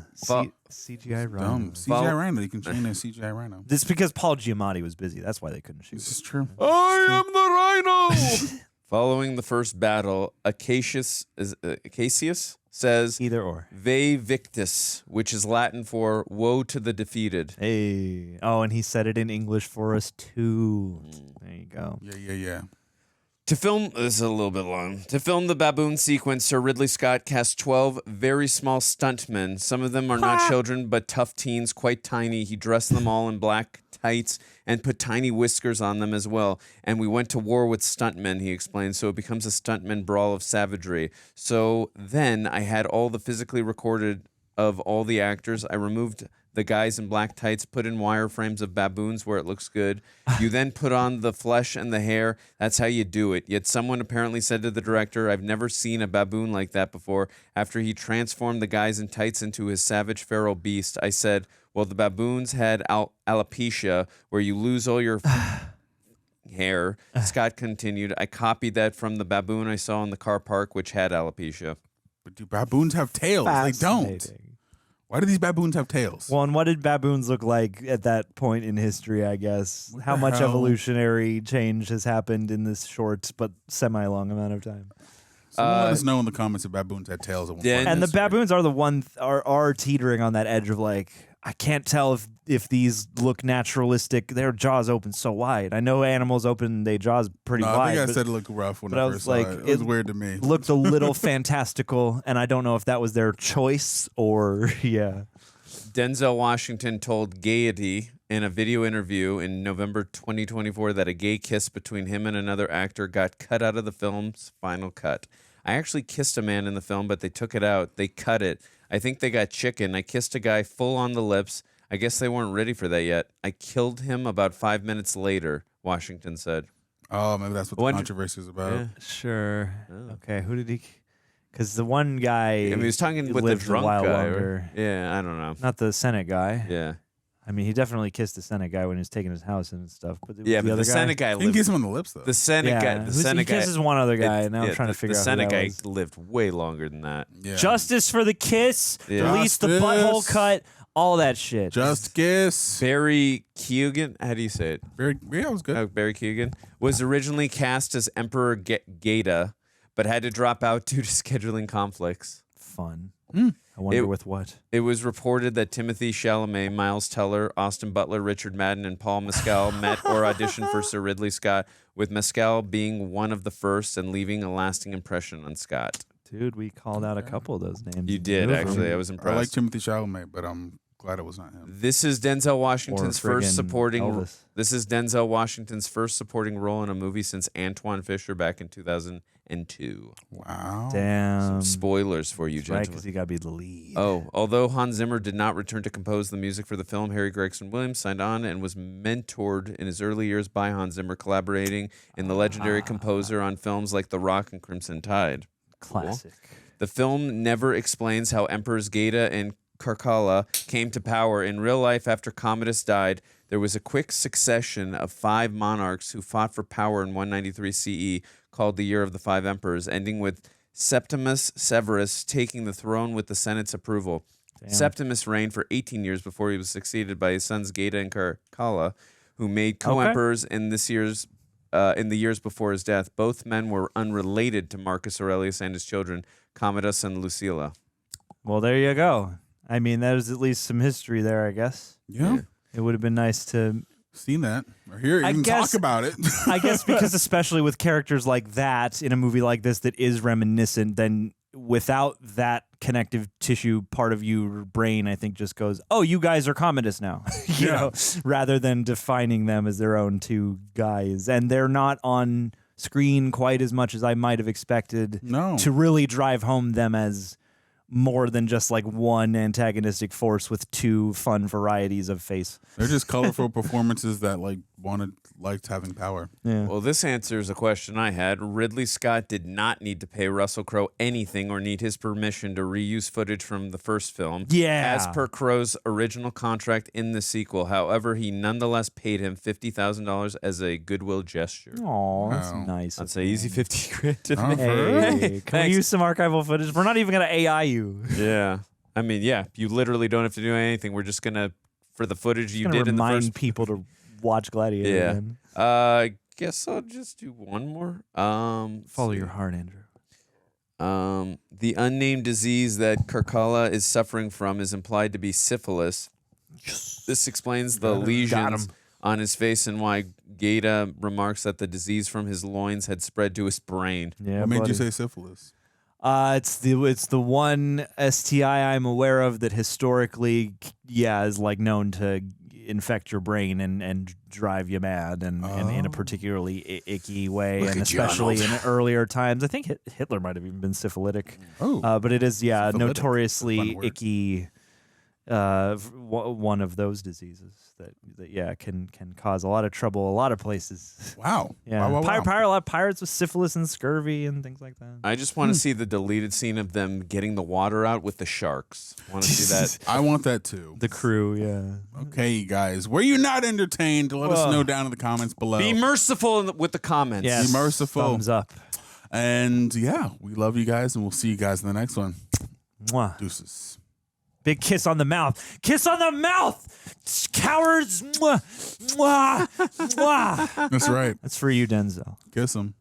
CGI rhino.
Dumb. CGI rhino. You can chain a CGI rhino.
This is because Paul Giamatti was busy. That's why they couldn't shoot.
This is true.
I am the rhino. Following the first battle, Acacius says,
either or,
Vae Victis, which is Latin for woe to the defeated.
Hey. Oh, and he said it in English for us too. There you go.
Yeah.
To film, this is a little bit long. To film the baboon sequence, Sir Ridley Scott cast 12 very small stuntmen. Some of them are not children, but tough teens, quite tiny. He dressed them all in black tights and put tiny whiskers on them as well. And we went to war with stuntmen, he explained, so it becomes a stuntman brawl of savagery. So then I had all the physically recorded of all the actors. I removed the guys in black tights, put in wireframes of baboons where it looks good. You then put on the flesh and the hair. That's how you do it. Yet someone apparently said to the director, I've never seen a baboon like that before. After he transformed the guys in tights into his savage feral beast, I said, well, the baboons had alopecia, where you lose all your hair. Scott continued, I copied that from the baboon I saw in the car park, which had alopecia.
But do baboons have tails? They don't. Why do these baboons have tails?
Well, and what did baboons look like at that point in history, I guess? How much evolutionary change has happened in this short but semi-long amount of time?
Someone let us know in the comments if baboons had tails at one point.
And the baboons are the one are teetering on that edge of like, I can't tell if these look naturalistic. Their jaws open so wide. I know animals open their jaws pretty wide.
I think I said it looked rough when I first saw it. It was weird to me.
Looked a little fantastical, and I don't know if that was their choice or, yeah.
Denzel Washington told Gaiety in a video interview in November 2024 that a gay kiss between him and another actor got cut out of the film's final cut. I actually kissed a man in the film, but they took it out. They cut it. I think they got chicken. I kissed a guy full on the lips. I guess they weren't ready for that yet. I killed him about 5 minutes later, Washington said.
Oh, maybe that's what the controversy is about.
Yeah.
Sure. Oh. Okay, who did he... Because the one guy...
I mean, he was talking with the drunk guy. Right? Yeah, I don't know.
Not the Senate guy.
Yeah.
I mean, he definitely kissed the Senate guy when he was taking his house and stuff. But
yeah, but the Senate guy lived...
He kissed him on the lips, though.
The Senate guy...
He kisses one other guy, and now I'm trying to figure out who that was.
The Senate guy lived way longer than that.
Yeah.
Justice for the kiss,
Yeah.
release the butthole cut, all that shit.
Just kiss.
Barry Keoghan, how do you say it?
Yeah, it was good.
Barry Keoghan was originally cast as Emperor Geta, but had to drop out due to scheduling conflicts.
Fun. I wonder with what.
It was reported that Timothée Chalamet, Miles Teller, Austin Butler, Richard Madden, and Paul Mescal met or auditioned for Sir Ridley Scott, with Mescal being one of the first and leaving a lasting impression on Scott.
Dude, we called out a couple of those names.
You did, actually. I was impressed.
I like Timothée Chalamet, but glad it was not him.
This is Denzel Washington's
Or friggin'
first supporting.
Elvis.
This is Denzel Washington's first supporting role in a movie since Antoine Fisher back in 2002.
Wow.
Damn.
Some spoilers for you,
Right,
gentlemen.
because he got to be the lead.
Oh, although Hans Zimmer did not return to compose the music for the film, Harry Gregson Williams signed on and was mentored in his early years by Hans Zimmer, collaborating in the legendary composer on films like The Rock and Crimson Tide.
Classic.
Cool. The film never explains how Emperors Geta and Caracalla came to power. In real life, after Commodus died, there was a quick succession of 5 monarchs who fought for power in 193 CE, called the Year of the Five Emperors, ending with Septimus Severus taking the throne with the Senate's approval.
Damn.
Septimus reigned for 18 years before he was succeeded by his sons Geta and Caracalla, who made co-emperors in the years before his death. Both men were unrelated to Marcus Aurelius and his children, Commodus and Lucilla.
Well, there you go. I mean, there's at least some history there, I guess.
Yeah.
It would have been nice to
seen that or hear even talk about it.
I guess because especially with characters like that in a movie like this that is reminiscent, then without that connective tissue part of your brain, I think just goes, oh, you guys are Commodus now, you know, rather than defining them as their own two guys. And they're not on screen quite as much as I might have expected to really drive home them as more than just like one antagonistic force with two fun varieties of face.
They're just colorful performances that liked having power.
Yeah.
Well, this answers a question I had. Ridley Scott did not need to pay Russell Crowe anything or need his permission to reuse footage from the first film.
Yeah.
As per Crowe's original contract in the sequel. However, he nonetheless paid him $50,000 as a goodwill gesture.
Oh, that's nice.
I'd say easy 50 grand to me.
Hey, can we use some archival footage? We're not even going to AI you.
Yeah. I mean, yeah, you literally don't have to do anything. We're just going to, for the footage you
Just
did
gonna
in the
remind
first
people to watch Gladiator.
Yeah.
Again.
I guess I'll just do one more.
Follow your heart, Andrew.
The unnamed disease that Caracalla is suffering from is implied to be syphilis. This explains the lesions on his face and why Geta remarks that the disease from his loins had spread to his brain.
Yeah,
what made you say syphilis?
It's the one STI I'm aware of that historically, is like known to infect your brain and drive you mad and in a particularly icky way.
Look
and
at you,
especially in
Arnold.
earlier times. I think Hitler might have even been syphilitic.
Oh.
But it is,
Syphilitic.
notoriously
Fun word.
icky. One of those diseases that can cause a lot of trouble a lot of places.
Wow.
Yeah.
Wow, wow, wow.
A lot of pirates with syphilis and scurvy and things like that.
I just want to see the deleted scene of them getting the water out with the sharks. Want to see that?
I want that too.
The crew, yeah.
Okay, guys. Were you not entertained? Let us know down in the comments below.
Be merciful with the comments.
Yes.
Be merciful.
Thumbs up.
And yeah, we love you guys, and we'll see you guys in the next one.
Mwah.
Deuces.
Big kiss on the mouth. Kiss on the mouth, cowards. Mwah. Mwah. Mwah.
That's right.
That's for you, Denzel.
Kiss them.